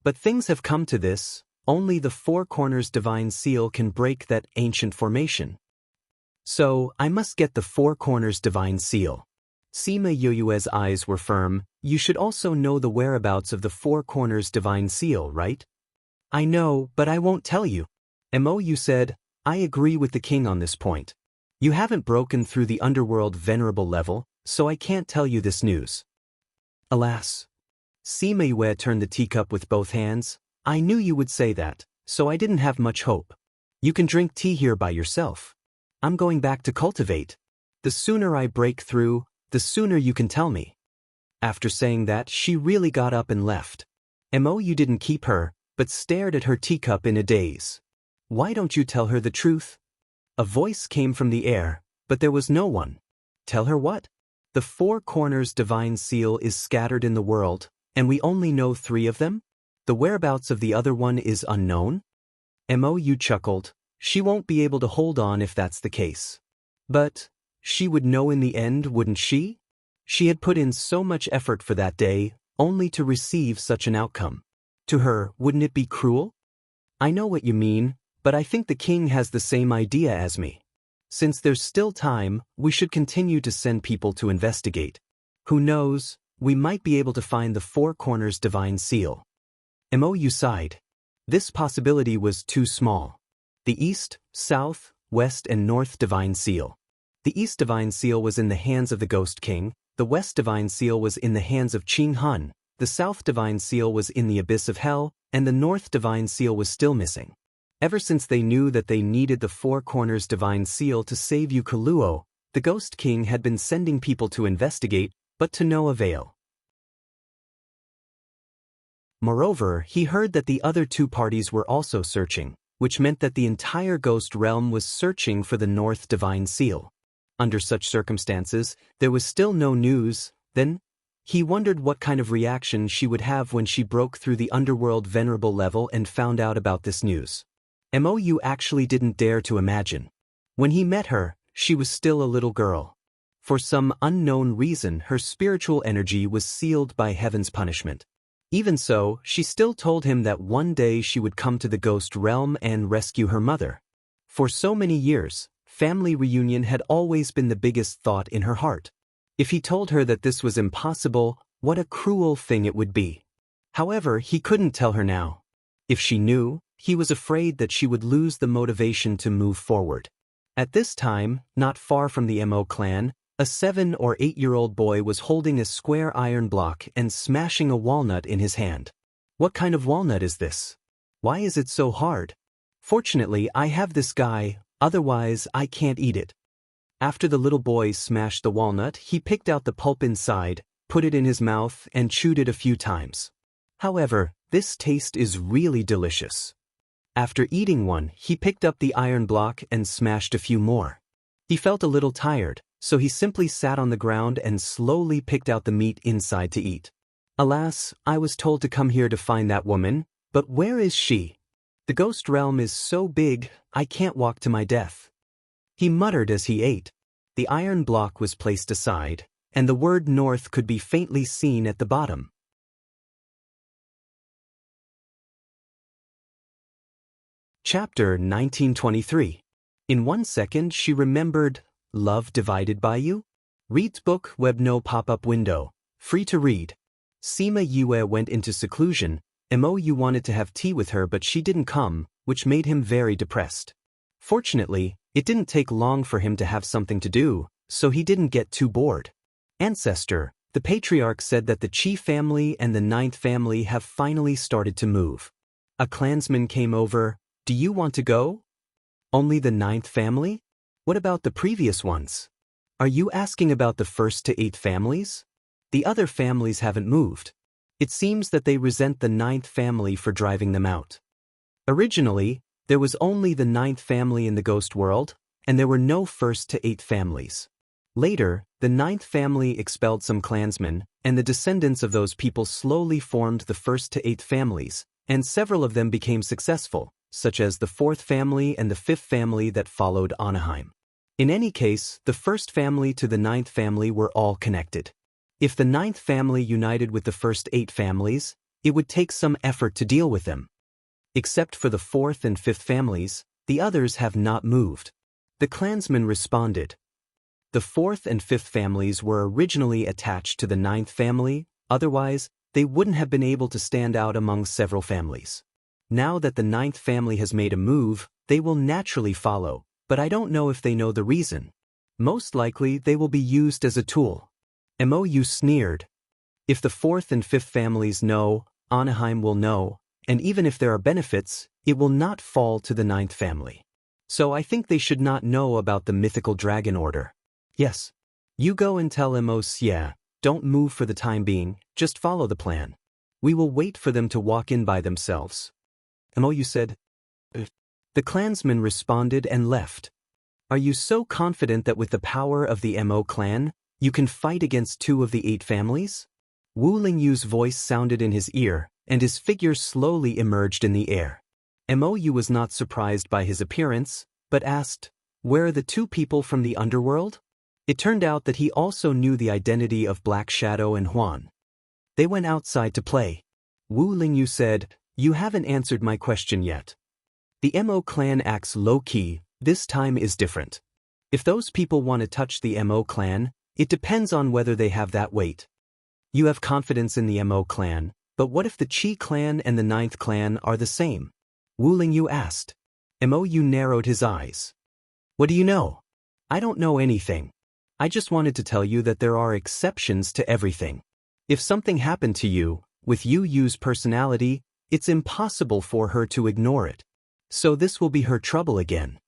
But things have come to this, only the Four Corners Divine Seal can break that ancient formation. So, I must get the Four Corners Divine Seal. Sima Yue's eyes were firm. "You should also know the whereabouts of the Four Corners Divine Seal, right?" "I know, but I won't tell you." Mou said, "I agree with the king on this point. You haven't broken through the underworld venerable level, so I can't tell you this news." Alas. Sima Yue turned the teacup with both hands. "I knew you would say that, so I didn't have much hope. You can drink tea here by yourself. I'm going back to cultivate. The sooner I break through, the sooner you can tell me." After saying that, she really got up and left. Mou didn't keep her, but stared at her teacup in a daze. "Why don't you tell her the truth?" A voice came from the air, but there was no one. "Tell her what?" "The Four Corners Divine Seal is scattered in the world, and we only know 3 of them? The whereabouts of the other one is unknown?" Mou chuckled. "She won't be able to hold on if that's the case. But she would know in the end, wouldn't she? She had put in so much effort for that day, only to receive such an outcome. To her, wouldn't it be cruel?" "I know what you mean, but I think the king has the same idea as me. Since there's still time, we should continue to send people to investigate. Who knows, we might be able to find the Four Corners Divine Seal." Mou sighed. This possibility was too small. The East, South, West and North Divine Seal. The East Divine Seal was in the hands of the Ghost King, the West Divine Seal was in the hands of Qing Hun, the South Divine Seal was in the Abyss of Hell, and the North Divine Seal was still missing. Ever since they knew that they needed the Four Corners Divine Seal to save Yukoluo, the Ghost King had been sending people to investigate, but to no avail. Moreover, he heard that the other 2 parties were also searching, which meant that the entire Ghost Realm was searching for the North Divine Seal. Under such circumstances, there was still no news. Then, he wondered what kind of reaction she would have when she broke through the underworld venerable level and found out about this news. Mou actually didn't dare to imagine. When he met her, she was still a little girl. For some unknown reason, her spiritual energy was sealed by heaven's punishment. Even so, she still told him that one day she would come to the ghost realm and rescue her mother. For so many years, family reunion had always been the biggest thought in her heart. If he told her that this was impossible, what a cruel thing it would be. However, he couldn't tell her now. If she knew, He was afraid that she would lose the motivation to move forward. At this time, not far from the Mo clan, a 7 or 8-year-old boy was holding a square iron block and smashing a walnut in his hand. What kind of walnut is this? Why is it so hard? Fortunately, I have this guy, otherwise I can't eat it. After the little boy smashed the walnut, he picked out the pulp inside, put it in his mouth, and chewed it a few times. However, this taste is really delicious. After eating one, he picked up the iron block and smashed a few more. He felt a little tired, so he simply sat on the ground and slowly picked out the meat inside to eat. Alas, I was told to come here to find that woman, but where is she? The ghost realm is so big, I can't walk to my death. He muttered as he ate. The iron block was placed aside, and the word north could be faintly seen at the bottom. Chapter 1923. In 1 second she remembered, Love Divided by You? Reads book, web no pop-up window. Free to read. Sima Yue went into seclusion. Mo wanted to have tea with her but she didn't come, which made him very depressed. Fortunately, it didn't take long for him to have something to do, so he didn't get too bored. Ancestor, the patriarch said that the Qi family and the 9th family have finally started to move. A clansman came over. Do you want to go? Only the 9th family? What about the previous ones? Are you asking about the 1st to 8th families? The other families haven't moved. It seems that they resent the 9th family for driving them out. Originally, there was only the 9th family in the ghost world, and there were no 1st to 8th families. Later, the 9th family expelled some clansmen, and the descendants of those people slowly formed the 1st to 8th families, and several of them became successful, such as the 4th family and the 5th family that followed Anaheim. In any case, the 1st family to the 9th family were all connected. If the 9th family united with the first 8 families, it would take some effort to deal with them. Except for the 4th and 5th families, the others have not moved. The clansman responded. The 4th and 5th families were originally attached to the 9th family, otherwise, they wouldn't have been able to stand out among several families. Now that the 9th family has made a move, they will naturally follow, but I don't know if they know the reason. Most likely, they will be used as a tool. Mou sneered. If the 4th and 5th families know, Anaheim will know, and even if there are benefits, it will not fall to the 9th family. So I think they should not know about the mythical dragon order. Yes. You go and tell Mos, yeah, don't move for the time being, just follow the plan. We will wait for them to walk in by themselves. Mou said. The clansman responded and left. Are you so confident that with the power of the Mo clan, you can fight against 2 of the 8 families? Wu Lingyu's voice sounded in his ear, and his figure slowly emerged in the air. Mou was not surprised by his appearance, but asked, where are the 2 people from the underworld? It turned out that he also knew the identity of Black Shadow and Huan. They went outside to play. Wu Lingyu said, you haven't answered my question yet. The Mo clan acts low-key, this time is different. If those people want to touch the Mo clan, it depends on whether they have that weight. You have confidence in the Mo clan, but what if the Qi clan and the 9th clan are the same? Wu Lingyu asked. Mou narrowed his eyes. What do you know? I don't know anything. I just wanted to tell you that there are exceptions to everything. If something happened to you, with Yu's personality, it's impossible for her to ignore it. So this will be her trouble again.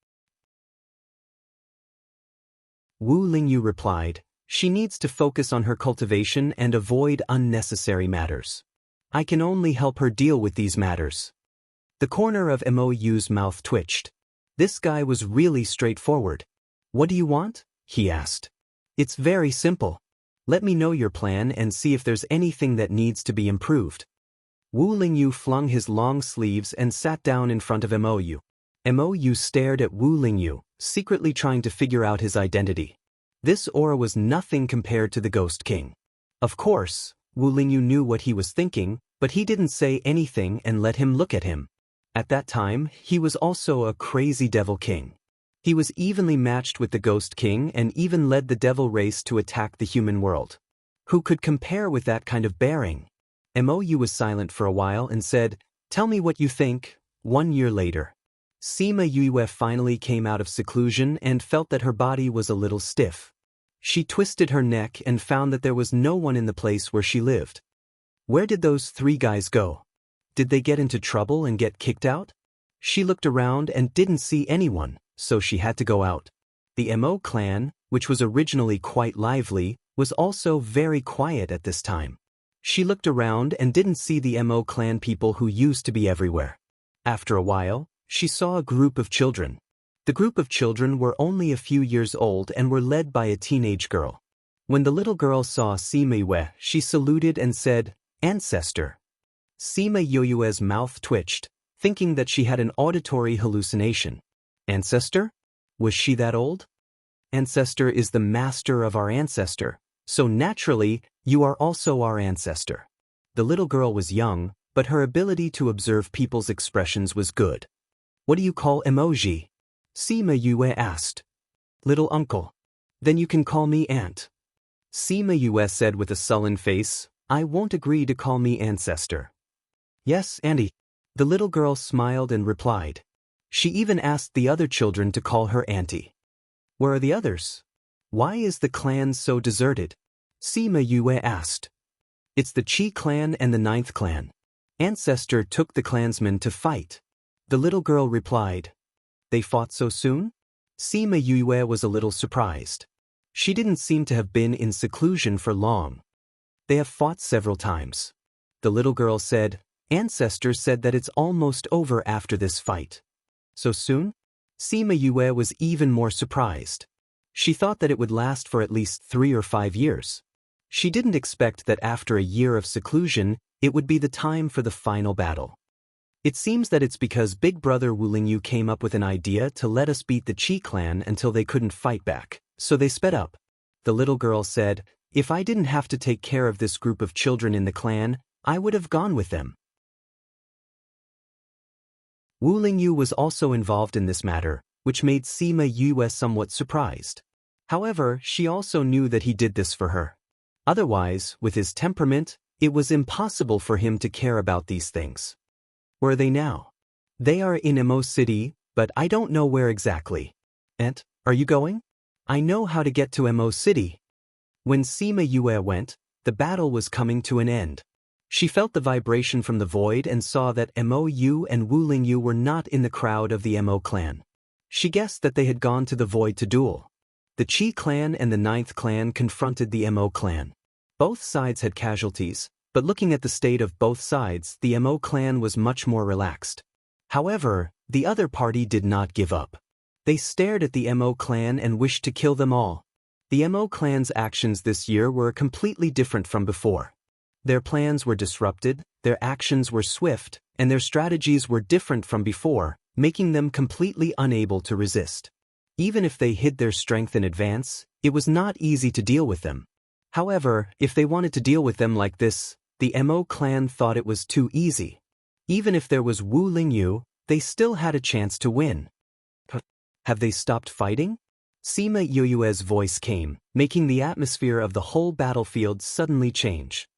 Wu Lingyu replied, she needs to focus on her cultivation and avoid unnecessary matters. I can only help her deal with these matters. The corner of Mou's mouth twitched. This guy was really straightforward. What do you want? He asked. It's very simple. Let me know your plan and see if there's anything that needs to be improved. Wu Lingyu flung his long sleeves and sat down in front of Mou. Mou stared at Wu Lingyu, secretly trying to figure out his identity. This aura was nothing compared to the Ghost King. Of course, Wu Lingyu knew what he was thinking, but he didn't say anything and let him look at him. At that time, he was also a crazy devil king. He was evenly matched with the Ghost King and even led the devil race to attack the human world. Who could compare with that kind of bearing? Mou was silent for a while and said, tell me what you think, 1 year later. Sima Yue finally came out of seclusion and felt that her body was a little stiff. She twisted her neck and found that there was no one in the place where she lived. Where did those 3 guys go? Did they get into trouble and get kicked out? She looked around and didn't see anyone, so she had to go out. The Mo clan, which was originally quite lively, was also very quiet at this time. She looked around and didn't see the Mo clan people who used to be everywhere. After a while, she saw a group of children. The group of children were only a few years old and were led by a teenage girl. When the little girl saw Sima Yue, she saluted and said, "Ancestor." Sima Yue's mouth twitched, thinking that she had an auditory hallucination. Ancestor? Was she that old? Ancestor is the master of our ancestor, so naturally, you are also our ancestor. The little girl was young, but her ability to observe people's expressions was good. What do you call emoji? Sima Yue asked. Little uncle. Then you can call me aunt. Sima Yue said with a sullen face, I won't agree to call me ancestor. Yes, auntie. The little girl smiled and replied. She even asked the other children to call her auntie. Where are the others? Why is the clan so deserted? Sima Yue asked. It's the Qi clan and the 9th clan. Ancestor took the clansmen to fight. The little girl replied. They fought so soon? Sima Yue was a little surprised. She didn't seem to have been in seclusion for long. They have fought several times. The little girl said, Ancestor said that it's almost over after this fight. So soon? Sima Yue was even more surprised. She thought that it would last for at least 3 or 5 years. She didn't expect that after a year of seclusion, it would be the time for the final battle. It seems that it's because Big Brother Wu Lingyu came up with an idea to let us beat the Qi clan until they couldn't fight back, so they sped up. The little girl said, if I didn't have to take care of this group of children in the clan, I would have gone with them. Wu Lingyu was also involved in this matter, which made Sima Yue somewhat surprised. However, she also knew that he did this for her. Otherwise, with his temperament, it was impossible for him to care about these things. Where are they now? They are in Mo City, but I don't know where exactly. Aunt, are you going? I know how to get to Mo City. When Sima Yue went, the battle was coming to an end. She felt the vibration from the void and saw that Mo and Wu Lingyu were not in the crowd of the Mo clan. She guessed that they had gone to the void to duel. The Qi clan and the 9th clan confronted the Mo clan. Both sides had casualties, but looking at the state of both sides, the Mo clan was much more relaxed. However, the other party did not give up. They stared at the Mo clan and wished to kill them all. The Mo clan's actions this year were completely different from before. Their plans were disrupted, their actions were swift, and their strategies were different from before, making them completely unable to resist. Even if they hid their strength in advance, it was not easy to deal with them. However, if they wanted to deal with them like this, the Mo clan thought it was too easy. Even if there was Wu Lingyu, they still had a chance to win. Have they stopped fighting? Sima Yue's voice came, making the atmosphere of the whole battlefield suddenly change.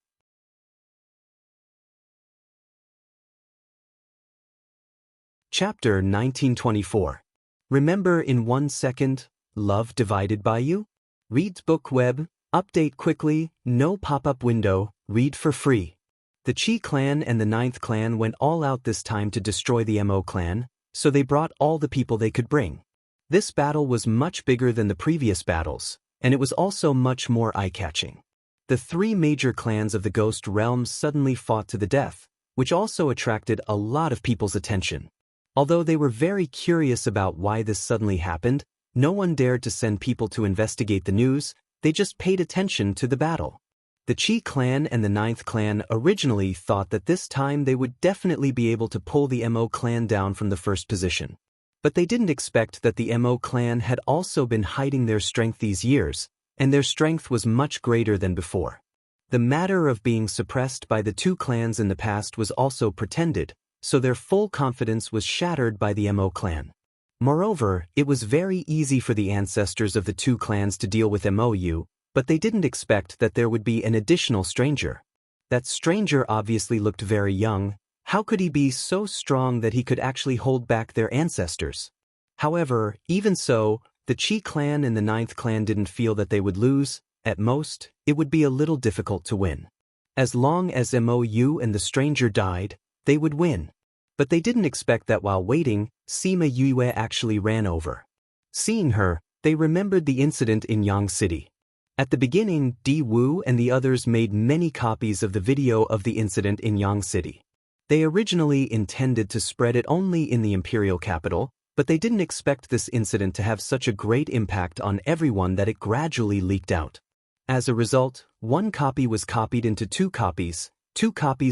Chapter 1924. Remember in 1 second, love divided by you? Reads book web, update quickly, no pop-up window, read for free. The Qi clan and the 9th clan went all out this time to destroy the Mo clan, so they brought all the people they could bring. This battle was much bigger than the previous battles, and it was also much more eye-catching. The 3 major clans of the Ghost Realm suddenly fought to the death, which also attracted a lot of people's attention. Although they were very curious about why this suddenly happened, no one dared to send people to investigate the news, they just paid attention to the battle. The Qi clan and the 9th clan originally thought that this time they would definitely be able to pull the Mo clan down from the first position. But they didn't expect that the Mo clan had also been hiding their strength these years, and their strength was much greater than before. The matter of being suppressed by the 2 clans in the past was also pretended, so their full confidence was shattered by the Mo clan. Moreover, it was very easy for the ancestors of the 2 clans to deal with Mou, but they didn't expect that there would be an additional stranger. That stranger obviously looked very young, How could he be so strong that he could actually hold back their ancestors? However, even so, the Qi clan and the Ninth clan didn't feel that they would lose. At most, it would be a little difficult to win. As long as Mou and the stranger died, they would win. But they didn't expect that while waiting, Sima Yue actually ran over. Seeing her, they remembered the incident in Yang City. At the beginning, Di Wu and the others made many copies of the video of the incident in Yang City. They originally intended to spread it only in the imperial capital, but they didn't expect this incident to have such a great impact on everyone that it gradually leaked out. As a result, one copy was copied into two copies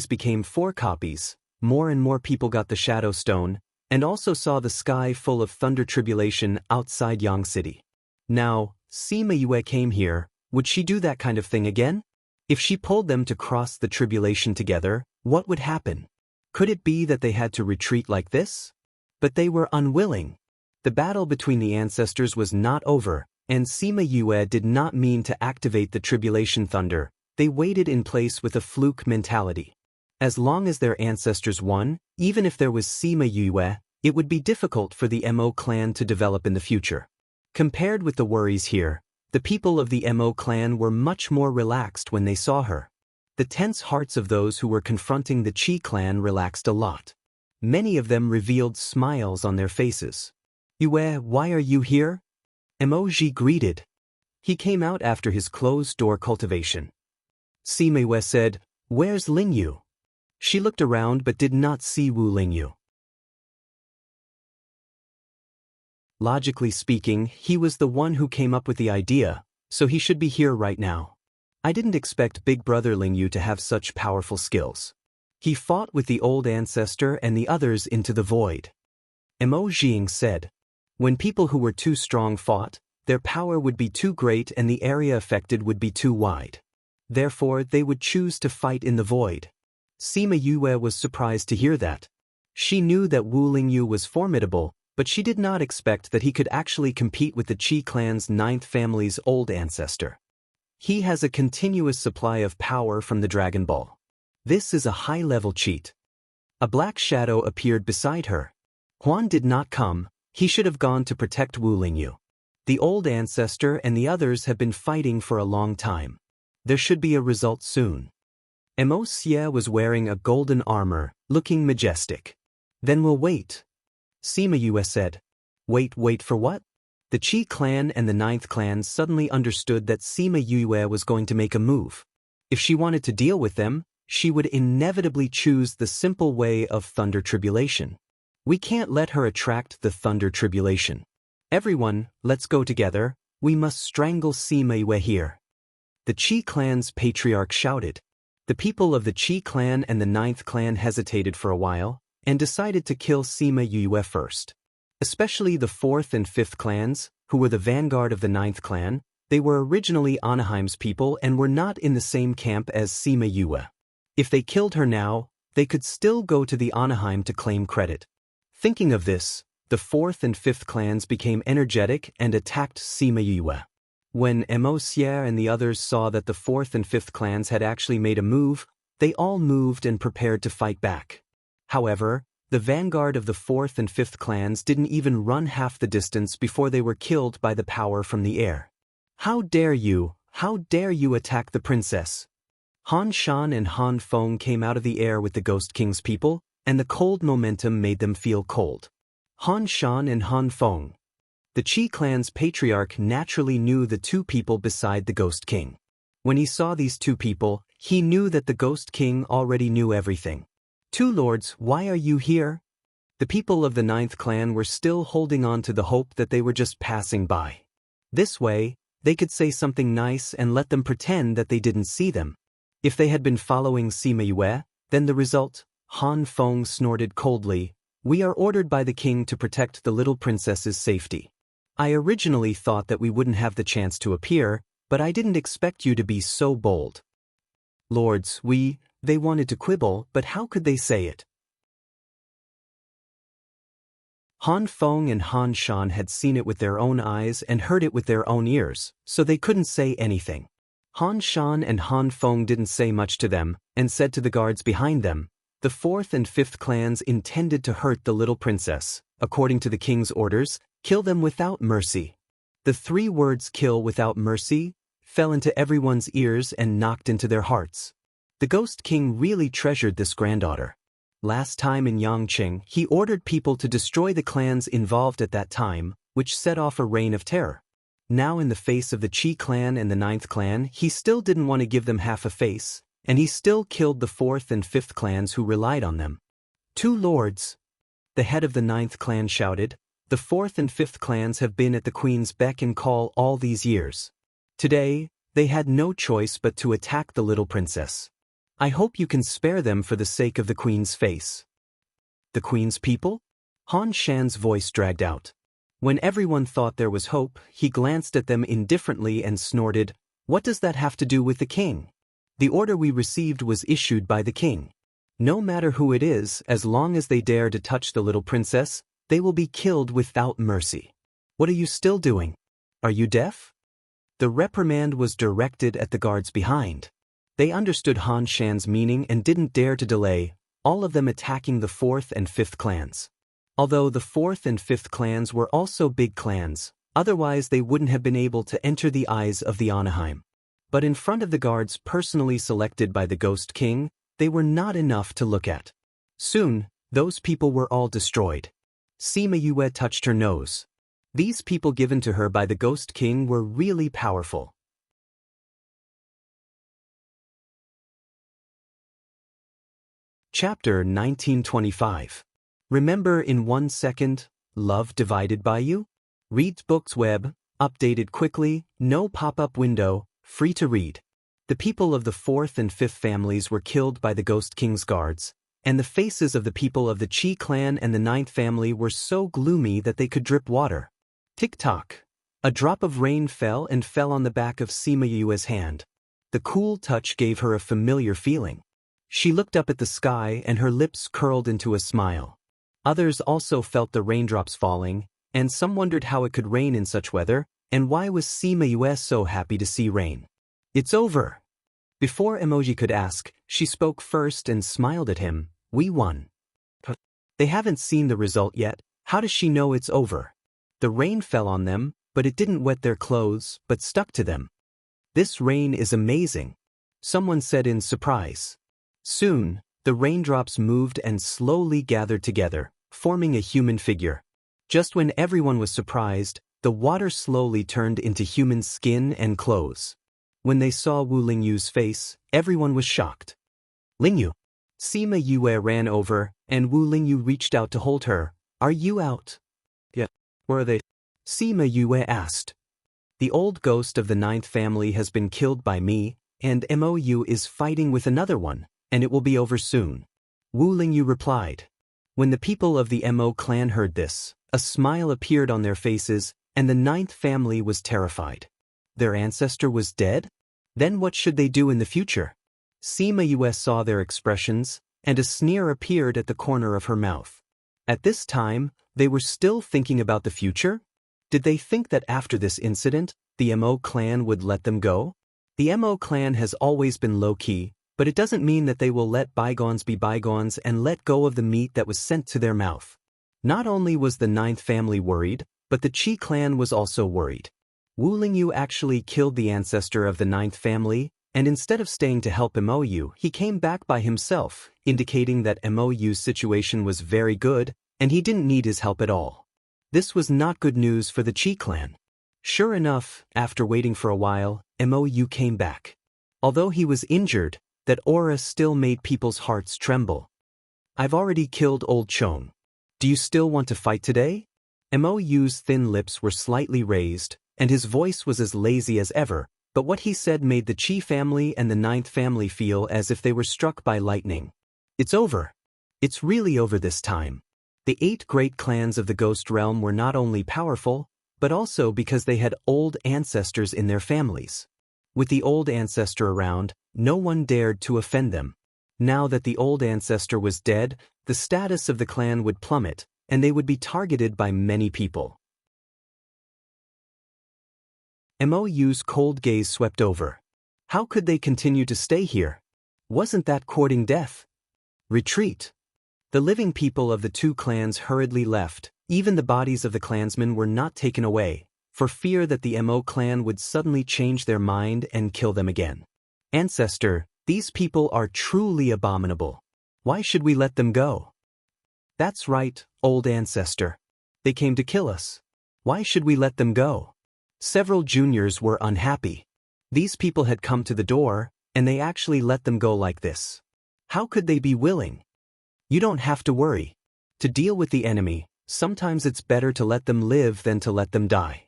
became 4 copies, more and more people got the Shadow Stone, and also saw the sky full of thunder tribulation outside Yang City. Now, Sima Yue came here, would she do that kind of thing again? If she pulled them to cross the tribulation together, what would happen? Could it be that they had to retreat like this? But they were unwilling. The battle between the ancestors was not over, and Sima Yue did not mean to activate the tribulation thunder. They waited in place with a fluke mentality. As long as their ancestors won, even if there was Sima Yue, it would be difficult for the Mo clan to develop in the future. Compared with the worries here, the people of the Mo clan were much more relaxed when they saw her. The tense hearts of those who were confronting the Qi clan relaxed a lot. Many of them revealed smiles on their faces. Yue, why are you here? Emoji greeted. He came out after his closed-door cultivation. Sima Yue said, "Where's Lingyu?" She looked around but did not see Wu Lingyu. Logically speaking, he was the one who came up with the idea, so he should be here right now. I didn't expect Big Brother Lingyu to have such powerful skills. He fought with the old ancestor and the others into the void. Mo Jing said, when people who were too strong fought, their power would be too great and the area affected would be too wide. Therefore, they would choose to fight in the void. Sima Yue was surprised to hear that. She knew that Wu Lingyu was formidable, but she did not expect that he could actually compete with the Qi clan's 9th family's old ancestor. He has a continuous supply of power from the Dragon Ball. This is a high-level cheat. A black shadow appeared beside her. Huan did not come, he should have gone to protect Wu Lingyu. The old ancestor and the others have been fighting for a long time. There should be a result soon. Mo Xie was wearing a golden armor, looking majestic. Then we'll wait. Sima Yue said. Wait for what? The Qi clan and the 9th clan suddenly understood that Sima Yue was going to make a move. If she wanted to deal with them, she would inevitably choose the simple way of thunder tribulation. We can't let her attract the thunder tribulation. Everyone, let's go together, we must strangle Sima Yue here. The Qi clan's patriarch shouted. The people of the Qi clan and the 9th clan hesitated for a while, and decided to kill Sima Yue first. Especially the 4th and 5th clans, who were the vanguard of the 9th clan, they were originally Anaheim's people and were not in the same camp as Sima Yue. If they killed her now, they could still go to the Anaheim to claim credit. Thinking of this, the 4th and 5th clans became energetic and attacked Sima Yue. When Mo Xie and the others saw that the 4th and 5th clans had actually made a move, they all moved and prepared to fight back. However, the vanguard of the 4th and 5th clans didn't even run half the distance before they were killed by the power from the air. How dare you attack the princess? Han Shan and Han Feng came out of the air with the Ghost King's people, and the cold momentum made them feel cold. Han Shan and Han Feng. The Qi clan's patriarch naturally knew the two people beside the Ghost King. When he saw these two people, he knew that the Ghost King already knew everything. Two lords, why are you here? The people of the 9th clan were still holding on to the hope that they were just passing by. This way, they could say something nice and let them pretend that they didn't see them. If they had been following Sima Yue, then the result, Han Feng snorted coldly, we are ordered by the king to protect the little princess's safety. I originally thought that we wouldn't have the chance to appear, but I didn't expect you to be so bold. Lords, they wanted to quibble, but how could they say it? Han Feng and Han Shan had seen it with their own eyes and heard it with their own ears, so they couldn't say anything. Han Shan and Han Feng didn't say much to them, and said to the guards behind them, The fourth and fifth clans intended to hurt the little princess. According to the king's orders, kill them without mercy. The 3 words "kill without mercy" fell into everyone's ears and knocked into their hearts. The Ghost King really treasured this granddaughter. Last time in Yangqing, he ordered people to destroy the clans involved at that time, which set off a reign of terror. Now in the face of the Qi clan and the 9th clan, he still didn't want to give them half a face, and he still killed the 4th and 5th clans who relied on them. 2 lords, the head of the 9th clan shouted. The 4th and 5th clans have been at the queen's beck and call all these years. Today, they had no choice but to attack the little princess. I hope you can spare them for the sake of the queen's face. The queen's people? Han Shan's voice dragged out. When everyone thought there was hope, he glanced at them indifferently and snorted, "What does that have to do with the king? The order we received was issued by the king. No matter who it is, as long as they dare to touch the little princess, they will be killed without mercy. What are you still doing? Are you deaf?" The reprimand was directed at the guards behind. They understood Han Shan's meaning and didn't dare to delay, all of them attacking the 4th and 5th clans. Although the 4th and 5th clans were also big clans, otherwise they wouldn't have been able to enter the eyes of the Anaheim. But in front of the guards personally selected by the Ghost King, they were not enough to look at. Soon, those people were all destroyed. Sima Yue touched her nose. These people given to her by the Ghost King were really powerful. Chapter 1925. Remember in 1 second, love divided by you? Reads books web, updated quickly, no pop-up window, free to read. The people of the 4th and 5th families were killed by the Ghost King's guards, and the faces of the people of the Qi clan and the 9th family were so gloomy that they could drip water. Tick-tock. A drop of rain fell on the back of Sima Yue's hand. The cool touch gave her a familiar feeling. She looked up at the sky and her lips curled into a smile. Others also felt the raindrops falling, and some wondered how it could rain in such weather, and why was Sima Yue so happy to see rain. "It's over." Before Emoji could ask, she spoke first and smiled at him. "We won." They haven't seen the result yet. How does she know it's over? The rain fell on them, but it didn't wet their clothes, but stuck to them. "This rain is amazing," someone said in surprise. Soon, the raindrops moved and slowly gathered together, forming a human figure. Just when everyone was surprised, the water slowly turned into human skin and clothes. When they saw Wu Lingyu's face, everyone was shocked. "Lingyu." Sima Yue ran over, and Wu Lingyu reached out to hold her. "Are you out?" "Yeah." "Where are they?" Sima Yue asked. "The old ghost of the 9th family has been killed by me, and Mou is fighting with another one, and it will be over soon." Wu Lingyu replied. When the people of the Mo clan heard this, a smile appeared on their faces, and the 9th family was terrified. Their ancestor was dead? Then what should they do in the future? Sima Yue saw their expressions, and a sneer appeared at the corner of her mouth. At this time, they were still thinking about the future? Did they think that after this incident, the Mo clan would let them go? The Mo clan has always been low-key, but it doesn't mean that they will let bygones be bygones and let go of the meat that was sent to their mouth. Not only was the 9th family worried, but the Qi clan was also worried. Wu Lingyu actually killed the ancestor of the 9th family, and instead of staying to help Mou, he came back by himself, indicating that Mou's situation was very good, and he didn't need his help at all. This was not good news for the Qi clan. Sure enough, after waiting for a while, Mou came back. Although he was injured, that aura still made people's hearts tremble. "I've already killed old Chong. Do you still want to fight today?" Mou's thin lips were slightly raised, and his voice was as lazy as ever, but what he said made the Qi family and the 9th family feel as if they were struck by lightning. "It's over. It's really over this time." The 8 great clans of the Ghost Realm were not only powerful, but also because they had old ancestors in their families. With the old ancestor around, no one dared to offend them. Now that the old ancestor was dead, the status of the clan would plummet, and they would be targeted by many people. Mou's cold gaze swept over. How could they continue to stay here? Wasn't that courting death? Retreat. The living people of the two clans hurriedly left. Even the bodies of the clansmen were not taken away, for fear that the Mo clan would suddenly change their mind and kill them again. Ancestor, these people are truly abominable. Why should we let them go? That's right, old ancestor. They came to kill us. Why should we let them go? Several juniors were unhappy. These people had come to the door, and they actually let them go like this. How could they be willing? You don't have to worry. To deal with the enemy, sometimes it's better to let them live than to let them die.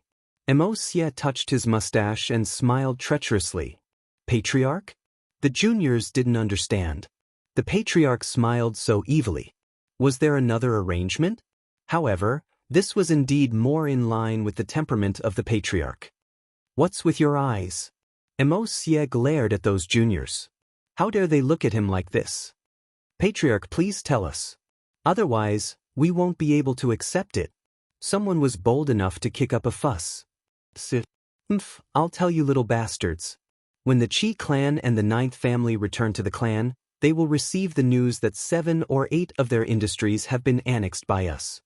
Emosia touched his mustache and smiled treacherously. Patriarch? The juniors didn't understand. The patriarch smiled so evilly. Was there another arrangement? However, this was indeed more in line with the temperament of the patriarch. What's with your eyes? Emosia glared at those juniors. How dare they look at him like this? Patriarch, please tell us. Otherwise, we won't be able to accept it. Someone was bold enough to kick up a fuss. I'll tell you, little bastards. When the Chi clan and the 9th family return to the clan, they will receive the news that 7 or 8 of their industries have been annexed by us.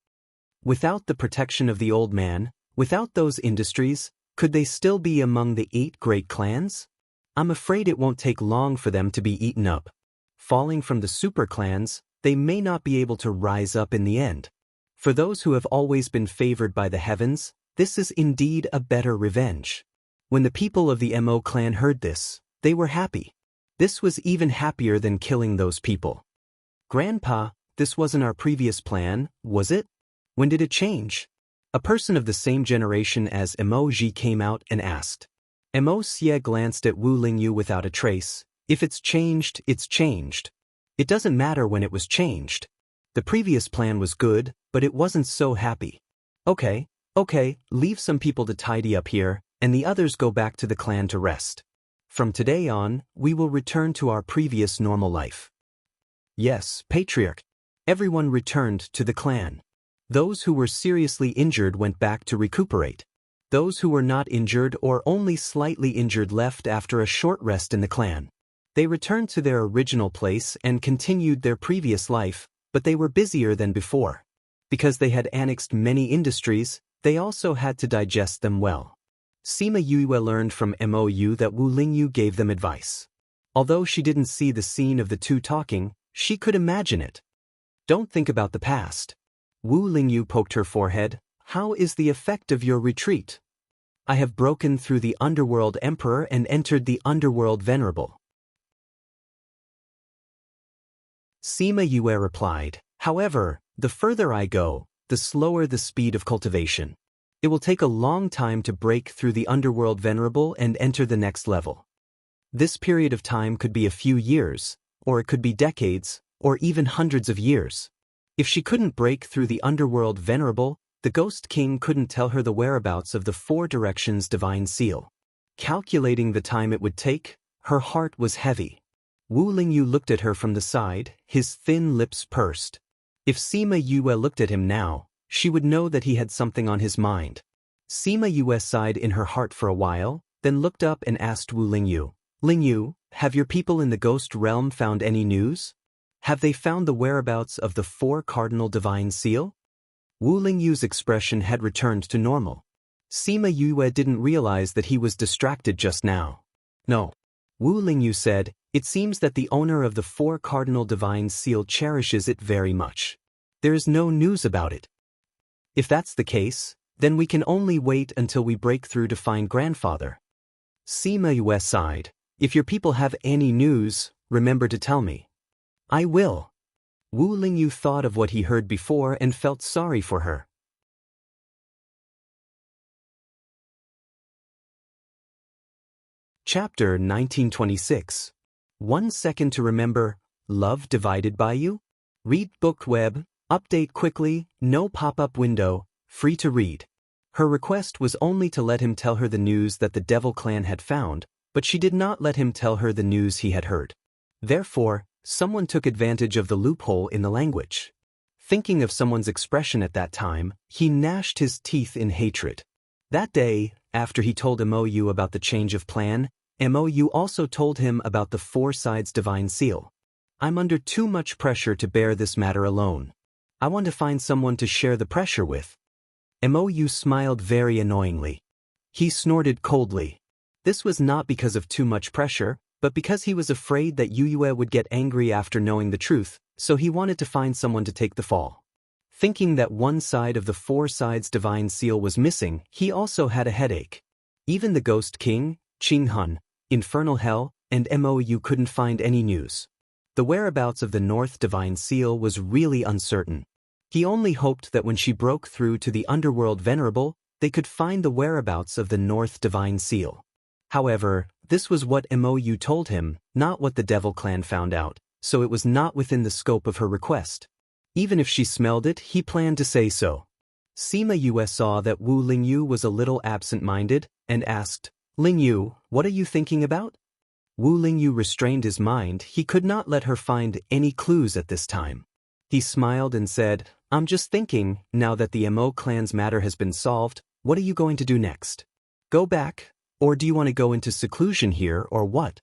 Without the protection of the old man, without those industries, could they still be among the 8 great clans? I'm afraid it won't take long for them to be eaten up. Falling from the super clans, they may not be able to rise up in the end. For those who have always been favored by the heavens, this is indeed a better revenge. When the people of the Mo clan heard this, they were happy. This was even happier than killing those people. Grandpa, this wasn't our previous plan, was it? When did it change? A person of the same generation as Emoji came out and asked. Emosia glanced at Wu Lingyu without a trace. If it's changed, it's changed. It doesn't matter when it was changed. The previous plan was good, but it wasn't so happy. Okay, leave some people to tidy up here, and the others go back to the clan to rest. From today on, we will return to our previous normal life. Yes, Patriarch. Everyone returned to the clan. Those who were seriously injured went back to recuperate. Those who were not injured or only slightly injured left after a short rest in the clan. They returned to their original place and continued their previous life, but they were busier than before. Because they had annexed many industries, they also had to digest them well. Sima Yue learned from Mou that Wu Lingyu gave them advice. Although she didn't see the scene of the two talking, she could imagine it. Don't think about the past. Wu Lingyu poked her forehead. How is the effect of your retreat? I have broken through the underworld emperor and entered the underworld venerable. Sima Yue replied, however, the further I go, the slower the speed of cultivation. It will take a long time to break through the underworld venerable and enter the next level. This period of time could be a few years, or it could be decades, or even hundreds of years. If she couldn't break through the underworld venerable, the Ghost King couldn't tell her the whereabouts of the 4 directions divine seal. Calculating the time it would take, her heart was heavy. Wu Lingyu looked at her from the side, his thin lips pursed. If Sima Yue looked at him now, she would know that he had something on his mind. Sima Yue sighed in her heart for a while, then looked up and asked Wu Lingyu, Lingyu, have your people in the ghost realm found any news? Have they found the whereabouts of the 4 cardinal divine seal? Wu Lingyu's expression had returned to normal. Sima Yue didn't realize that he was distracted just now. No. Wu Lingyu said, it seems that the owner of the 4 cardinal divine seal cherishes it very much. There is no news about it. If that's the case, then we can only wait until we break through to find grandfather. Sima Yue sighed. If your people have any news, remember to tell me. I will. Wu Lingyu thought of what he heard before and felt sorry for her. Chapter 1926. 1 second to remember, love divided by you? Read book web, update quickly, no pop-up window, free to read. Her request was only to let him tell her the news that the Devil Clan had found, but she did not let him tell her the news he had heard. Therefore, someone took advantage of the loophole in the language. Thinking of someone's expression at that time, he gnashed his teeth in hatred. That day, after he told Mou about the change of plan, Mou also told him about the 4 sides divine seal. I'm under too much pressure to bear this matter alone. I want to find someone to share the pressure with. Mou smiled very annoyingly. He snorted coldly. This was not because of too much pressure, but because he was afraid that Yuyue would get angry after knowing the truth, so he wanted to find someone to take the fall. Thinking that one side of the four sides divine seal was missing, he also had a headache. Even the Ghost King, Qinghun, Infernal Hell, and Mou couldn't find any news. The whereabouts of the North Divine Seal was really uncertain. He only hoped that when she broke through to the Underworld Venerable, they could find the whereabouts of the North Divine Seal. However, this was what Mou told him, not what the Devil Clan found out, so it was not within the scope of her request. Even if she smelled it, he planned to say so. Sima Yue saw that Wu Lingyu was a little absent-minded, and asked, "Lingyu, what are you thinking about?" Wu Lingyu restrained his mind. He could not let her find any clues at this time. He smiled and said, "I'm just thinking, now that the Mo clan's matter has been solved, what are you going to do next? Go back, or do you want to go into seclusion here, or what?"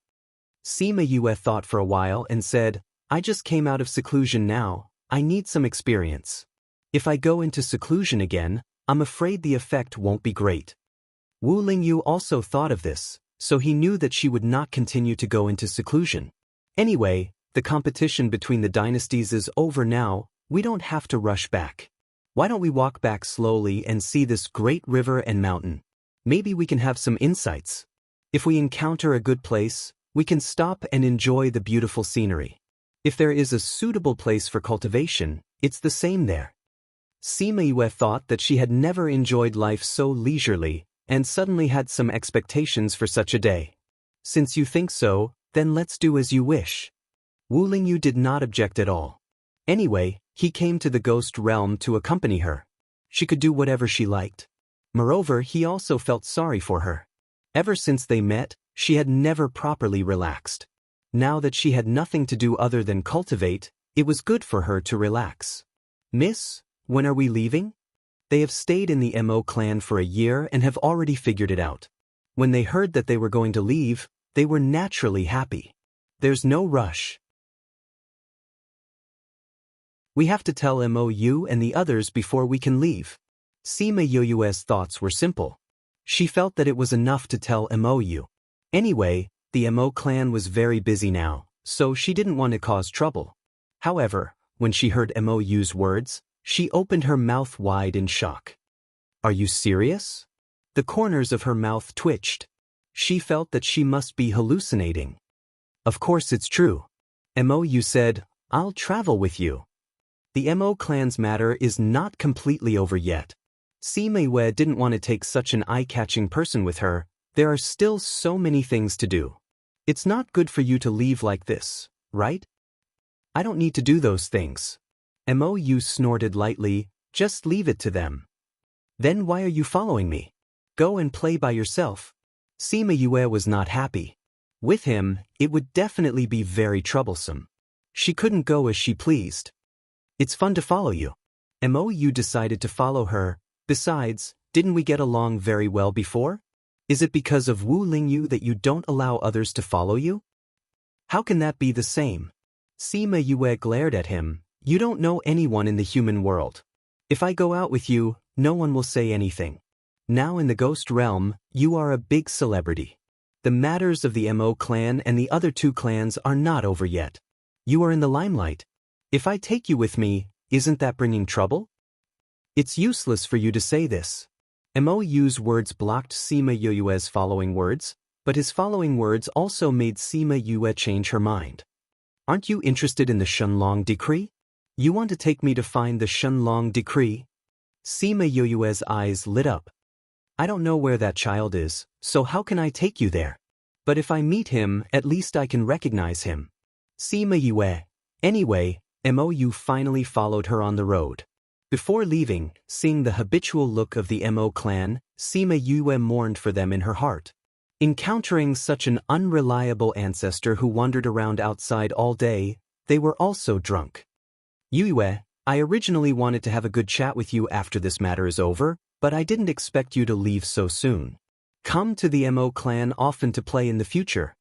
Sima Yue thought for a while and said, "I just came out of seclusion now, I need some experience. If I go into seclusion again, I'm afraid the effect won't be great." Wu Lingyu also thought of this, so he knew that she would not continue to go into seclusion. Anyway, the competition between the dynasties is over now, we don't have to rush back. Why don't we walk back slowly and see this great river and mountain? Maybe we can have some insights. If we encounter a good place, we can stop and enjoy the beautiful scenery. If there is a suitable place for cultivation, it's the same there. Sima Yue thought that she had never enjoyed life so leisurely, and suddenly had some expectations for such a day. "Since you think so, then let's do as you wish." Wu Lingyu did not object at all. Anyway, he came to the ghost realm to accompany her. She could do whatever she liked. Moreover, he also felt sorry for her. Ever since they met, she had never properly relaxed. Now that she had nothing to do other than cultivate, it was good for her to relax. "Miss, when are we leaving?" They have stayed in the Mo clan for a year and have already figured it out. When they heard that they were going to leave, they were naturally happy. There's no rush. We have to tell Mou and the others before we can leave. Sima Yue's thoughts were simple. She felt that it was enough to tell Mou. Anyway, the Mo clan was very busy now, so she didn't want to cause trouble. However, when she heard Mou's words, she opened her mouth wide in shock. "Are you serious?" The corners of her mouth twitched. She felt that she must be hallucinating. "Of course it's true." Mou said, "I'll travel with you." The Mo clan's matter is not completely over yet. Sima Yue didn't want to take such an eye-catching person with her. There are still so many things to do. It's not good for you to leave like this, right? I don't need to do those things. Mou snorted lightly, "Just leave it to them." "Then why are you following me? Go and play by yourself." Sima Yue was not happy. With him, it would definitely be very troublesome. She couldn't go as she pleased. "It's fun to follow you." Mou decided to follow her. "Besides, didn't we get along very well before? Is it because of Wu Lingyu that you don't allow others to follow you? How can that be the same?" Sima Yue glared at him. "You don't know anyone in the human world. If I go out with you, no one will say anything. Now in the ghost realm, you are a big celebrity. The matters of the Mo clan and the other two clans are not over yet. You are in the limelight. If I take you with me, isn't that bringing trouble?" "It's useless for you to say this." Mou's words blocked Sima Yue's following words, but his following words also made Sima Yue change her mind. "Aren't you interested in the Shenlong decree? You want to take me to find the Shenlong decree?" Sima Yue's eyes lit up. "I don't know where that child is, so how can I take you there? But if I meet him, at least I can recognize him." Sima Yue. Anyway, Mou finally followed her on the road. Before leaving, seeing the habitual look of the Mo clan, Sima Yue mourned for them in her heart. Encountering such an unreliable ancestor who wandered around outside all day, they were also drunk. "Yue, I originally wanted to have a good chat with you after this matter is over, but I didn't expect you to leave so soon. Come to the Mo clan often to play in the future."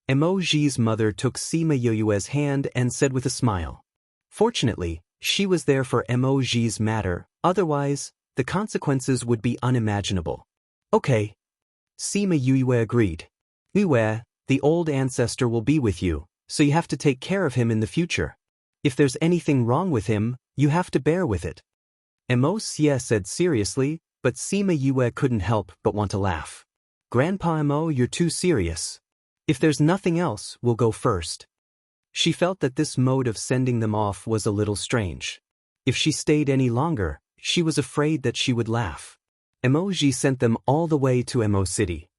Emoji's mother took Sima Yoyue's hand and said with a smile. Fortunately, she was there for Emoji's matter, otherwise, the consequences would be unimaginable. Okay. Sima Yue agreed. Yue, the old ancestor will be with you, so you have to take care of him in the future. If there's anything wrong with him, you have to bear with it. Emo Xie said seriously, but Sima Yue couldn't help but want to laugh. Grandpa Emo, you're too serious. If there's nothing else, we'll go first. She felt that this mode of sending them off was a little strange. If she stayed any longer, she was afraid that she would laugh. Emoji sent them all the way to Emo City.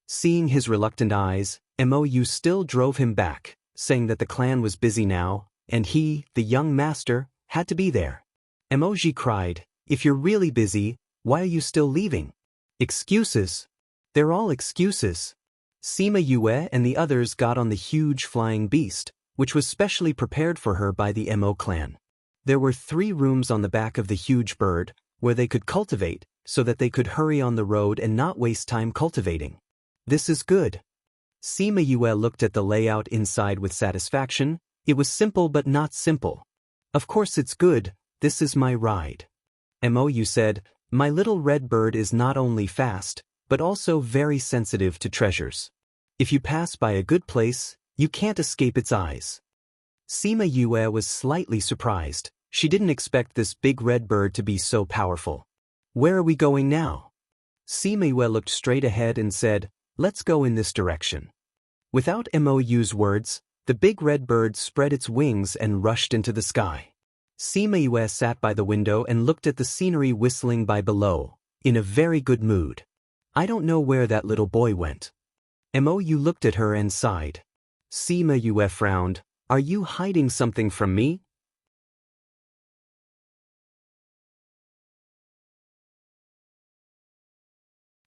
Seeing his reluctant eyes, Emo still drove him back, saying that the clan was busy now, and he, the young master, had to be there. Emoji cried, if you're really busy, why are you still leaving? Excuses. They're all excuses. Sima Yue and the others got on the huge flying beast, which was specially prepared for her by the Emo clan. There were 3 rooms on the back of the huge bird, where they could cultivate, so that they could hurry on the road and not waste time cultivating. This is good. Sima Yue looked at the layout inside with satisfaction. It was simple but not simple. Of course it's good, this is my ride. Mou said, my little red bird is not only fast, but also very sensitive to treasures. If you pass by a good place, you can't escape its eyes. Sima Yue was slightly surprised. She didn't expect this big red bird to be so powerful. Where are we going now? Sima Yue looked straight ahead and said, let's go in this direction. Without Mou's words, the big red bird spread its wings and rushed into the sky. Sima Yue sat by the window and looked at the scenery whistling by below, in a very good mood. I don't know where that little boy went. Mou looked at her and sighed. Sima Yue frowned. Are you hiding something from me?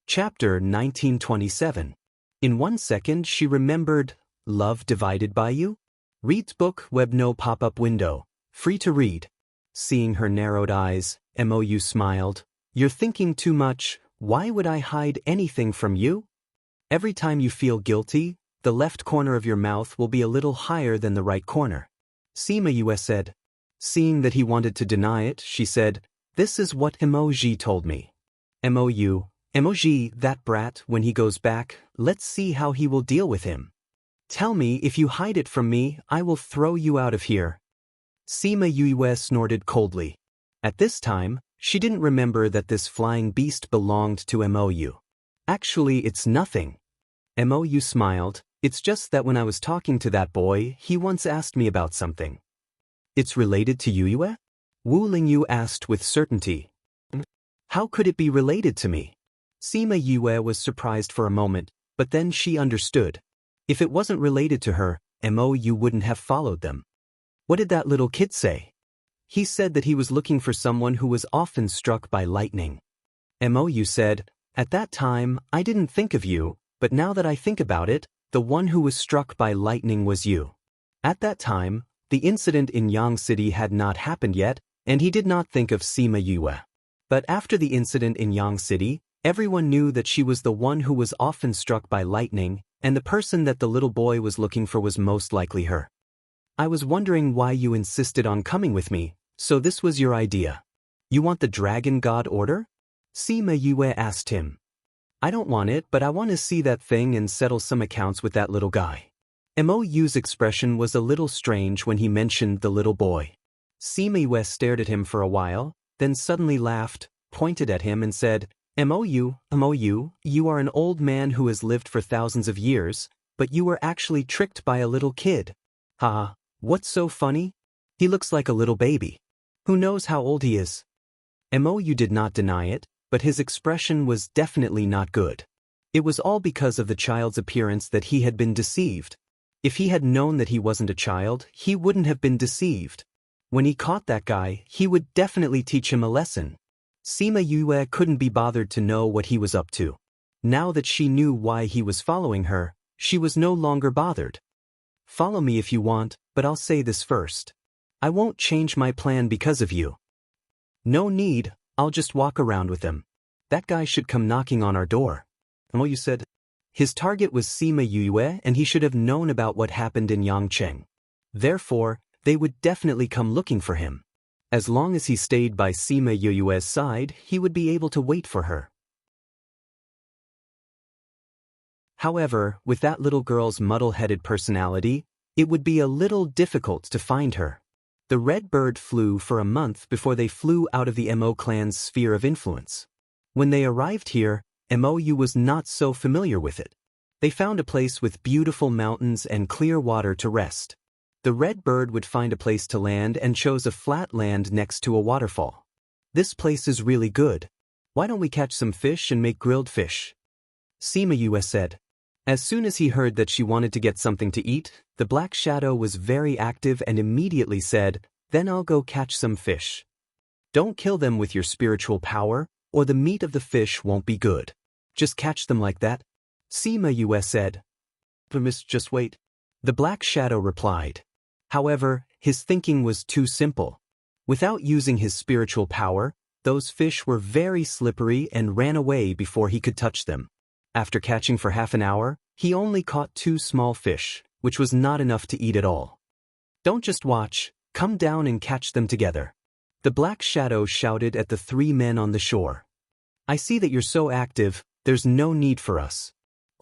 Chapter 1927. In 1 second she remembered, Love Divided by You? Reads book, web no pop-up window, free to read. Seeing her narrowed eyes, Mou smiled. You're thinking too much, why would I hide anything from you? Every time you feel guilty, the left corner of your mouth will be a little higher than the right corner. Sima Yue said. Seeing that he wanted to deny it, she said, this is what Emoji told me. Emoji, that brat, when he goes back, let's see how he will deal with him. Tell me, if you hide it from me, I will throw you out of here. Sima Yue snorted coldly. At this time, she didn't remember that this flying beast belonged to Mou. Actually, it's nothing. Mou smiled. It's just that when I was talking to that boy, he once asked me about something. It's related to Yue? Wu Lingyu asked with certainty. How could it be related to me? Sima Yue was surprised for a moment, but then she understood. If it wasn't related to her, Mou wouldn't have followed them. What did that little kid say? He said that he was looking for someone who was often struck by lightning. Mou said, at that time, I didn't think of you, but now that I think about it, the one who was struck by lightning was you. At that time, the incident in Yang City had not happened yet, and he did not think of Sima Yue. But after the incident in Yang City, everyone knew that she was the one who was often struck by lightning, and the person that the little boy was looking for was most likely her. I was wondering why you insisted on coming with me, so this was your idea. You want the Dragon God Order? Sima Yue asked him. I don't want it, but I want to see that thing and settle some accounts with that little guy. Mou's expression was a little strange when he mentioned the little boy. Sima Yue stared at him for a while, then suddenly laughed, pointed at him and said, Mou, you are an old man who has lived for thousands of years, but you were actually tricked by a little kid. Ha, what's so funny? He looks like a little baby. Who knows how old he is? Mou did not deny it, but his expression was definitely not good. It was all because of the child's appearance that he had been deceived. If he had known that he wasn't a child, he wouldn't have been deceived. When he caught that guy, he would definitely teach him a lesson. Sima Yue couldn't be bothered to know what he was up to. Now that she knew why he was following her, she was no longer bothered. Follow me if you want, but I'll say this first. I won't change my plan because of you. No need, I'll just walk around with him. That guy should come knocking on our door. Mo said. His target was Sima Yue and he should have known about what happened in Yangcheng. Therefore, they would definitely come looking for him. As long as he stayed by Sima Yue's side, he would be able to wait for her. However, with that little girl's muddle-headed personality, it would be a little difficult to find her. The red bird flew for a month before they flew out of the Mo clan's sphere of influence. When they arrived here, Mou was not so familiar with it. They found a place with beautiful mountains and clear water to rest. The red bird would find a place to land and chose a flat land next to a waterfall. This place is really good. Why don't we catch some fish and make grilled fish? Sima Yue said. As soon as he heard that she wanted to get something to eat, the black shadow was very active and immediately said, "Then I'll go catch some fish. Don't kill them with your spiritual power, or the meat of the fish won't be good. Just catch them like that." Sima Yue said. Just wait. The black shadow replied. However, his thinking was too simple. Without using his spiritual power, those fish were very slippery and ran away before he could touch them. After catching for half an hour, he only caught 2 small fish, which was not enough to eat at all. "Don't just watch, come down and catch them together." The black shadow shouted at the 3 men on the shore. "I see that you're so active, there's no need for us."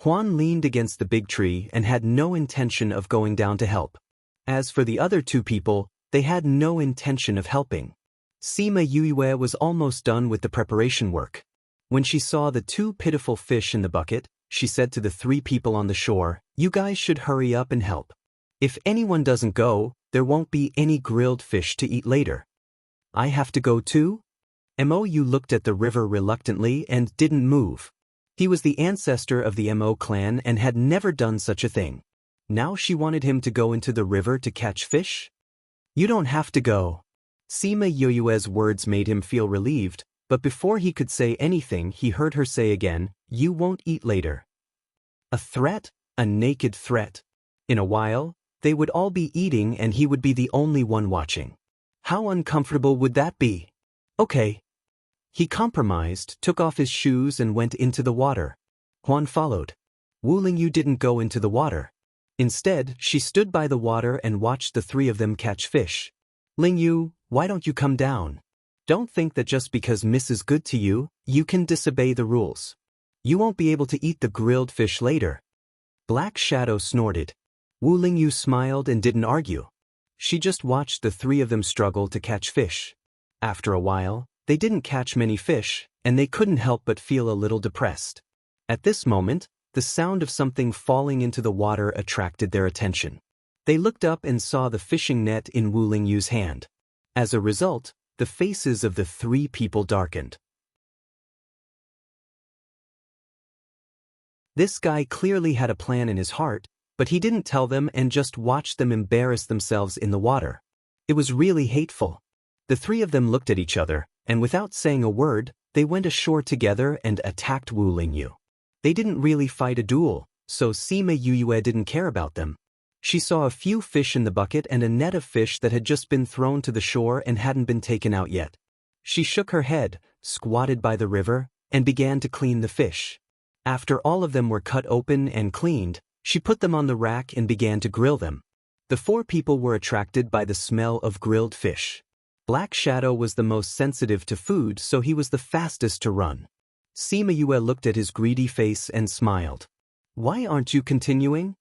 Huan leaned against the big tree and had no intention of going down to help. As for the other 2 people, they had no intention of helping. Sima Yue was almost done with the preparation work. When she saw the 2 pitiful fish in the bucket, she said to the 3 people on the shore, "You guys should hurry up and help. If anyone doesn't go, there won't be any grilled fish to eat later." "I have to go too?" Mou looked at the river reluctantly and didn't move. He was the ancestor of the Mo clan and had never done such a thing. Now she wanted him to go into the river to catch fish? "You don't have to go." Sima Yue's words made him feel relieved, but before he could say anything he heard her say again, "You won't eat later." A threat? A naked threat. In a while, they would all be eating and he would be the only one watching. How uncomfortable would that be? Okay. He compromised, took off his shoes and went into the water. Huan followed. Wu Lingyu didn't go into the water. Instead, she stood by the water and watched the 3 of them catch fish. "Lingyu, why don't you come down? Don't think that just because Miss is good to you, you can disobey the rules. You won't be able to eat the grilled fish later." Black Shadow snorted. Wu Lingyu smiled and didn't argue. She just watched the 3 of them struggle to catch fish. After a while, they didn't catch many fish, and they couldn't help but feel a little depressed. At this moment, the sound of something falling into the water attracted their attention. They looked up and saw the fishing net in Wu Lingyu's hand. As a result, the faces of the 3 people darkened. This guy clearly had a plan in his heart, but he didn't tell them and just watched them embarrass themselves in the water. It was really hateful. The 3 of them looked at each other, and without saying a word, they went ashore together and attacked Wu Lingyu. They didn't really fight a duel, so Sima Yue didn't care about them. She saw a few fish in the bucket and a net of fish that had just been thrown to the shore and hadn't been taken out yet. She shook her head, squatted by the river, and began to clean the fish. After all of them were cut open and cleaned, she put them on the rack and began to grill them. The 4 people were attracted by the smell of grilled fish. Black Shadow was the most sensitive to food, so he was the fastest to run. Sima Yue looked at his greedy face and smiled. "Why aren't you continuing?"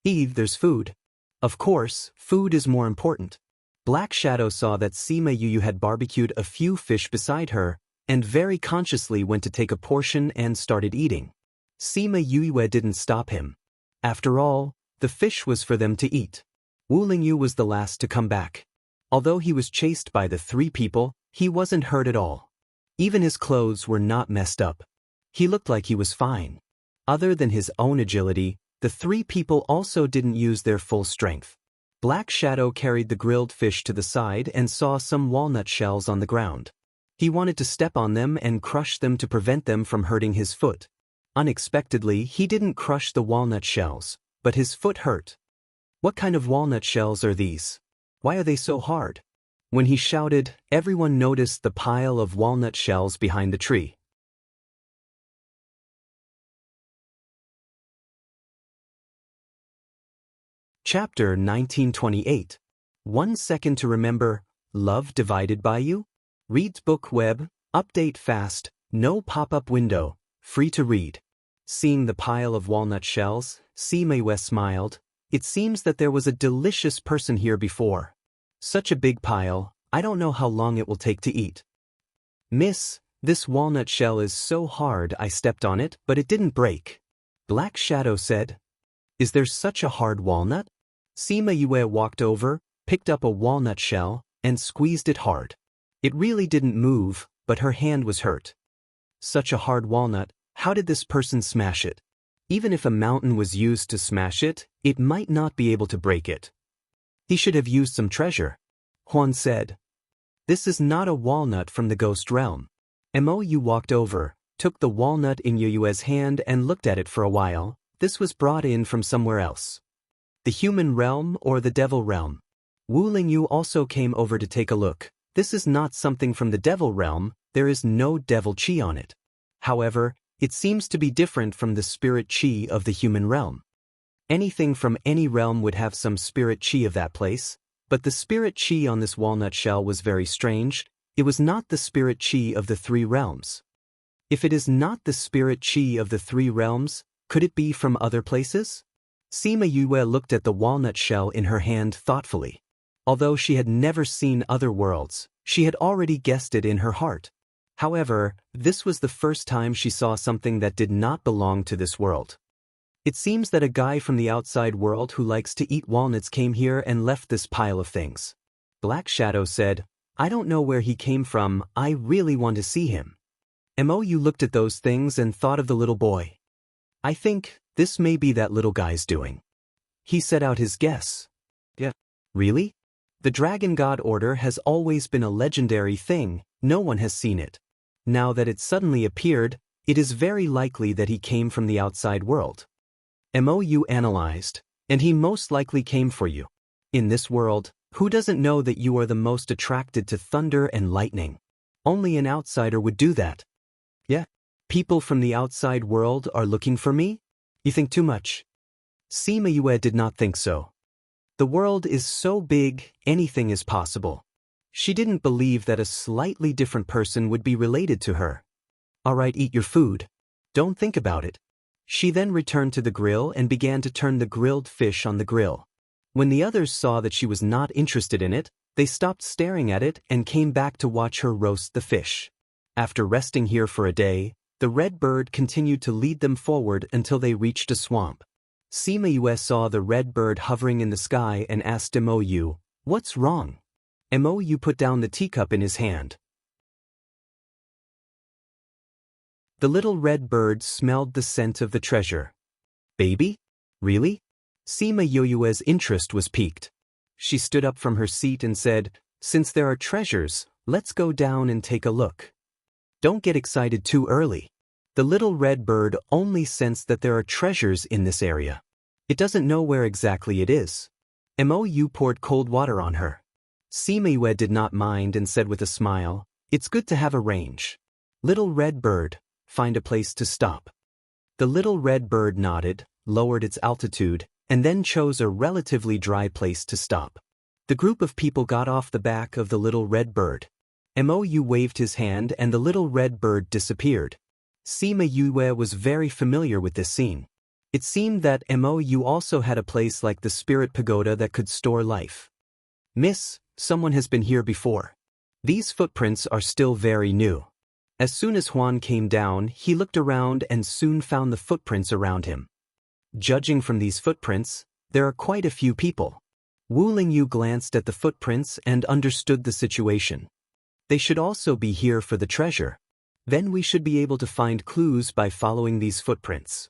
"Eve, there's food." "Of course, food is more important." Black Shadow saw that Sima Yue had barbecued a few fish beside her, and very consciously went to take a portion and started eating. Sima Yue didn't stop him. After all, the fish was for them to eat. Wu Lingyu was the last to come back. Although he was chased by the 3 people, he wasn't hurt at all. Even his clothes were not messed up. He looked like he was fine. Other than his own agility, the 3 people also didn't use their full strength. Black Shadow carried the grilled fish to the side and saw some walnut shells on the ground. He wanted to step on them and crush them to prevent them from hurting his foot. Unexpectedly, he didn't crush the walnut shells, but his foot hurt. "What kind of walnut shells are these? Why are they so hard?" When he shouted, everyone noticed the pile of walnut shells behind the tree. Chapter 1928. 1 second to remember, love divided by you? Reads book web, update fast, no pop-up window, free to read. Seeing the pile of walnut shells, Sima smiled. It seems that there was a delicious person here before. Such a big pile, I don't know how long it will take to eat. Miss, this walnut shell is so hard I stepped on it, but it didn't break. Black Shadow said. Is there such a hard walnut? Sima walked over, picked up a walnut shell, and squeezed it hard. It really didn't move, but her hand was hurt. Such a hard walnut, how did this person smash it? Even if a mountain was used to smash it, it might not be able to break it. He should have used some treasure. Huan said. This is not a walnut from the ghost realm. Mou walked over, took the walnut in Yue's hand and looked at it for a while. This was brought in from somewhere else. The human realm or the devil realm? Wu Lingyu also came over to take a look. This is not something from the devil realm, there is no devil chi on it. However, it seems to be different from the spirit chi of the human realm. Anything from any realm would have some spirit chi of that place, but the spirit chi on this walnut shell was very strange. It was not the spirit chi of the three realms. If it is not the spirit chi of the three realms, could it be from other places? Sima Yue looked at the walnut shell in her hand thoughtfully. Although she had never seen other worlds, she had already guessed it in her heart. However, this was the first time she saw something that did not belong to this world. It seems that a guy from the outside world who likes to eat walnuts came here and left this pile of things. Black Shadow said, I don't know where he came from, I really want to see him. Mou looked at those things and thought of the little boy. I think this may be that little guy's doing. He set out his guess. Yeah. Really? The Dragon God Order has always been a legendary thing, no one has seen it. Now that it suddenly appeared, it is very likely that he came from the outside world. Mou analyzed, and he most likely came for you. In this world, who doesn't know that you are the most attracted to thunder and lightning? Only an outsider would do that. Yeah. People from the outside world are looking for me? You think too much. Sima Yue did not think so. The world is so big, anything is possible. She didn't believe that a slightly different person would be related to her. Alright, eat your food. Don't think about it. She then returned to the grill and began to turn the grilled fish on the grill. When the others saw that she was not interested in it, they stopped staring at it and came back to watch her roast the fish. After resting here for a day, the red bird continued to lead them forward until they reached a swamp. Sima Yue saw the red bird hovering in the sky and asked Mou, what's wrong? Mou put down the teacup in his hand. The little red bird smelled the scent of the treasure. Baby? Really? Sima Yue's interest was piqued. She stood up from her seat and said, since there are treasures, let's go down and take a look. Don't get excited too early. The little red bird only sensed that there are treasures in this area. It doesn't know where exactly it is. Mou poured cold water on her. Sima Yue did not mind and said with a smile, it's good to have a range. Little red bird, find a place to stop. The little red bird nodded, lowered its altitude, and then chose a relatively dry place to stop. The group of people got off the back of the little red bird. Mou waved his hand and the little red bird disappeared. Sima Yue was very familiar with this scene. It seemed that Mou also had a place like the spirit pagoda that could store life. Miss, someone has been here before. These footprints are still very new. As soon as Huan came down, he looked around and soon found the footprints around him. Judging from these footprints, there are quite a few people. Wu Lingyu glanced at the footprints and understood the situation. They should also be here for the treasure. Then we should be able to find clues by following these footprints.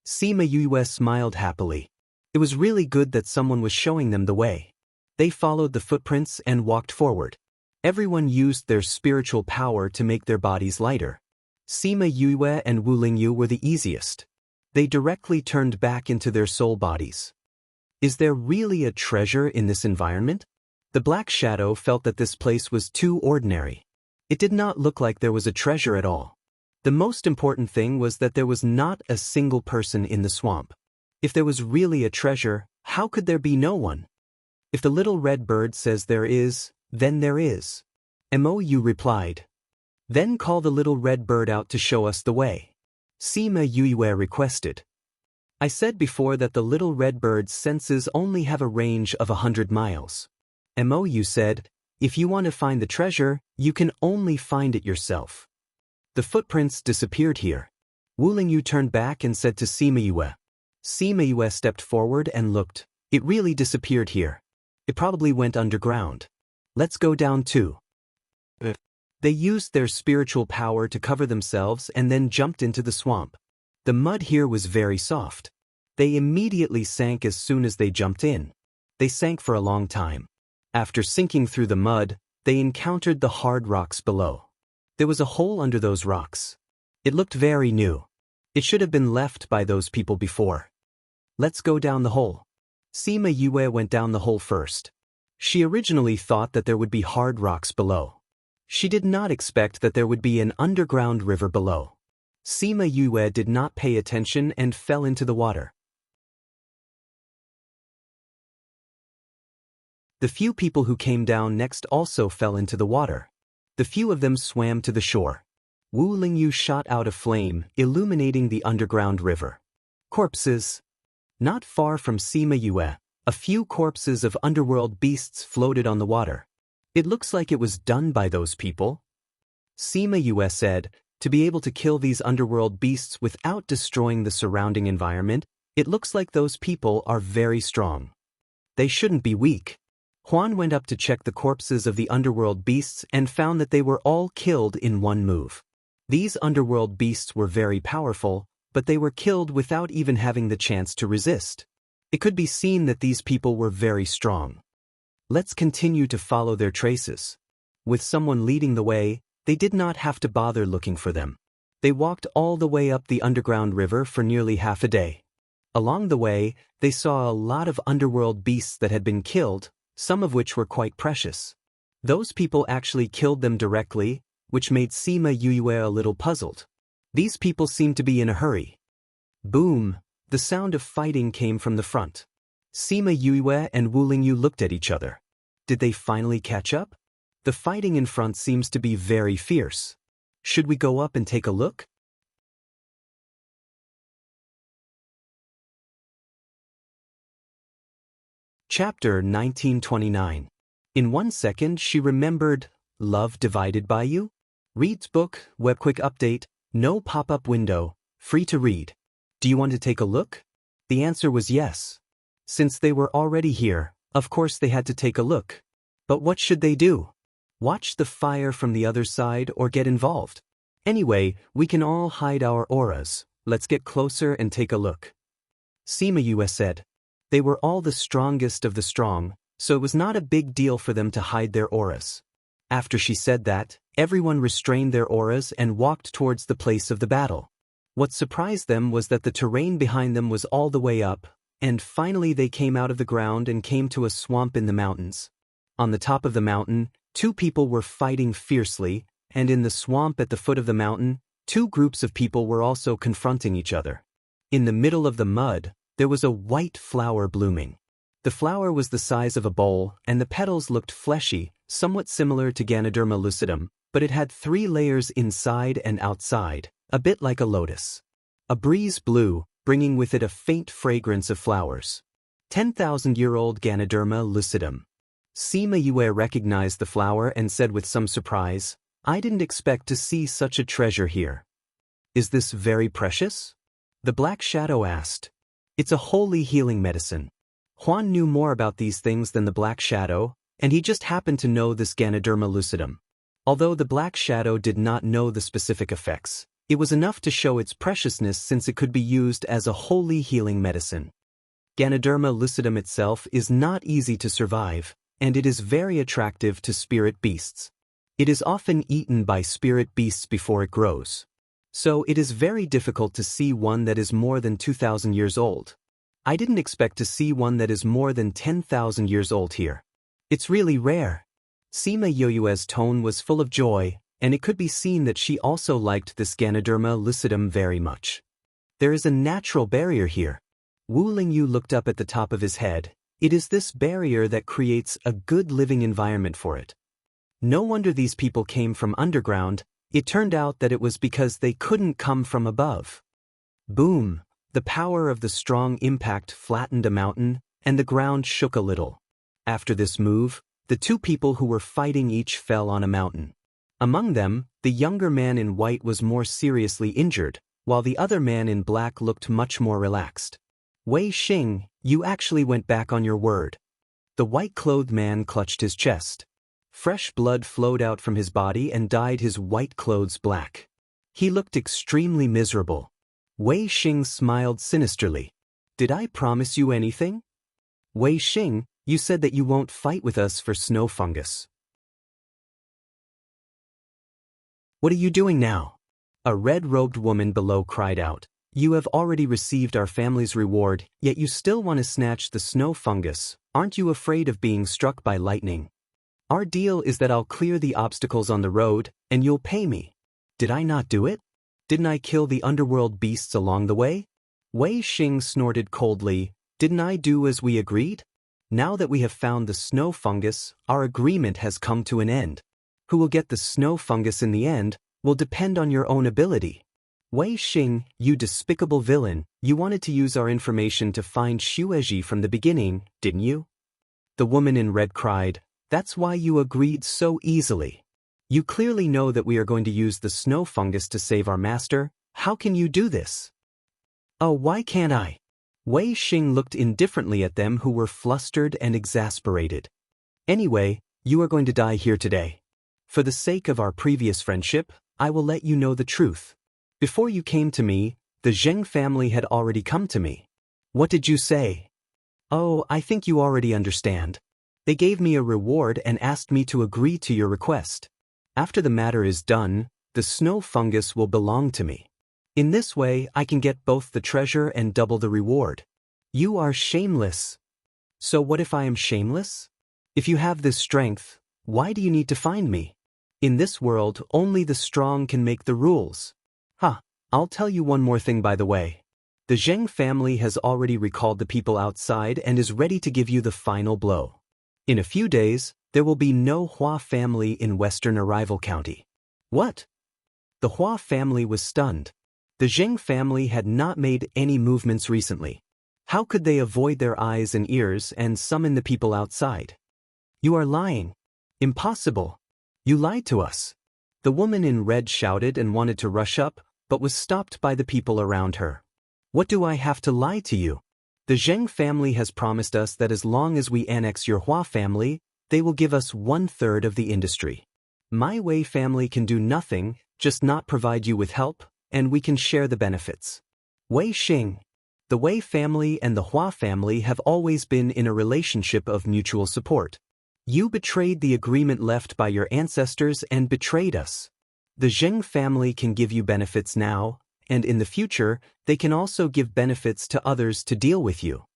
Sima Yue smiled happily. It was really good that someone was showing them the way. They followed the footprints and walked forward. Everyone used their spiritual power to make their bodies lighter. Sima Yue and Wu Lingyu were the easiest. They directly turned back into their soul bodies. Is there really a treasure in this environment? The Black Shadow felt that this place was too ordinary. It did not look like there was a treasure at all. The most important thing was that there was not a single person in the swamp. If there was really a treasure, How could there be no one? If the little red bird says there is, then there is. Mou replied. Then call the little red bird out to show us the way. Sima Yue requested. I said before that the little red bird's senses only have a range of 100 miles. Mou said, if you want to find the treasure, you can only find it yourself. The footprints disappeared here. Wu Lingyu turned back and said to Sima Yue. Sima Yue stepped forward and looked. It really disappeared here. It probably went underground. Let's go down too. They used their spiritual power to cover themselves and then jumped into the swamp. The mud here was very soft. They immediately sank as soon as they jumped in. They sank for a long time. After sinking through the mud, they encountered the hard rocks below. There was a hole under those rocks. It looked very new. It should have been left by those people before. Let's go down the hole. Sima Yue went down the hole first. She originally thought that there would be hard rocks below. She did not expect that there would be an underground river below. Sima Yue did not pay attention and fell into the water. The few people who came down next also fell into the water. The few of them swam to the shore. Wu Lingyu shot out a flame, illuminating the underground river. Corpses. Not far from Sima Yue, a few corpses of underworld beasts floated on the water. It looks like it was done by those people. Sima Yue said, to be able to kill these underworld beasts without destroying the surrounding environment, it looks like those people are very strong. They shouldn't be weak. Huan went up to check the corpses of the underworld beasts and found that they were all killed in one move. These underworld beasts were very powerful, but they were killed without even having the chance to resist. It could be seen that these people were very strong. Let's continue to follow their traces. With someone leading the way, they did not have to bother looking for them. They walked all the way up the underground river for nearly half a day. Along the way, they saw a lot of underworld beasts that had been killed, some of which were quite precious. Those people actually killed them directly, which made Sima Yue a little puzzled. These people seemed to be in a hurry. Boom! The sound of fighting came from the front. Sima Yue and Wu Lingyu looked at each other. Did they finally catch up? The fighting in front seems to be very fierce. Should we go up and take a look? Chapter 1929. In 1 second she remembered, Love Divided by You? Reads book, web quick update, no pop-up window, free to read. Do you want to take a look? The answer was yes. Since they were already here, of course they had to take a look. But what should they do? Watch the fire from the other side or get involved? Anyway, we can all hide our auras. Let's get closer and take a look. Sima Yue said. They were all the strongest of the strong, so it was not a big deal for them to hide their auras. After she said that, everyone restrained their auras and walked towards the place of the battle. What surprised them was that the terrain behind them was all the way up, and finally they came out of the ground and came to a swamp in the mountains. On the top of the mountain, 2 people were fighting fiercely, and in the swamp at the foot of the mountain, 2 groups of people were also confronting each other. In the middle of the mud, there was a white flower blooming. The flower was the size of a bowl, and the petals looked fleshy, somewhat similar to Ganoderma lucidum, but it had 3 layers inside and outside, a bit like a lotus. A breeze blew, bringing with it a faint fragrance of flowers. 10,000-year-old Ganoderma lucidum. Sima Yue recognized the flower and said with some surprise, I didn't expect to see such a treasure here. Is this very precious? The Black Shadow asked. It's a holy healing medicine. Huan knew more about these things than the Black Shadow, and he just happened to know this Ganoderma lucidum. Although the Black Shadow did not know the specific effects, it was enough to show its preciousness since it could be used as a holy healing medicine. Ganoderma lucidum itself is not easy to survive, and it is very attractive to spirit beasts. It is often eaten by spirit beasts before it grows. So it is very difficult to see one that is more than 2,000 years old. I didn't expect to see one that is more than 10,000 years old here. It's really rare. Sima Yue's tone was full of joy, and it could be seen that she also liked this Ganoderma lucidum very much. There is a natural barrier here. Wu Lingyu looked up at the top of his head. It is this barrier that creates a good living environment for it. No wonder these people came from underground. It turned out that it was because they couldn't come from above. Boom! The power of the strong impact flattened a mountain, and the ground shook a little. After this move, the two people who were fighting each fell on a mountain. Among them, the younger man in white was more seriously injured, while the other man in black looked much more relaxed. Wei Xing, you actually went back on your word. The white-clothed man clutched his chest. Fresh blood flowed out from his body and dyed his white clothes black. He looked extremely miserable. Wei Xing smiled sinisterly. Did I promise you anything? Wei Xing, you said that you won't fight with us for snow fungus. What are you doing now? A red-robed woman below cried out. You have already received our family's reward, yet you still want to snatch the snow fungus. Aren't you afraid of being struck by lightning? Our deal is that I'll clear the obstacles on the road, and you'll pay me. Did I not do it? Didn't I kill the underworld beasts along the way? Wei Xing snorted coldly. Didn't I do as we agreed? Now that we have found the snow fungus, our agreement has come to an end. Who will get the snow fungus in the end will depend on your own ability. Wei Xing, you despicable villain, you wanted to use our information to find Xueji from the beginning, didn't you? The woman in red cried, that's why you agreed so easily. You clearly know that we are going to use the snow fungus to save our master. How can you do this? Oh, why can't I? Wei Xing looked indifferently at them who were flustered and exasperated. Anyway, you are going to die here today. For the sake of our previous friendship, I will let you know the truth. Before you came to me, the Zheng family had already come to me. What did you say? Oh, I think you already understand. They gave me a reward and asked me to agree to your request. After the matter is done, the snow fungus will belong to me. In this way, I can get both the treasure and double the reward. You are shameless. So what if I am shameless? If you have this strength, why do you need to find me? In this world, only the strong can make the rules. I'll tell you one more thing by the way. The Zheng family has already recalled the people outside and is ready to give you the final blow. In a few days, there will be no Hua family in Western Arrival County. What? The Hua family was stunned. The Zheng family had not made any movements recently. How could they avoid their eyes and ears and summon the people outside? You are lying. Impossible. You lied to us. The woman in red shouted and wanted to rush up, but was stopped by the people around her. What do I have to lie to you? The Zheng family has promised us that as long as we annex your Hua family, they will give us 1/3 of the industry. My Wei family can do nothing, just not provide you with help, and we can share the benefits. Wei Xing. The Wei family and the Hua family have always been in a relationship of mutual support. You betrayed the agreement left by your ancestors and betrayed us. The Zheng family can give you benefits now, and in the future, they can also give benefits to others to deal with you.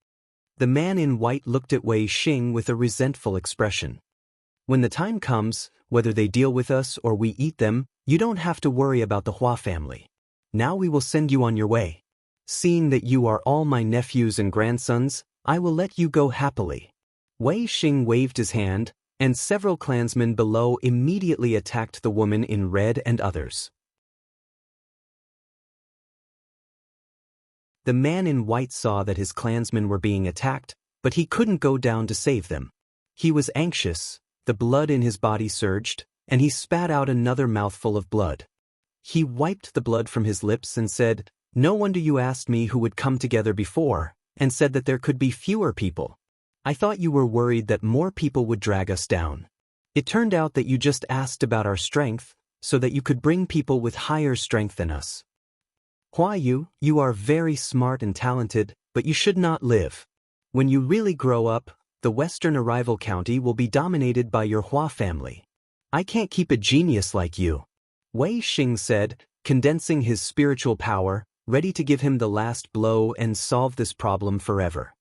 The man in white looked at Wei Xing with a resentful expression. When the time comes, whether they deal with us or we eat them, you don't have to worry about the Hua family. Now we will send you on your way. Seeing that you are all my nephews and grandsons, I will let you go happily. Wei Xing waved his hand, and several clansmen below immediately attacked the woman in red and others. The man in white saw that his clansmen were being attacked, but he couldn't go down to save them. He was anxious, the blood in his body surged, and he spat out another mouthful of blood. He wiped the blood from his lips and said, No wonder you asked me who would come together before, and said that there could be fewer people. I thought you were worried that more people would drag us down. It turned out that you just asked about our strength, so that you could bring people with higher strength than us. Hua Yu, you are very smart and talented, but you should not live. When you really grow up, the Western Arrival County will be dominated by your Hua family. I can't keep a genius like you. Wei Xing said, condensing his spiritual power, ready to give him the last blow and solve this problem forever.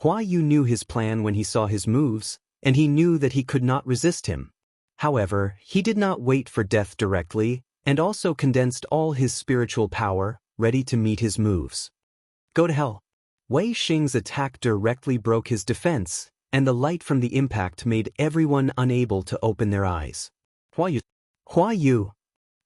Hua Yu knew his plan when he saw his moves, and he knew that he could not resist him. However, he did not wait for death directly, and also condensed all his spiritual power, ready to meet his moves. Go to hell. Wei Xing's attack directly broke his defense, and the light from the impact made everyone unable to open their eyes. Hua Yu. Hua Yu.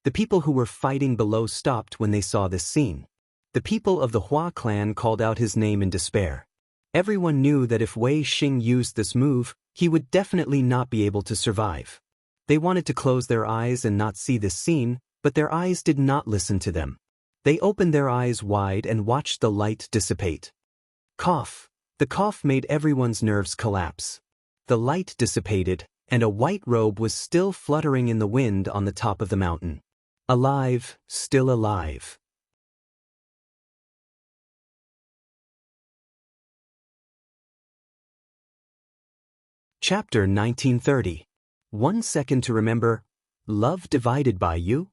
The people who were fighting below stopped when they saw this scene. The people of the Hua clan called out his name in despair. Everyone knew that if Wei Xing used this move, he would definitely not be able to survive. They wanted to close their eyes and not see this scene, but their eyes did not listen to them. They opened their eyes wide and watched the light dissipate. Cough. The cough made everyone's nerves collapse. The light dissipated, and a white robe was still fluttering in the wind on the top of the mountain. Alive, still alive. Chapter 1930. 1 Second to Remember. Love Divided by You?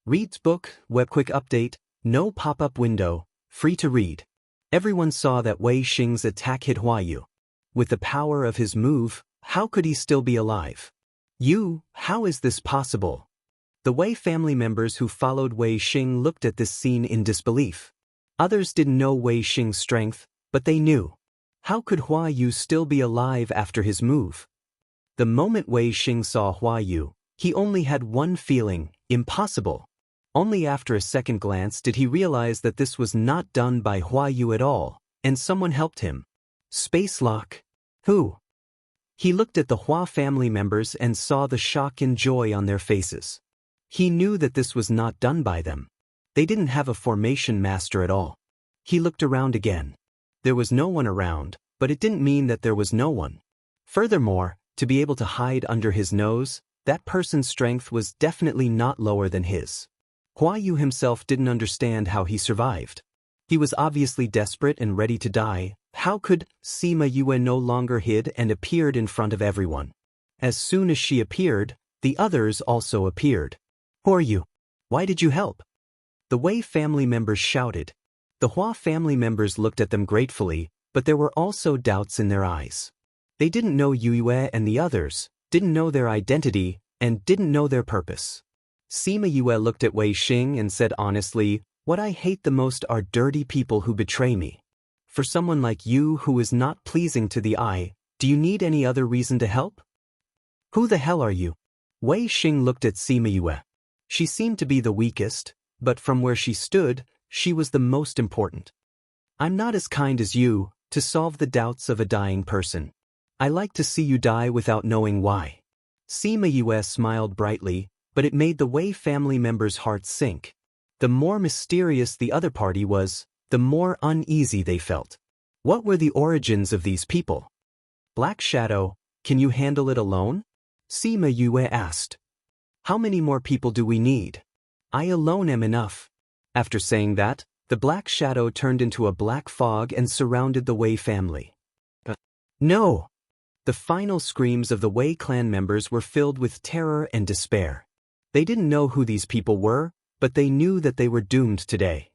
Reads book, web quick update, no pop-up window, free to read. Everyone saw that Wei Xing's attack hit Hua Yu. With the power of his move, how could he still be alive? How is this possible? The Wei family members who followed Wei Xing looked at this scene in disbelief. Others didn't know Wei Xing's strength, but they knew. How could Hua Yu still be alive after his move? The moment Wei Xing saw Hua Yu, he only had one feeling: impossible. Only after a second glance did he realize that this was not done by Hua Yu at all, and someone helped him. Space lock. Who? He looked at the Hua family members and saw the shock and joy on their faces. He knew that this was not done by them. They didn't have a formation master at all. He looked around again. There was no one around, but it didn't mean that there was no one. Furthermore, to be able to hide under his nose, that person's strength was definitely not lower than his. Hua Yu himself didn't understand how he survived. He was obviously desperate and ready to die. How could Sima Yue no longer hid and appeared in front of everyone? As soon as she appeared, the others also appeared. Who are you? Why did you help? The Wei family members shouted. The Hua family members looked at them gratefully, but there were also doubts in their eyes. They didn't know Yue and the others, didn't know their identity, and didn't know their purpose. Sima Yue looked at Wei Xing and said honestly, "What I hate the most are dirty people who betray me. For someone like you who is not pleasing to the eye, do you need any other reason to help? Who the hell are you?" Wei Xing looked at Sima Yue. She seemed to be the weakest, but from where she stood, she was the most important. "I'm not as kind as you, to solve the doubts of a dying person. I like to see you die without knowing why." Sima Yue smiled brightly, but it made the Wei family members' hearts sink. The more mysterious the other party was, the more uneasy they felt. What were the origins of these people? Black Shadow, can you handle it alone? Sima Yue asked. How many more people do we need? I alone am enough. After saying that, the Black Shadow turned into a black fog and surrounded the Wei family. No! The final screams of the Wei clan members were filled with terror and despair. They didn't know who these people were, but they knew that they were doomed today.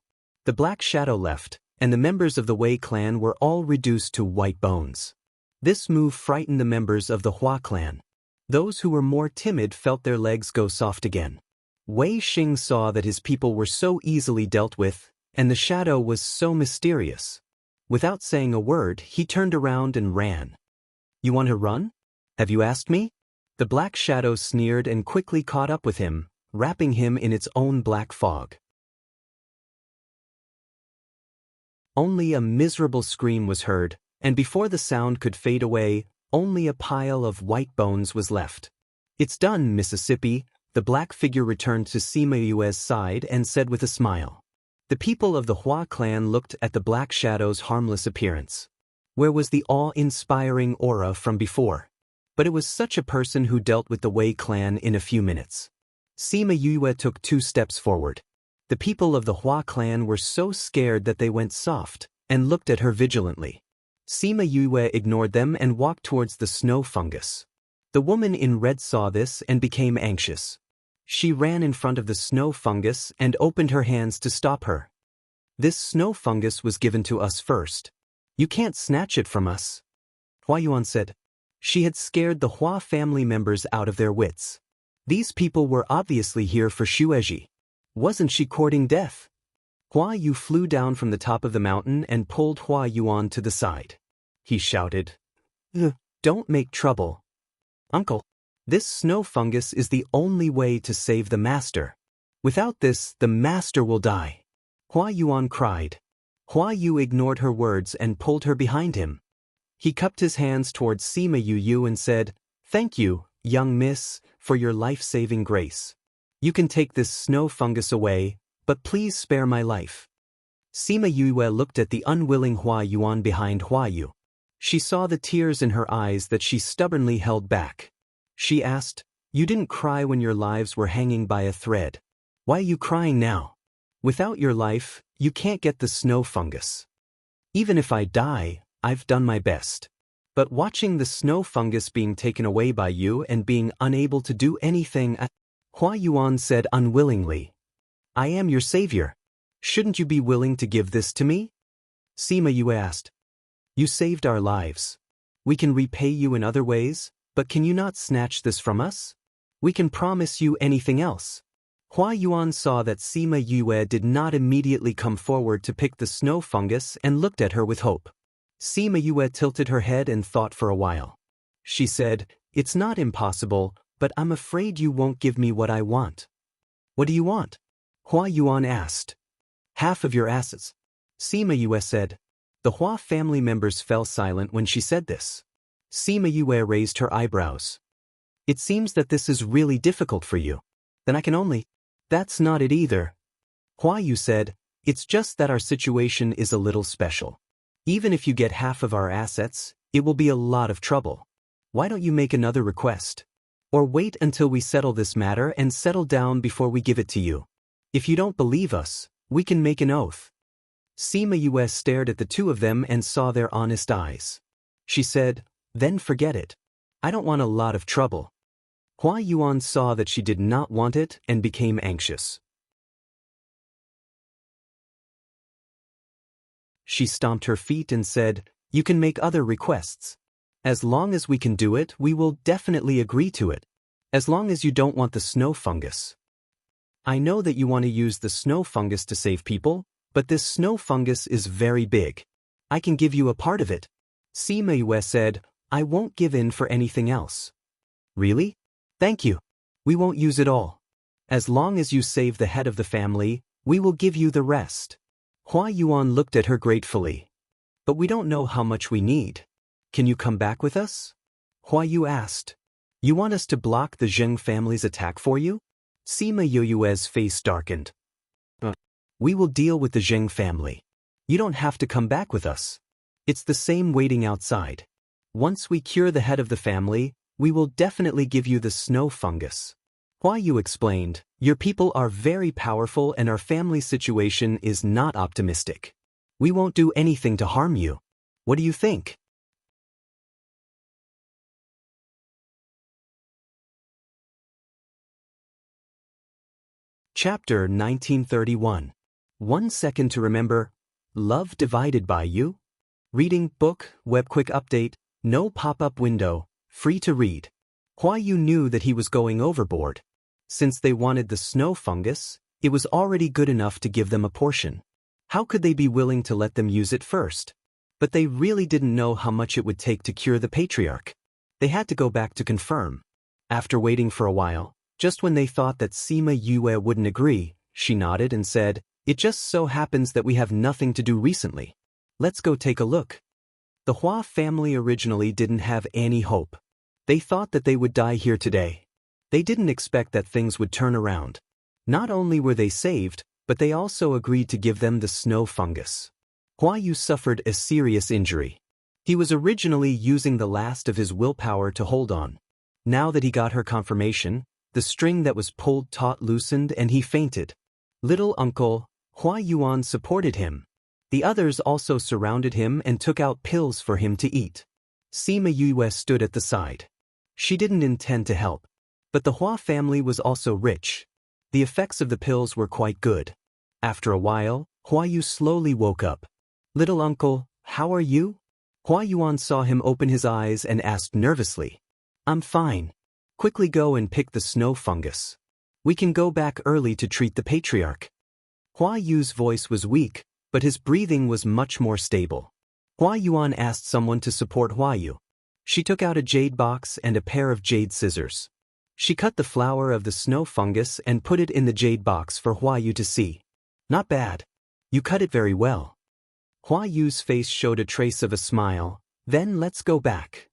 The Black Shadow left, and the members of the Wei clan were all reduced to white bones. This move frightened the members of the Hua clan. Those who were more timid felt their legs go soft again. Wei Xing saw that his people were so easily dealt with, and the shadow was so mysterious. Without saying a word, he turned around and ran. You want to run? Have you asked me? The Black Shadow sneered and quickly caught up with him, wrapping him in its own black fog. Only a miserable scream was heard, and before the sound could fade away, only a pile of white bones was left. It's done, Mississippi. The black figure returned to Sima Yue's side and said with a smile. The people of the Hua clan looked at the Black Shadow's harmless appearance. Where was the awe-inspiring aura from before? But it was such a person who dealt with the Wei clan in a few minutes. Sima Yue took 2 steps forward. The people of the Hua clan were so scared that they went soft, and looked at her vigilantly. Sima Yue ignored them and walked towards the snow fungus. The woman in red saw this and became anxious. She ran in front of the snow fungus and opened her hands to stop her. This snow fungus was given to us first. You can't snatch it from us. Hua Yuan said. She had scared the Hua family members out of their wits. These people were obviously here for Shueji. Wasn't she courting death? Hua Yu flew down from the top of the mountain and pulled Hua Yuan to the side. He shouted, Don't make trouble. Uncle, this snow fungus is the only way to save the master. Without this, the master will die. Hua Yuan cried. Hua Yu ignored her words and pulled her behind him. He cupped his hands towards Sima Yu and said, Thank you, young miss, for your life-saving grace. You can take this snow fungus away, but please spare my life. Sima Yue looked at the unwilling Hua Yuan behind Hua Yu. She saw the tears in her eyes that she stubbornly held back. She asked, You didn't cry when your lives were hanging by a thread. Why are you crying now? Without your life, you can't get the snow fungus. Even if I die, I've done my best. But watching the snow fungus being taken away by you and being unable to do anything, Hua Yuan said unwillingly, I am your savior. Shouldn't you be willing to give this to me? Sima Yue asked. You saved our lives. We can repay you in other ways, but can you not snatch this from us? We can promise you anything else. Hua Yuan saw that Sima Yue did not immediately come forward to pick the snow fungus and looked at her with hope. Sima Yue tilted her head and thought for a while. She said, It's not impossible, but I'm afraid you won't give me what I want. What do you want? Hua Yuan asked. Half of your assets. Sima Yue said. The Hua family members fell silent when she said this. Sima Yue raised her eyebrows. It seems that this is really difficult for you. Then I can only... That's not it either. Hua Yu said, It's just that our situation is a little special. Even if you get half of our assets, it will be a lot of trouble. Why don't you make another request? Or wait until we settle this matter and settle down before we give it to you. If you don't believe us, we can make an oath. Sima Yue stared at the two of them and saw their honest eyes. She said, Then forget it. I don't want a lot of trouble. Hua Yuan saw that she did not want it and became anxious. She stomped her feet and said, You can make other requests. As long as we can do it, we will definitely agree to it. As long as you don't want the snow fungus. I know that you want to use the snow fungus to save people, but this snow fungus is very big. I can give you a part of it. Sima Yue said, I won't give in for anything else. Really? Thank you. We won't use it all. As long as you save the head of the family, we will give you the rest. Hua Yuan looked at her gratefully. But we don't know how much we need. Can you come back with us? Hua Yu asked. You want us to block the Zheng family's attack for you? Sima Yue's face darkened. We will deal with the Zheng family. You don't have to come back with us. It's the same waiting outside. Once we cure the head of the family, we will definitely give you the snow fungus. Hua Yu explained, Your people are very powerful and our family situation is not optimistic. We won't do anything to harm you. What do you think? Chapter 1931. 1 second to remember. Love divided by you? Reading book, web quick update, no pop-up window, free to read. Hua Yu knew that he was going overboard. Since they wanted the snow fungus, it was already good enough to give them a portion. How could they be willing to let them use it first? But they really didn't know how much it would take to cure the patriarch. They had to go back to confirm. After waiting for a while, just when they thought that Sima Yue wouldn't agree, she nodded and said, It just so happens that we have nothing to do recently. Let's go take a look. The Hua family originally didn't have any hope. They thought that they would die here today. They didn't expect that things would turn around. Not only were they saved, but they also agreed to give them the snow fungus. Hua Yu suffered a serious injury. He was originally using the last of his willpower to hold on. Now that he got her confirmation, the string that was pulled taut loosened and he fainted. Little uncle, Hua Yuan supported him. The others also surrounded him and took out pills for him to eat. Sima Yue stood at the side. She didn't intend to help. But the Hua family was also rich. The effects of the pills were quite good. After a while, Hua Yu slowly woke up. Little uncle, how are you? Hua Yuan saw him open his eyes and asked nervously. I'm fine. Quickly go and pick the snow fungus. We can go back early to treat the patriarch. Hua Yu's voice was weak, but his breathing was much more stable. Hua Yuan asked someone to support Hua Yu. She took out a jade box and a pair of jade scissors. She cut the flower of the snow fungus and put it in the jade box for Hua Yu to see. Not bad. You cut it very well. Hua Yu's face showed a trace of a smile. Then let's go back.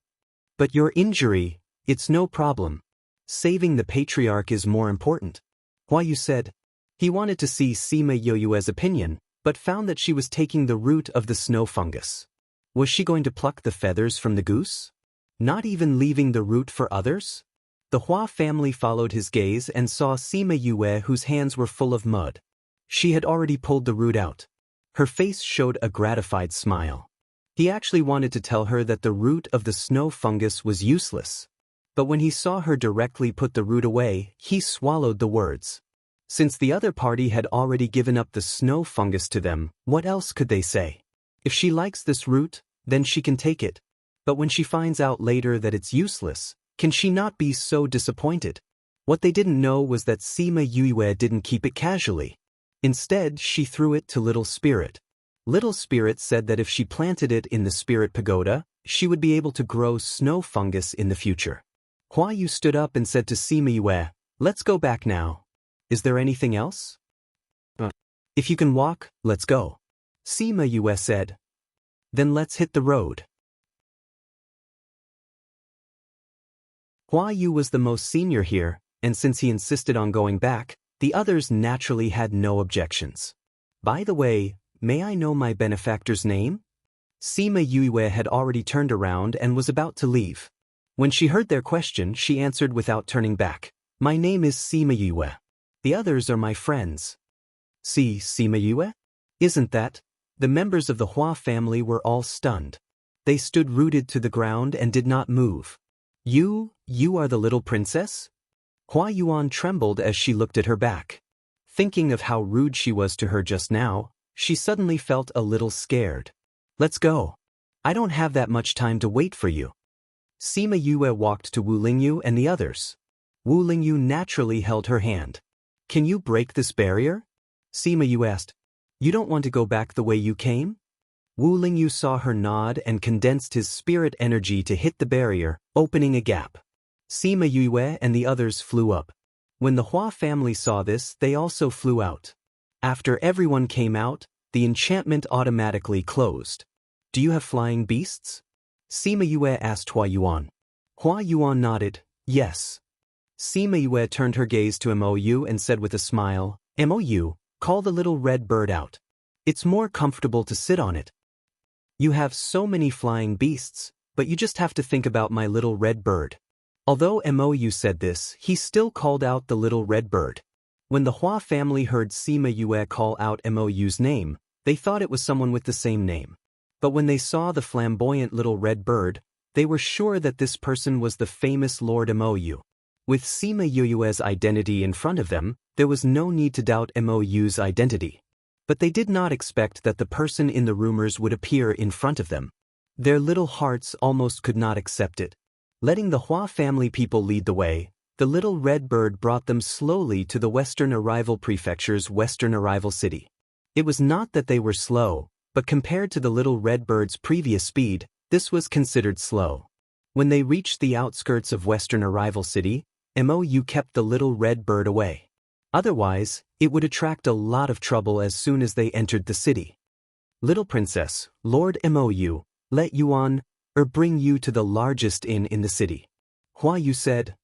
But your injury, it's no problem. Saving the patriarch is more important. Hua Yu said. He wanted to see Sima Yoyue's opinion, but found that she was taking the root of the snow fungus. Was she going to pluck the feathers from the goose? Not even leaving the root for others? The Hua family followed his gaze and saw Sima Yue, whose hands were full of mud. She had already pulled the root out. Her face showed a gratified smile. He actually wanted to tell her that the root of the snow fungus was useless. But when he saw her directly put the root away, he swallowed the words. Since the other party had already given up the snow fungus to them, what else could they say? If she likes this root, then she can take it. But when she finds out later that it's useless, can she not be so disappointed? What they didn't know was that Sima Yue didn't keep it casually. Instead, she threw it to Little Spirit. Little Spirit said that if she planted it in the Spirit Pagoda, she would be able to grow snow fungus in the future. Hua Yu stood up and said to Sima Yue, "Let's go back now. Is there anything else?" If you can walk, let's go. Sima Yue said. Then let's hit the road. Hua Yu was the most senior here, and since he insisted on going back, the others naturally had no objections. By the way, may I know my benefactor's name? Sima Yue had already turned around and was about to leave. When she heard their question, she answered without turning back. My name is Sima Yue. The others are my friends. See, Sima Yue? Isn't that? The members of the Hua family were all stunned. They stood rooted to the ground and did not move. You are the little princess? Hua Yuan trembled as she looked at her back. Thinking of how rude she was to her just now, she suddenly felt a little scared. Let's go. I don't have that much time to wait for you. Sima Yue walked to Wu Lingyu and the others. Wu Lingyu naturally held her hand. Can you break this barrier? Sima Yue asked. You don't want to go back the way you came? Wu Lingyu saw her nod and condensed his spirit energy to hit the barrier, opening a gap. Sima Yue and the others flew up. When the Hua family saw this, they also flew out. After everyone came out, the enchantment automatically closed. Do you have flying beasts? Sima Yue asked Hua Yuan. Hua Yuan nodded, yes. Sima Yue turned her gaze to Mou and said with a smile, Mou, call the little red bird out. It's more comfortable to sit on it. You have so many flying beasts, but you just have to think about my little red bird. Although Mou said this, he still called out the little red bird. When the Hua family heard Sima Yue call out Mou's name, they thought it was someone with the same name. But when they saw the flamboyant little red bird, they were sure that this person was the famous Lord Mou. With Sima Yue's identity in front of them, there was no need to doubt Mou's identity. But they did not expect that the person in the rumors would appear in front of them. Their little hearts almost could not accept it. Letting the Hua family people lead the way, the little red bird brought them slowly to the Western Arrival Prefecture's Western Arrival City. It was not that they were slow, but compared to the little red bird's previous speed, this was considered slow. When they reached the outskirts of Western Arrival City, Mou kept the little red bird away. Otherwise, it would attract a lot of trouble as soon as they entered the city. Little princess, Lord Mou, let Yuan, bring you to the largest inn in the city. Hua Yu said.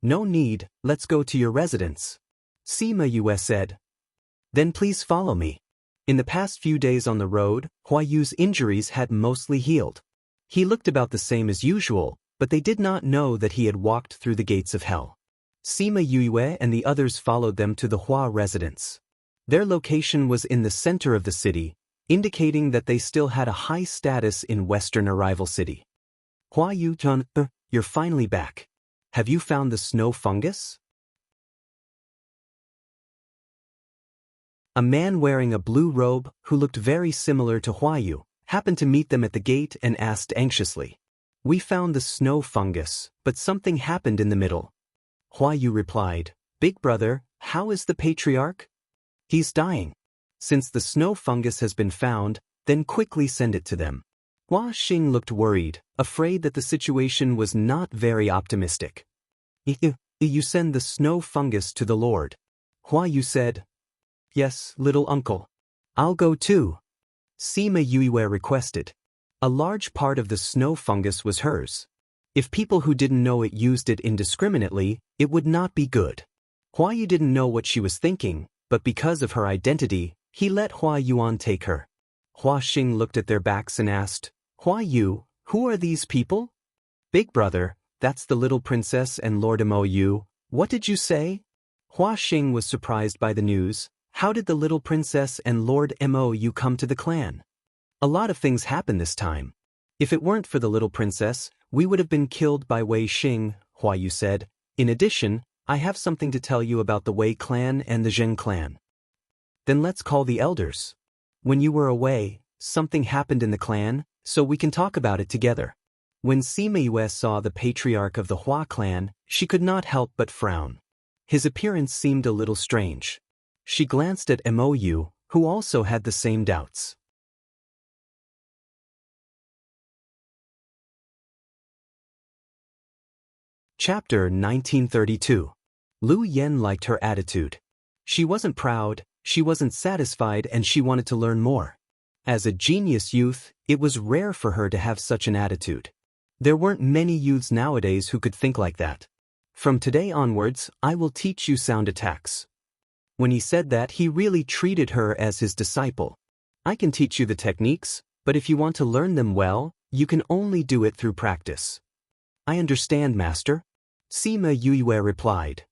No need, let's go to your residence. Sima Yue said. Then please follow me. In the past few days on the road, Hua Yu's injuries had mostly healed. He looked about the same as usual, but they did not know that he had walked through the gates of hell. Sima Yue and the others followed them to the Hua residence. Their location was in the center of the city, indicating that they still had a high status in Western Arrival City. Hua Yu-chan, you're finally back. Have you found the snow fungus? A man wearing a blue robe, who looked very similar to Hua Yu, happened to meet them at the gate and asked anxiously. We found the snow fungus, but something happened in the middle. Hua Yu replied, Big brother, how is the patriarch? He's dying. Since the snow fungus has been found, then quickly send it to them. Hua Xing looked worried, afraid that the situation was not very optimistic. You send the snow fungus to the Lord. Hua Yu said. Yes, little uncle. I'll go too. Sima Yue requested. A large part of the snow fungus was hers. If people who didn't know it used it indiscriminately, it would not be good. Hua Yu didn't know what she was thinking, but because of her identity, he let Hua Yuan take her. Hua Xing looked at their backs and asked, Hua Yu, who are these people? Big brother, that's the little princess and Lord Mo Yu. What did you say? Hua Xing was surprised by the news. How did the little princess and Lord Mo Yu come to the clan? A lot of things happened this time. If it weren't for the little princess, we would have been killed by Wei Xing, Hua Yu said. In addition, I have something to tell you about the Wei clan and the Zheng clan. Then let's call the elders. When you were away, something happened in the clan, so we can talk about it together. When Sima Yue saw the patriarch of the Hua clan, she could not help but frown. His appearance seemed a little strange. She glanced at Mo Yu, who also had the same doubts. Chapter 1932. Lu Yen liked her attitude. She wasn't proud, she wasn't satisfied, and she wanted to learn more. As a genius youth, it was rare for her to have such an attitude. There weren't many youths nowadays who could think like that. From today onwards, I will teach you sound attacks. When he said that, he really treated her as his disciple. I can teach you the techniques, but if you want to learn them well, you can only do it through practice. I understand, master. Sima Yue replied.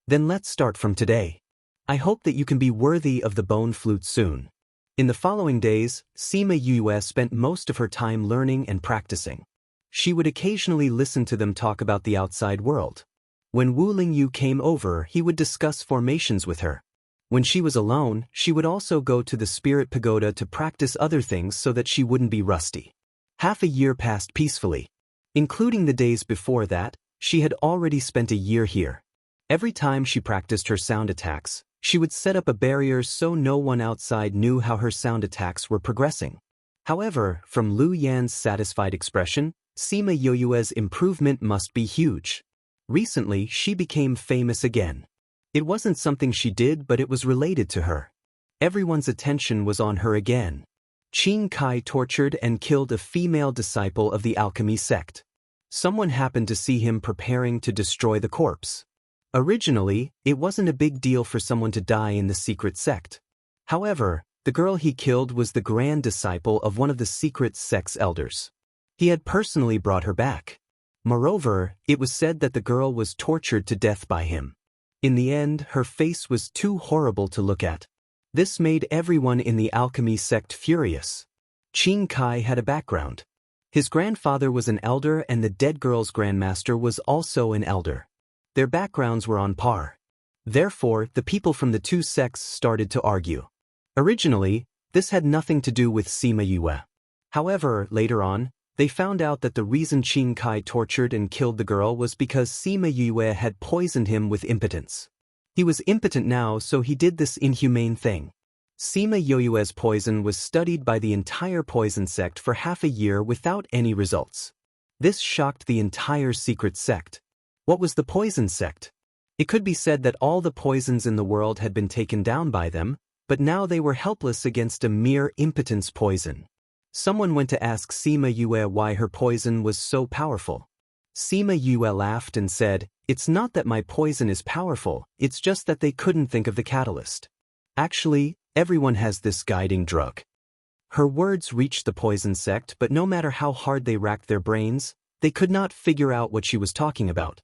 Then let's start from today. I hope that you can be worthy of the bone flute soon. In the following days, Sima Yue spent most of her time learning and practicing. She would occasionally listen to them talk about the outside world. When Wu Lingyu came over, he would discuss formations with her. When she was alone, she would also go to the spirit pagoda to practice other things so that she wouldn't be rusty. Half a year passed peacefully. Including the days before that, she had already spent a year here. Every time she practiced her sound attacks, she would set up a barrier so no one outside knew how her sound attacks were progressing. However, from Lu Yan's satisfied expression, Sima Yue's improvement must be huge. Recently, she became famous again. It wasn't something she did, but it was related to her. Everyone's attention was on her again. Qin Kai tortured and killed a female disciple of the alchemy sect. Someone happened to see him preparing to destroy the corpse. Originally, it wasn't a big deal for someone to die in the secret sect. However, the girl he killed was the grand disciple of one of the secret sect's elders. He had personally brought her back. Moreover, it was said that the girl was tortured to death by him. In the end, her face was too horrible to look at. This made everyone in the alchemy sect furious. Qin Kai had a background. His grandfather was an elder and the dead girl's grandmaster was also an elder. Their backgrounds were on par. Therefore, the people from the two sects started to argue. Originally, this had nothing to do with Sima Yue. However, later on, they found out that the reason Qin Kai tortured and killed the girl was because Sima Yue had poisoned him with impotence. He was impotent now, so he did this inhumane thing. Sima Yue's poison was studied by the entire poison sect for half a year without any results. This shocked the entire secret sect. What was the poison sect? It could be said that all the poisons in the world had been taken down by them, but now they were helpless against a mere impotence poison. Someone went to ask Sima Yue why her poison was so powerful. Sima Yue laughed and said, "It's not that my poison is powerful, it's just that they couldn't think of the catalyst. Actually, everyone has this guiding drug." Her words reached the poison sect, but no matter how hard they racked their brains, they could not figure out what she was talking about.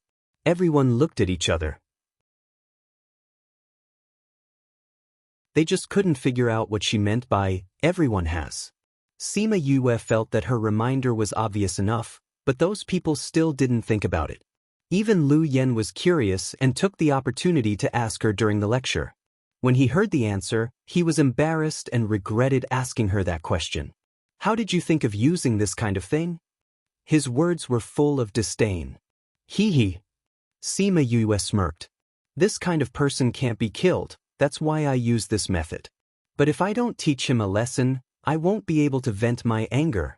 Everyone looked at each other. They just couldn't figure out what she meant by, "everyone has." Sima Yue felt that her reminder was obvious enough, but those people still didn't think about it. Even Lu Yen was curious and took the opportunity to ask her during the lecture. When he heard the answer, he was embarrassed and regretted asking her that question. "How did you think of using this kind of thing?" His words were full of disdain. Hee. Sima Yue smirked. "This kind of person can't be killed, that's why I use this method." But if I don't teach him a lesson, I won't be able to vent my anger.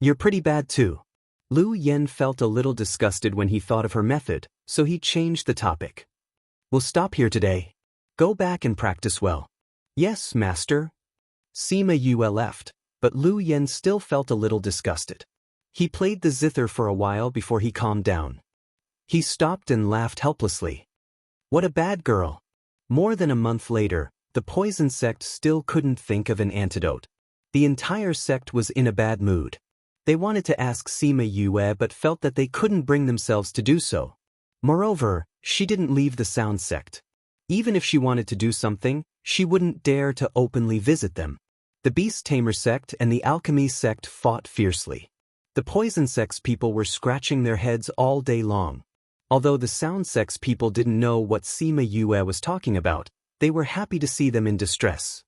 You're pretty bad too. Lu Yen felt a little disgusted when he thought of her method, so he changed the topic. We'll stop here today. Go back and practice well. Yes, master. Sima Yue left, but Lu Yen still felt a little disgusted. He played the zither for a while before he calmed down. He stopped and laughed helplessly. What a bad girl. More than a month later, the poison sect still couldn't think of an antidote. The entire sect was in a bad mood. They wanted to ask Sima Yue but felt that they couldn't bring themselves to do so. Moreover, she didn't leave the sound sect. Even if she wanted to do something, she wouldn't dare to openly visit them. The Beast Tamer sect and the Alchemy sect fought fiercely. The Poison sect's people were scratching their heads all day long. Although the Sound sect's people didn't know what Sima Yue was talking about, they were happy to see them in distress.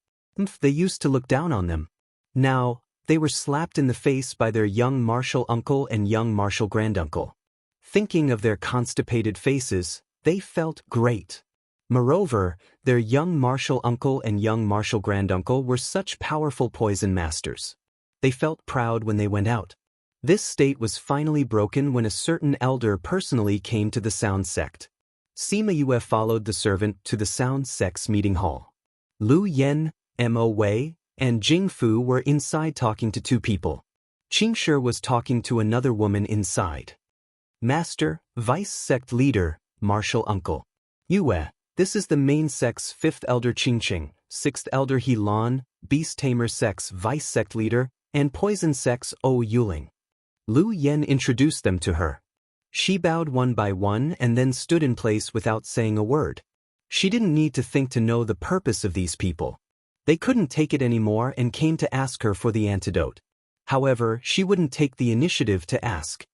They used to look down on them. Now, they were slapped in the face by their young martial uncle and young martial granduncle. Thinking of their constipated faces, they felt great. Moreover, their young martial uncle and young martial granduncle were such powerful poison masters. They felt proud when they went out. This state was finally broken when a certain elder personally came to the Sound sect. Sima Yue followed the servant to the Sound sect's meeting hall. Lu Yen, Mo Wei, and Jing Fu were inside talking to two people. Qingshi was talking to another woman inside. Master, Vice Sect Leader, Martial Uncle. Yue, this is the main sect's 5th Elder Qingqing, 6th Elder He Lan, Beast Tamer sect's Vice Sect Leader, and Poison sect's O Yuling. Lu Yen introduced them to her. She bowed one by one and then stood in place without saying a word. She didn't need to think to know the purpose of these people. They couldn't take it anymore and came to ask her for the antidote. However, she wouldn't take the initiative to ask.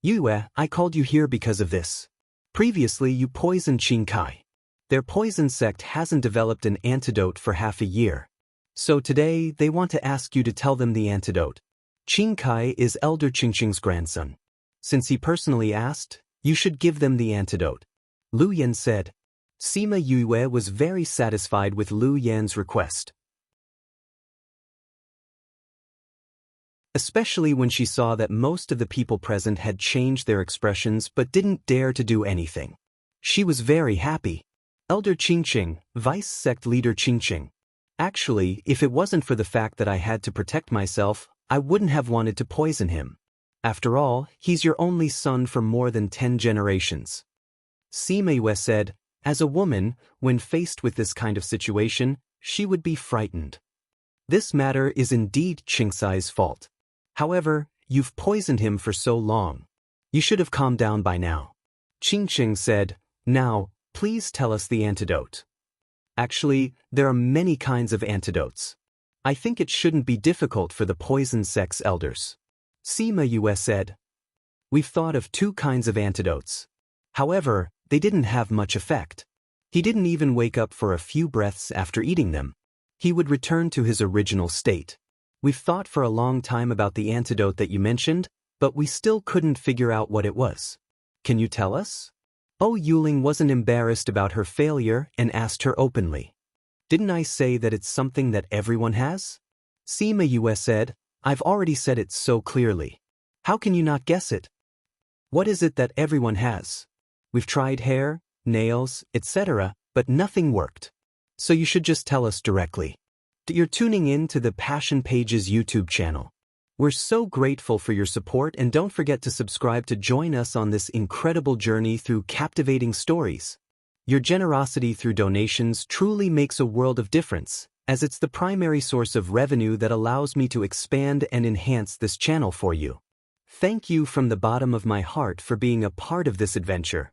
Yue, I called you here because of this. Previously you poisoned Qingkai. Their poison sect hasn't developed an antidote for half a year. So today they want to ask you to tell them the antidote. Qingkai is Elder Qingqing's grandson. Since he personally asked, you should give them the antidote. Lu Yen said. Sima Yue was very satisfied with Lu Yen's request. Especially when she saw that most of the people present had changed their expressions but didn't dare to do anything. She was very happy. Elder Qingqing, Vice Sect Leader Qingqing. Actually, if it wasn't for the fact that I had to protect myself, I wouldn't have wanted to poison him. After all, he's your only son for more than 10 generations. Sima Yue said, as a woman, when faced with this kind of situation, she would be frightened. This matter is indeed Qingcai's fault. However, you've poisoned him for so long. You should have calmed down by now. Qingqing said, now, please tell us the antidote. Actually, there are many kinds of antidotes. I think it shouldn't be difficult for the poison sect's elders. Sima Yue said, we've thought of 2 kinds of antidotes. However, they didn't have much effect. He didn't even wake up for a few breaths after eating them. He would return to his original state. We've thought for a long time about the antidote that you mentioned, but we still couldn't figure out what it was. Can you tell us? Oh, Yuling wasn't embarrassed about her failure and asked her openly. Didn't I say that it's something that everyone has? Sima Yue said, I've already said it so clearly. How can you not guess it? What is it that everyone has? We've tried hair, nails, etc., but nothing worked. So you should just tell us directly. You're tuning in to the Passion Pages YouTube channel. We're so grateful for your support and don't forget to subscribe to join us on this incredible journey through captivating stories. Your generosity through donations truly makes a world of difference, as it's the primary source of revenue that allows me to expand and enhance this channel for you. Thank you from the bottom of my heart for being a part of this adventure.